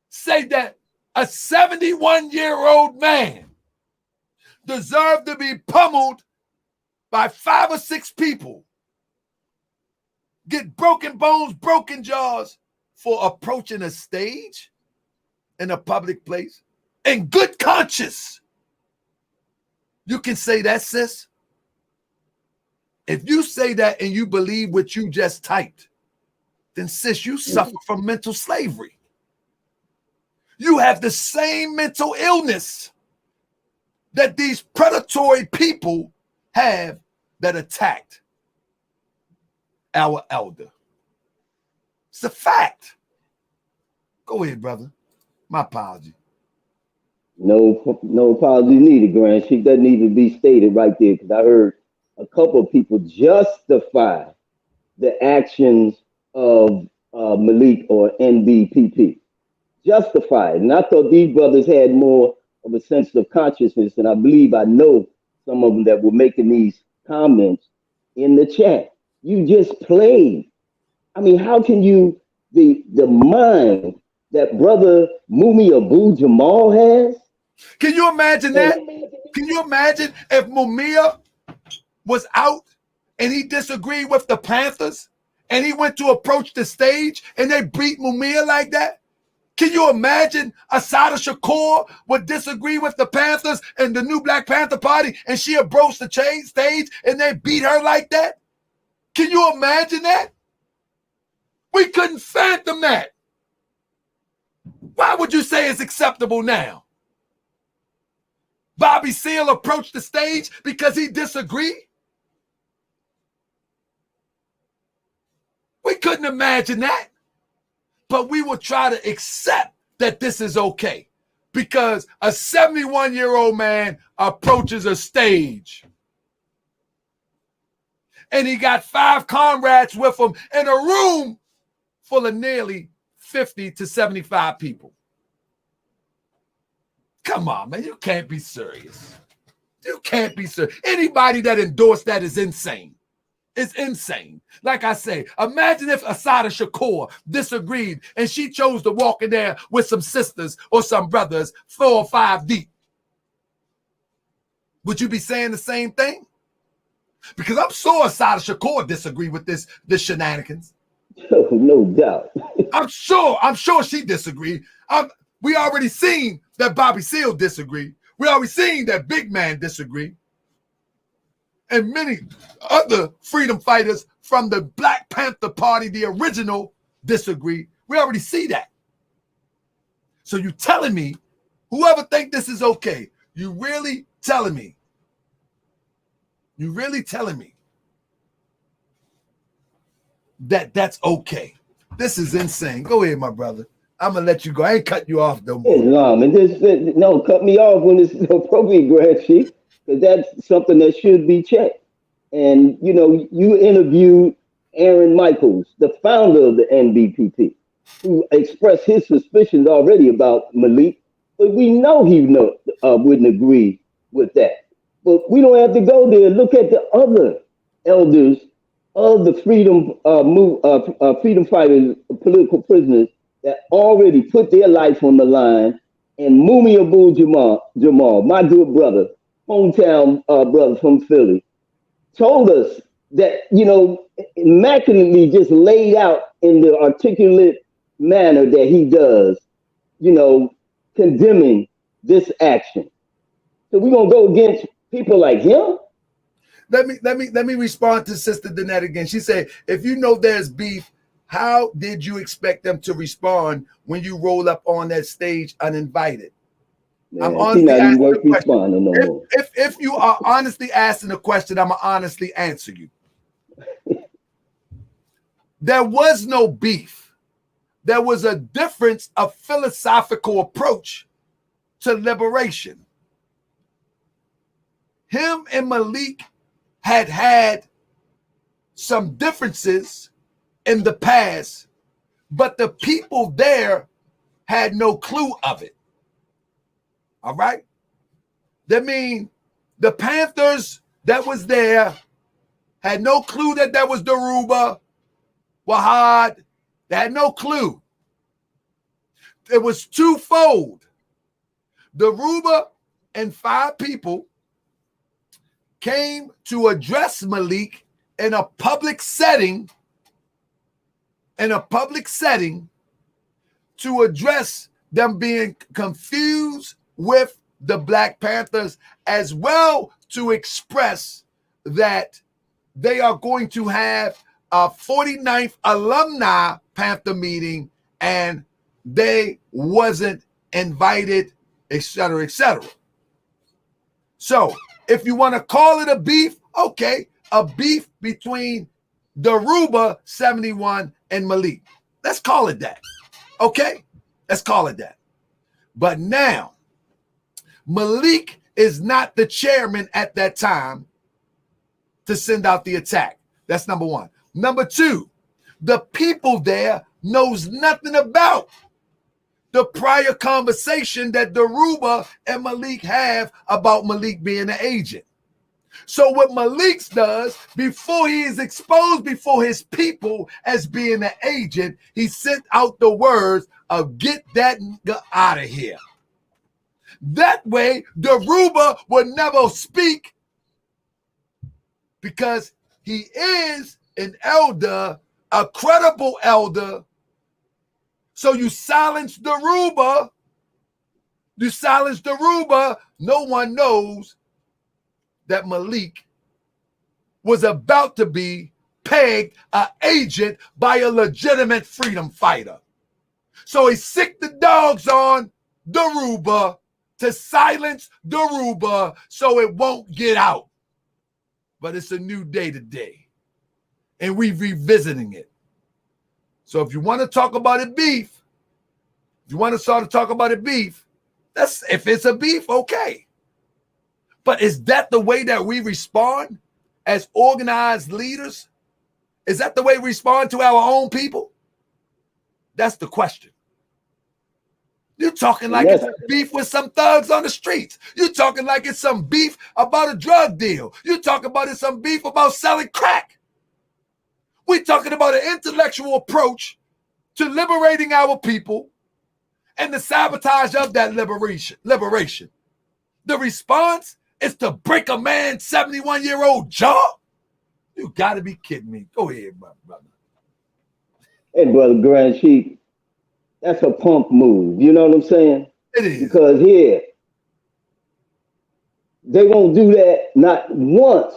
say that a 71-year-old man deserved to be pummeled by 5 or 6 people, get broken bones, broken jaws for approaching a stage in a public place in good conscience, you can say that, sis. If you say that and you believe what you just typed, then sis, you suffer from mental slavery. You have the same mental illness that these predatory people have that attacked our elder. It's a fact. Go ahead, brother. My apology. No apology needed, Grand Sheik. That needs to be stated right there, because I heard a couple of people justify the actions of Malik or NBPP. Justify it. And I thought these brothers had more of a sense of consciousness, and I believe I know some of them that were making these comments in the chat. You just played. I mean, how can you, the mind that brother Mumi Abu Jamal has? Can you imagine that? Can you imagine if Mumia was out and he disagreed with the Panthers and he went to approach the stage and they beat Mumia like that? Can you imagine Assata Shakur would disagree with the Panthers and the new Black Panther Party and she approached the stage and they beat her like that? Can you imagine that? We couldn't fathom that. Why would you say it's acceptable now? Bobby Seale approached the stage because he disagreed? We couldn't imagine that. But we will try to accept that this is okay because a 71-year-old man approaches a stage and he got 5 comrades with him in a room full of nearly 50 to 75 people. Come on, man. You can't be serious. You can't be serious. Anybody that endorsed that is insane. It's insane. Like I say, imagine if Assata Shakur disagreed and she chose to walk in there with some sisters or some brothers 4 or 5 deep. Would you be saying the same thing? Because I'm sure Assata Shakur disagreed with this shenanigans. Oh, no doubt. I'm sure she disagreed. We already seen that Bobby Seale disagreed. We already seen that Big Man disagreed. And many other freedom fighters from the Black Panther Party, the original, disagree. We already see that. So you telling me, whoever think this is okay, you really telling me that that's okay? This is insane. Go ahead, my brother. I'm gonna let you go. I ain't cutting you off no more. Islam, and no, cut me off when it's appropriate, Grand Sheik, because that's something that should be checked. And you know, you interviewed Aaron Michaels, the founder of the NBPP, who expressed his suspicions already about Malik, but we know he wouldn't agree with that. But we don't have to go there. Look at the other elders of the freedom fighters, political prisoners that already put their life on the line. And Mumi Abu Jamal, my good brother, hometown brother from Philly, told us that, you know, immaculately just laid out in the articulate manner that he does, you know, condemning this action. So we're gonna go against people like him? Let me respond to Sister Danette again. She said, if you know there's beef, how did you expect them to respond when you roll up on that stage uninvited? Man, I'm honestly asking the question. No more. If you are honestly asking the question, I'm going to honestly answer you. There was no beef. There was a difference of philosophical approach to liberation. Him and Malik had some differences in the past, but the people there had no clue of it. All right? That means the Panthers that was there had no clue that that was Dhoruba Wahad. They had no clue. It was twofold. Dhoruba and 5 people came to address Malik in a public setting, to address them being confused with the Black Panthers, as well to express that they are going to have a 49th alumni Panther meeting and they wasn't invited, etc., etc. So if you want to call it a beef, okay, a beef between Dhoruba 71 and Malik. Let's call it that. Okay? Let's call it that. But now, Malik is not the chairman at that time to send out the attack. That's number one. Number two, the people there knows nothing about the prior conversation that Dhoruba and Malik have about Malik being an agent. So what Malik does, before he is exposed before his people as being an agent, he sent out the words of get that nigga out of here. That way, Dhoruba will never speak because he is an elder, a credible elder. So you silence Dhoruba. You silence Dhoruba. No one knows that Malik was about to be pegged an agent by a legitimate freedom fighter. So he sicked the dogs on Dhoruba to silence Dhoruba so it won't get out. But it's a new day today, and we're revisiting it. So if you want to talk about it beef, if you want to start to talk about it beef, that's if it's a beef, okay. But is that the way that we respond as organized leaders? Is that the way we respond to our own people? That's the question. You're talking like it's a beef with some thugs on the streets. You're talking like it's some beef about a drug deal. You're talking about it's some beef about selling crack. We're talking about an intellectual approach to liberating our people and the sabotage of that liberation. The response is to break a man's 71-year-old jaw? You got to be kidding me. Go ahead, my brother. Hey, brother Grand Sheik, that's a pump move. You know what I'm saying? It is. Because here, they won't do that not once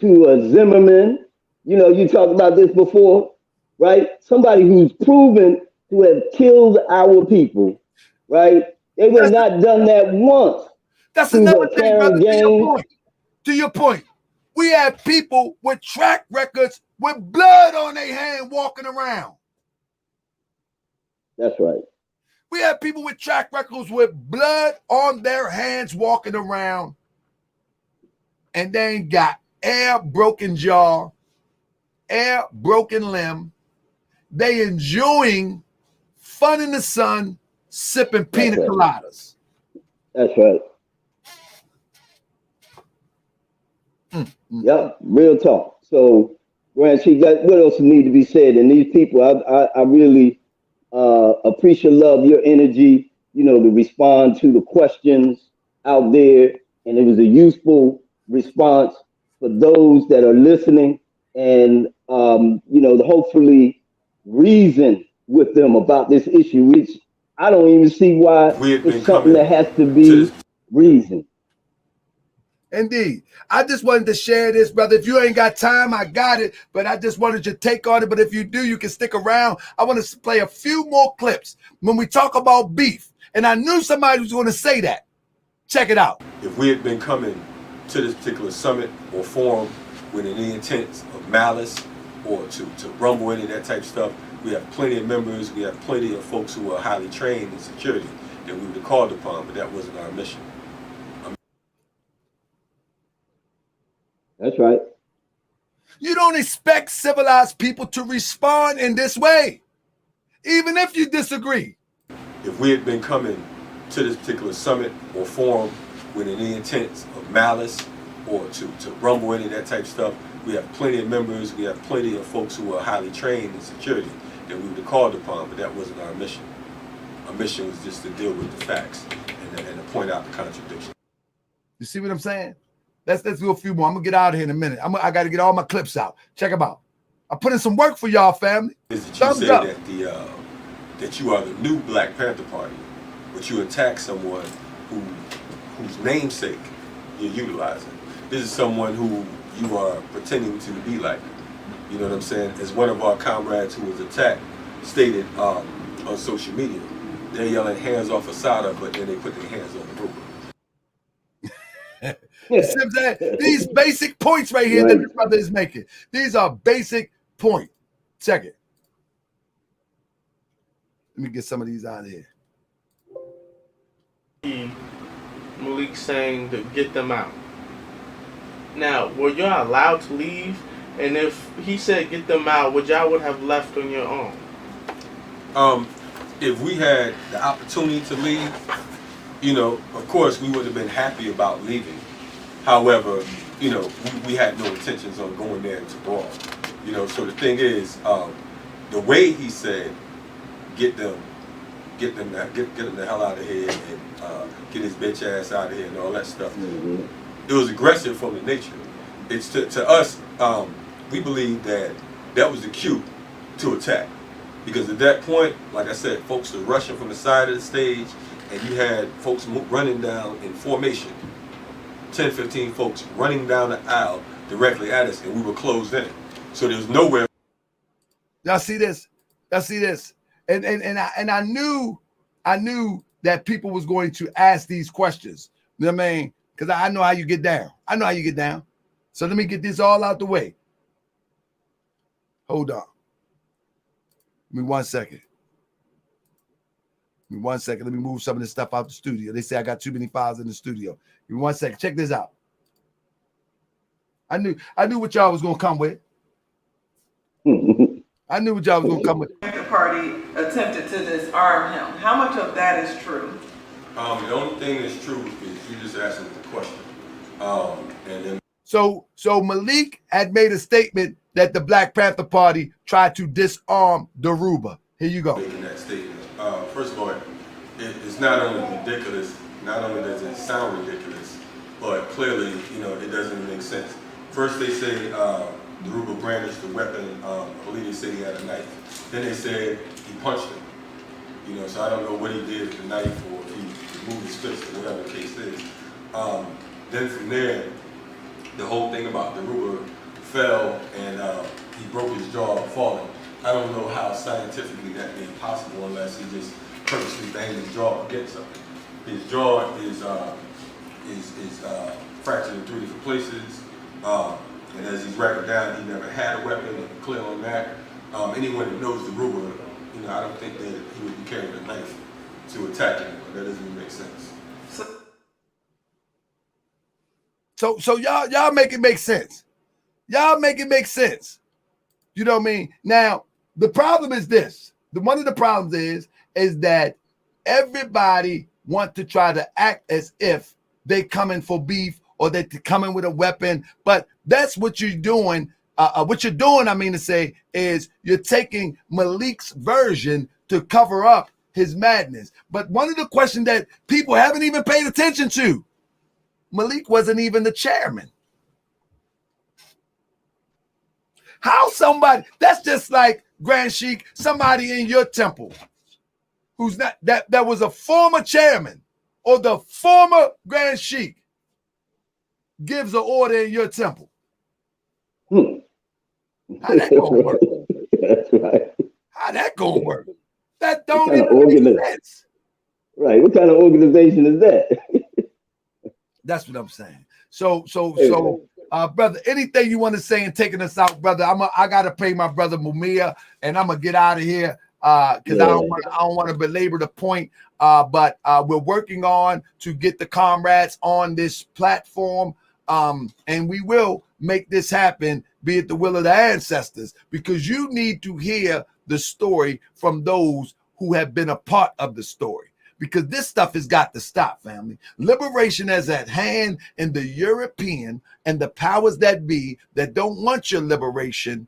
to a Zimmerman. You know, you talked about this before, right? Somebody who's proven to have killed our people, right? They would not done that once. That's another thing, brother, to your point. We have people with track records with blood on their hand walking around. That's right. We have people with track records with blood on their hands walking around, and they ain't got air, broken jaw, air, broken limb. They enjoying fun in the sun, sipping pina coladas. That's right. Yep, real talk. So, Grand Chief, what else need to be said? And these people, I really appreciate, love your energy, you know, to respond to the questions out there. And it was a useful response for those that are listening and, you know, to hopefully reason with them about this issue, which I don't even see why it's something that has to be reasoned. Indeed. I just wanted to share this, brother. If you ain't got time, I got it. But I just wanted your take on it. But if you do, you can stick around. I want to play a few more clips when we talk about beef. And I knew somebody was going to say that. Check it out. If we had been coming to this particular summit or forum with any intent of malice or to rumble any of that type of stuff, we have plenty of members. We have plenty of folks who are highly trained in security that we would have called upon, but that wasn't our mission. That's right. You don't expect civilized people to respond in this way, even if you disagree. If we had been coming to this particular summit or forum with any intent of malice or to rumble any of that type of stuff, we have plenty of members. We have plenty of folks who are highly trained in security that we would have called upon, but that wasn't our mission. Our mission was just to deal with the facts and to point out the contradiction. You see what I'm saying? Let's do a few more. I'm gonna get out of here in a minute. I got to get all my clips out. Check them out. I put in some work for y'all, family. Is that you say that that you are the new Black Panther Party? but you attack someone whose namesake you're utilizing. This is someone who you are pretending to be like. You know what I'm saying? As one of our comrades who was attacked stated on social media, they're yelling hands off Asada, but then they put their hands on the Dhoruba. You see what I'm saying? These basic points right here that the brother is making. These are basic points. Check it. Let me get some of these out of here. Malik saying to get them out. Now, were y'all allowed to leave? And if he said get them out, would y'all would have left on your own? If we had the opportunity to leave, you know, of course we would have been happy about leaving. However, you know, we had no intentions on going there to brawl. You know, so the thing is, the way he said, get them the hell out of here and get his bitch ass out of here and all that stuff. Mm-hmm. It was aggressive from the nature. It's to us, we believe that was the cue to attack. Because at that point, like I said, folks were rushing from the side of the stage, and you had folks running down in formation, 10, 15 folks running down the aisle directly at us, and we were closed in. So there was nowhere. Y'all see this? Y'all see this? And I knew that people was going to ask these questions. You know what I mean? Because I know how you get down. I know how you get down. So let me get this all out the way. Hold on. Give me 1 second. Give me 1 second. Let me move some of this stuff out the studio. They say I got too many files in the studio. Give me 1 second. Check this out. I knew what y'all was gonna come with. I knew what y'all was gonna come with. The party attempted to disarm him. How much of that is true? The only thing that's true is you just asking the question. And then So Malik had made a statement that the Black Panther Party tried to disarm Dhoruba. Here you go. Making that statement. First of all, it's not only ridiculous, not only does it sound ridiculous, but clearly, you know, it doesn't make sense. First they say Dhoruba brandished the weapon. I believe they said he had a knife. Then they said he punched him. You know, so I don't know what he did with the knife or if he removed his fist or whatever the case is. Then from there, the whole thing about Dhoruba fell and he broke his jaw falling. I don't know how scientifically that may be possible unless he just purposely banged his jaw against something. His jaw is fractured in 3 different places. And as he's writing down, he never had a weapon, and clear on that. Anyone that knows Dhoruba, you know, I don't think that he would be carrying a knife to attack anyone. That doesn't even make sense. So y'all make it make sense. Y'all make it make sense. You know what I mean? Now, the problem is this. One of the problems is that everybody want to try to act as if they coming for beef or they coming with a weapon, but that's what you're doing. What you're doing, I mean to say, is you're taking Malik's version to cover up his madness. But one of the questions that people haven't even paid attention to, Malik wasn't even the chairman. How somebody, that's just like Grand Sheik, somebody in your temple who's not, that was a former chairman or the former Grand Sheik gives an order in your temple. How that gonna work? That's right. How that gonna work? That don't even make sense. Right. What kind of organization is that? That's what I'm saying. So, brother, anything you want to say and taking us out, brother? I gotta pay my brother Mumia, and I'm gonna get out of here because I don't want to belabor the point. But we're working on to get the comrades on this platform, and we will make this happen, be it the will of the ancestors, because you need to hear the story from those who have been a part of the story. Because this stuff has got to stop, family. Liberation is at hand, and the European and the powers that be that don't want your liberation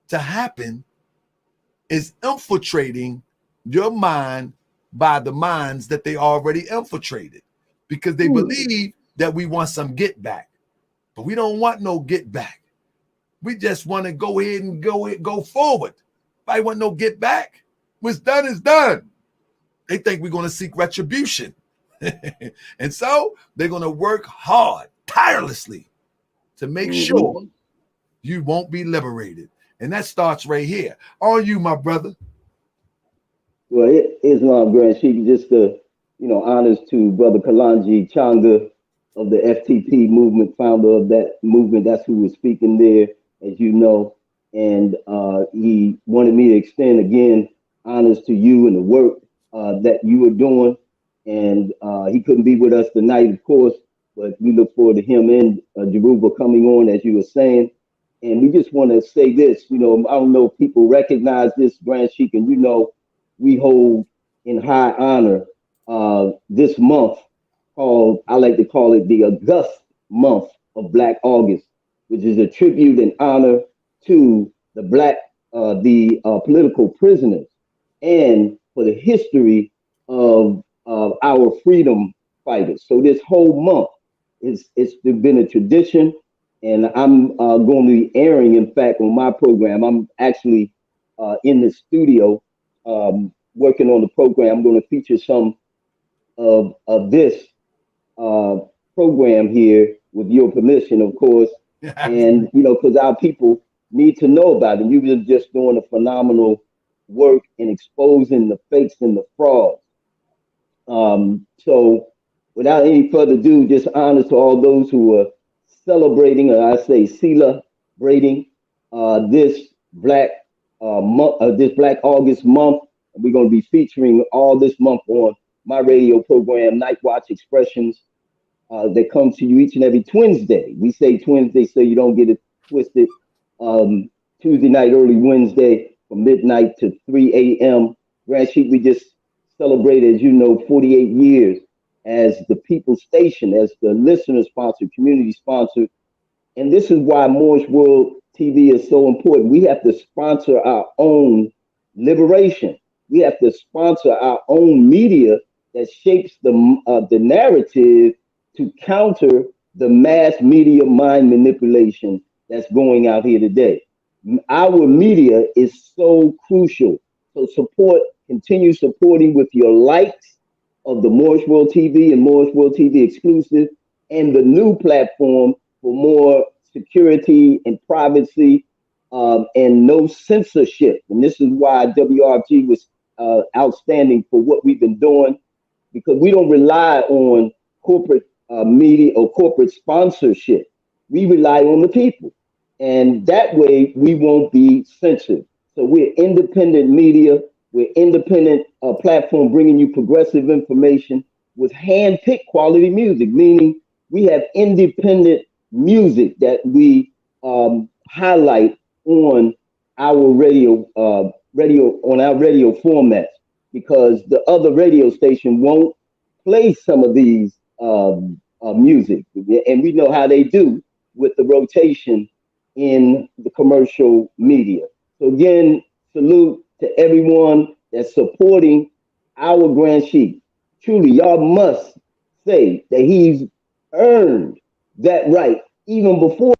to happen is infiltrating your mind by the minds that they already infiltrated, because they believe that we want some get back, but we don't want no get back. We just want to go ahead and go forward. If I want no get back, what's done is done. They think we're going to seek retribution. And so they're going to work hard, tirelessly, to make sure you won't be liberated. And that starts right here. On you, my brother. Well, Islam Grand Sheik, just honors to Brother Kalonji Changa of the FTP movement, founder of that movement. That's who was speaking there, as you know. And he wanted me to extend again honors to you and the work that you are doing. And he couldn't be with us tonight, of course, but we look forward to him and Dhoruba coming on, as you were saying. And we just want to say this, I don't know if people recognize this, Grand Sheik, and we hold in high honor this month called, I like to call it the August month of Black August, which is a tribute and honor to the political prisoners and for the history of our freedom fighters. So this whole month, it's been a tradition, and I'm going to be airing, in fact, on my program. I'm actually in the studio working on the program. I'm going to feature some of this program here with your permission, of course. And, because our people need to know about it. You were just doing a phenomenal work in exposing the fakes and the frauds. So without any further ado, just honor to all those who are celebrating, or I say celebrating, this Black August month. And we're going to be featuring all this month on my radio program, Night Watch Expressions, that comes to you each and every Wednesday. We say Wednesday so you don't get it twisted. Tuesday night, early Wednesday, from midnight to 3 a.m. Grand Sheik, we just celebrated, 48 years as the People's Station, as the listener-sponsored, community-sponsored. And this is why Moorish World TV is so important. We have to sponsor our own liberation. We have to sponsor our own media that shapes the narrative to counter the mass media mind manipulation that's going out here today. Our media is so crucial. So continue supporting with your likes of the Moorish World TV and Moorish World TV exclusive, and the new platform for more security and privacy and no censorship. And this is why WRG was outstanding for what we've been doing, because we don't rely on corporate media or corporate sponsorship. We rely on the people. And that way we won't be censored. So we're independent media. We're independent platform bringing you progressive information with hand-picked quality music, meaning we have independent music that we highlight on our radio formats, because the other radio station won't play some of these music, and we know how they do with the rotation in the commercial media. So again, salute to everyone that's supporting our Grand Sheik. Truly, y'all must say that he's earned that right even before.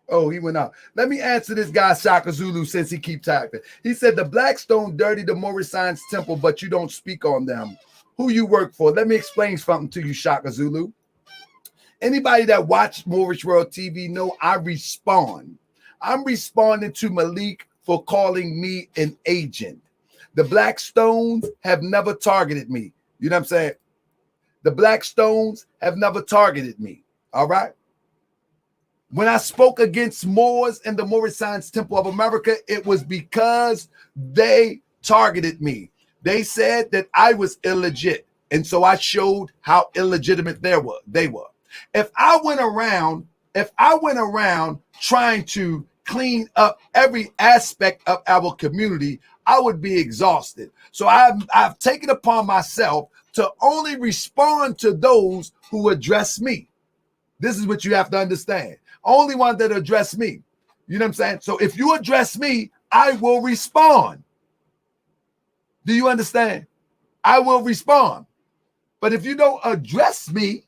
Oh, he went out. Let me answer this guy, Shaka Zulu, since he keep typing. He said the Blackstone dirty the Moorish Science Temple, but you don't speak on them. Who you work for? Let me explain something to you, Shaka Zulu. Anybody that watched Moorish World TV know I respond. I'm responding to Malik for calling me an agent. The Blackstones have never targeted me. You know what I'm saying? The Blackstones have never targeted me. All right? When I spoke against Moors and the Moorish Science Temple of America, it was because they targeted me. They said that I was illegit. And so I showed how illegitimate they were. If I went around trying to clean up every aspect of our community, I would be exhausted. So I've taken upon myself to only respond to those who address me. This is what you have to understand. Only one that address me. You know what I'm saying? So if you address me, I will respond. Do you understand? I will respond. But if you don't address me,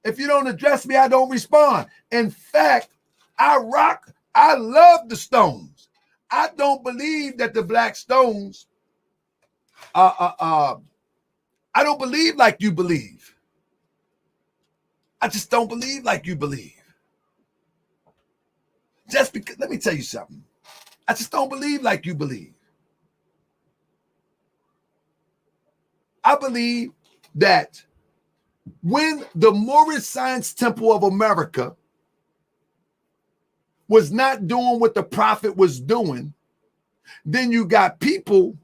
I don't respond. In fact, I love the Stones. I don't believe that the Black Stones, I don't believe like you believe. I just don't believe like you believe. Just because, let me tell you something. I just don't believe like you believe. I believe that when the Moorish Science Temple of America was not doing what the prophet was doing, then you got people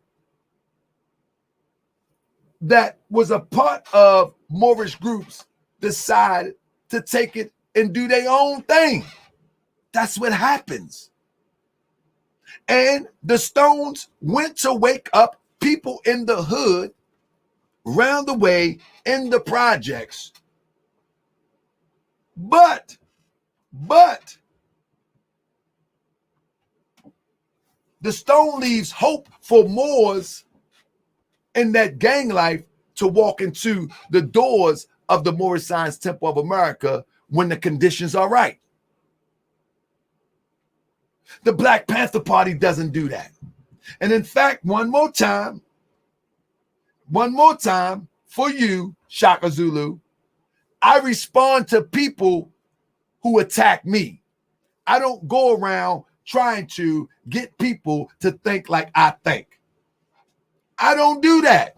that was a part of Moorish groups decide to take it and do their own thing. That's what happens. And the Stones went to wake up people in the hood, round the way, in the projects. But the Stone leaves hope for Moors in that gang life to walk into the doors of the Moorish Science Temple of America when the conditions are right. The Black Panther Party doesn't do that. And in fact, one more time for you, Shaka Zulu, I respond to people who attack me. I don't go around trying to get people to think like I think. I don't do that.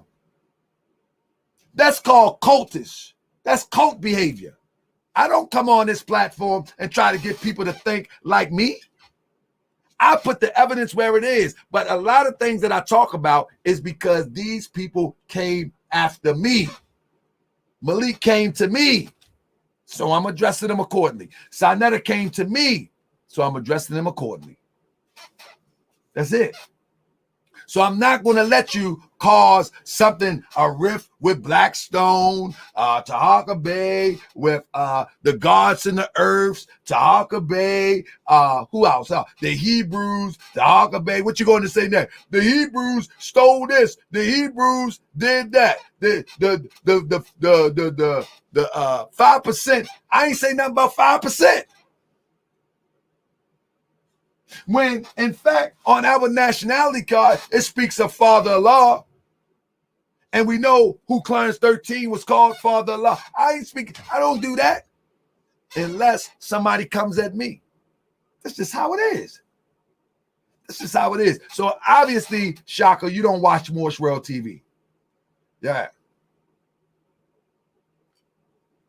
That's called cultish. That's cult behavior. I don't come on this platform and try to get people to think like me. I put the evidence where it is. But a lot of things that I talk about is because these people came after me. Malik came to me, so I'm addressing them accordingly. Sinetta came to me, so I'm addressing them accordingly. That's it. So I'm not going to let you cause something, a rift with Blackstone, Tahaka Bay, with the gods and the earths, Tahaka Bay, who else? The Hebrews, Tahaka Bay. What you going to say next? The Hebrews stole this. The Hebrews did that. The 5%. I ain't say nothing about 5%. When, in fact, on our nationality card, it speaks of Father Allah. And we know who Clarence 13 was called, Father Allah. I don't do that unless somebody comes at me. That's just how it is. That's just how it is. So obviously, Shaka, you don't watch Moorish World TV. Yeah.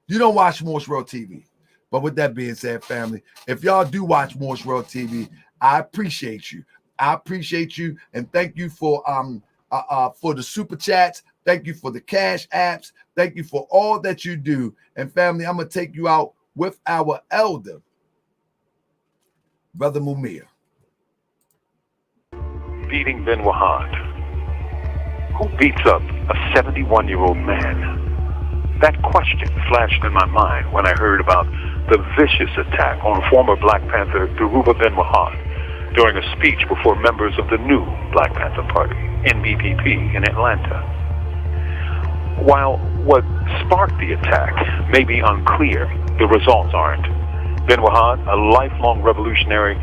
You don't watch Moorish World TV. But with that being said, family, if y'all do watch Moorish World TV, I appreciate you. I appreciate you, and thank you for the super chats. Thank you for the cash apps. Thank you for all that you do. And family, I'm gonna take you out with our elder, Brother Mumia. Beating Bin Wahad, who beats up a 71-year-old man? That question flashed in my mind when I heard about the vicious attack on former Black Panther Dhoruba Bin Wahad during a speech before members of the new Black Panther Party, NBPP, in Atlanta. While what sparked the attack may be unclear, the results aren't. Bin Wahad, a lifelong revolutionary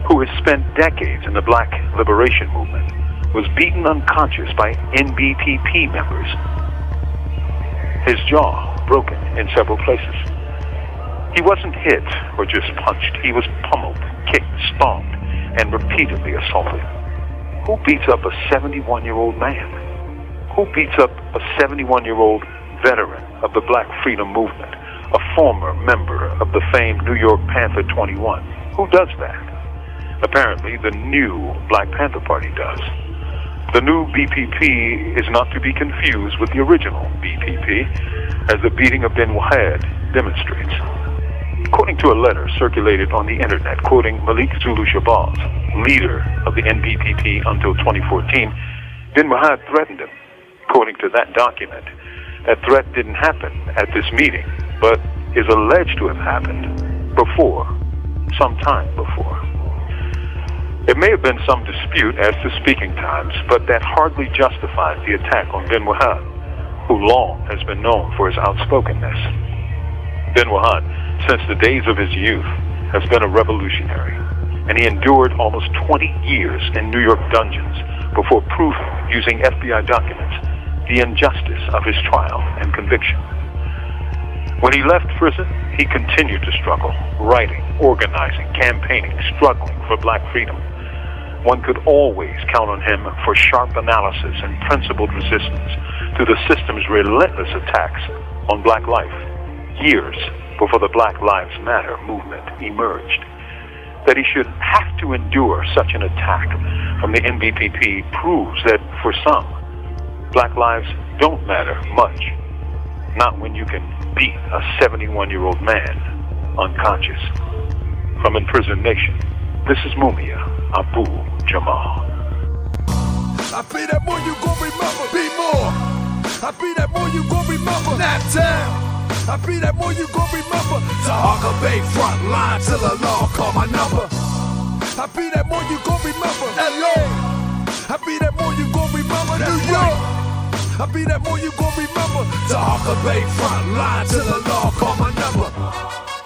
who has spent decades in the Black liberation movement, was beaten unconscious by NBPP members. His jaw broken in several places. He wasn't hit or just punched. He was pummeled, kicked, stomped, and repeatedly assaulted. Who beats up a 71-year-old man? Who beats up a 71-year-old veteran of the Black Freedom Movement, a former member of the famed New York Panther 21? Who does that? Apparently, the new Black Panther Party does. The new BPP is not to be confused with the original BPP, as the beating of Bin Wahad demonstrates. According to a letter circulated on the internet quoting Malik Zulu Shabazz, leader of the NBPP until 2014, Bin Wahad threatened him. According to that document, that threat didn't happen at this meeting, but is alleged to have happened before, some time before. There may have been some dispute as to speaking times, but that hardly justifies the attack on Bin Wahad, who long has been known for his outspokenness. Bin Wahad, since the days of his youth, has been a revolutionary, and he endured almost 20 years in New York dungeons before proving, using FBI documents, the injustice of his trial and conviction. When he left prison, he continued to struggle, writing, organizing, campaigning, struggling for black freedom. One could always count on him for sharp analysis and principled resistance to the system's relentless attacks on black life, years before the Black Lives Matter movement emerged. That he should have to endure such an attack from the NBPP proves that, for some, black lives don't matter much. Not when you can beat a 71-year-old man unconscious. From Imprisoned Nation, this is Mumia Abu Jamal. I be that more you gon' remember, be more. I be that more you gon' remember, that time. I be that more you gon' remember, to Harker Bay front line till the law call my number. I be that more you gon' remember, LA. I be that more you gon' remember, New York. I be that more you gon' remember, to Harker Bay front line till the law call my number.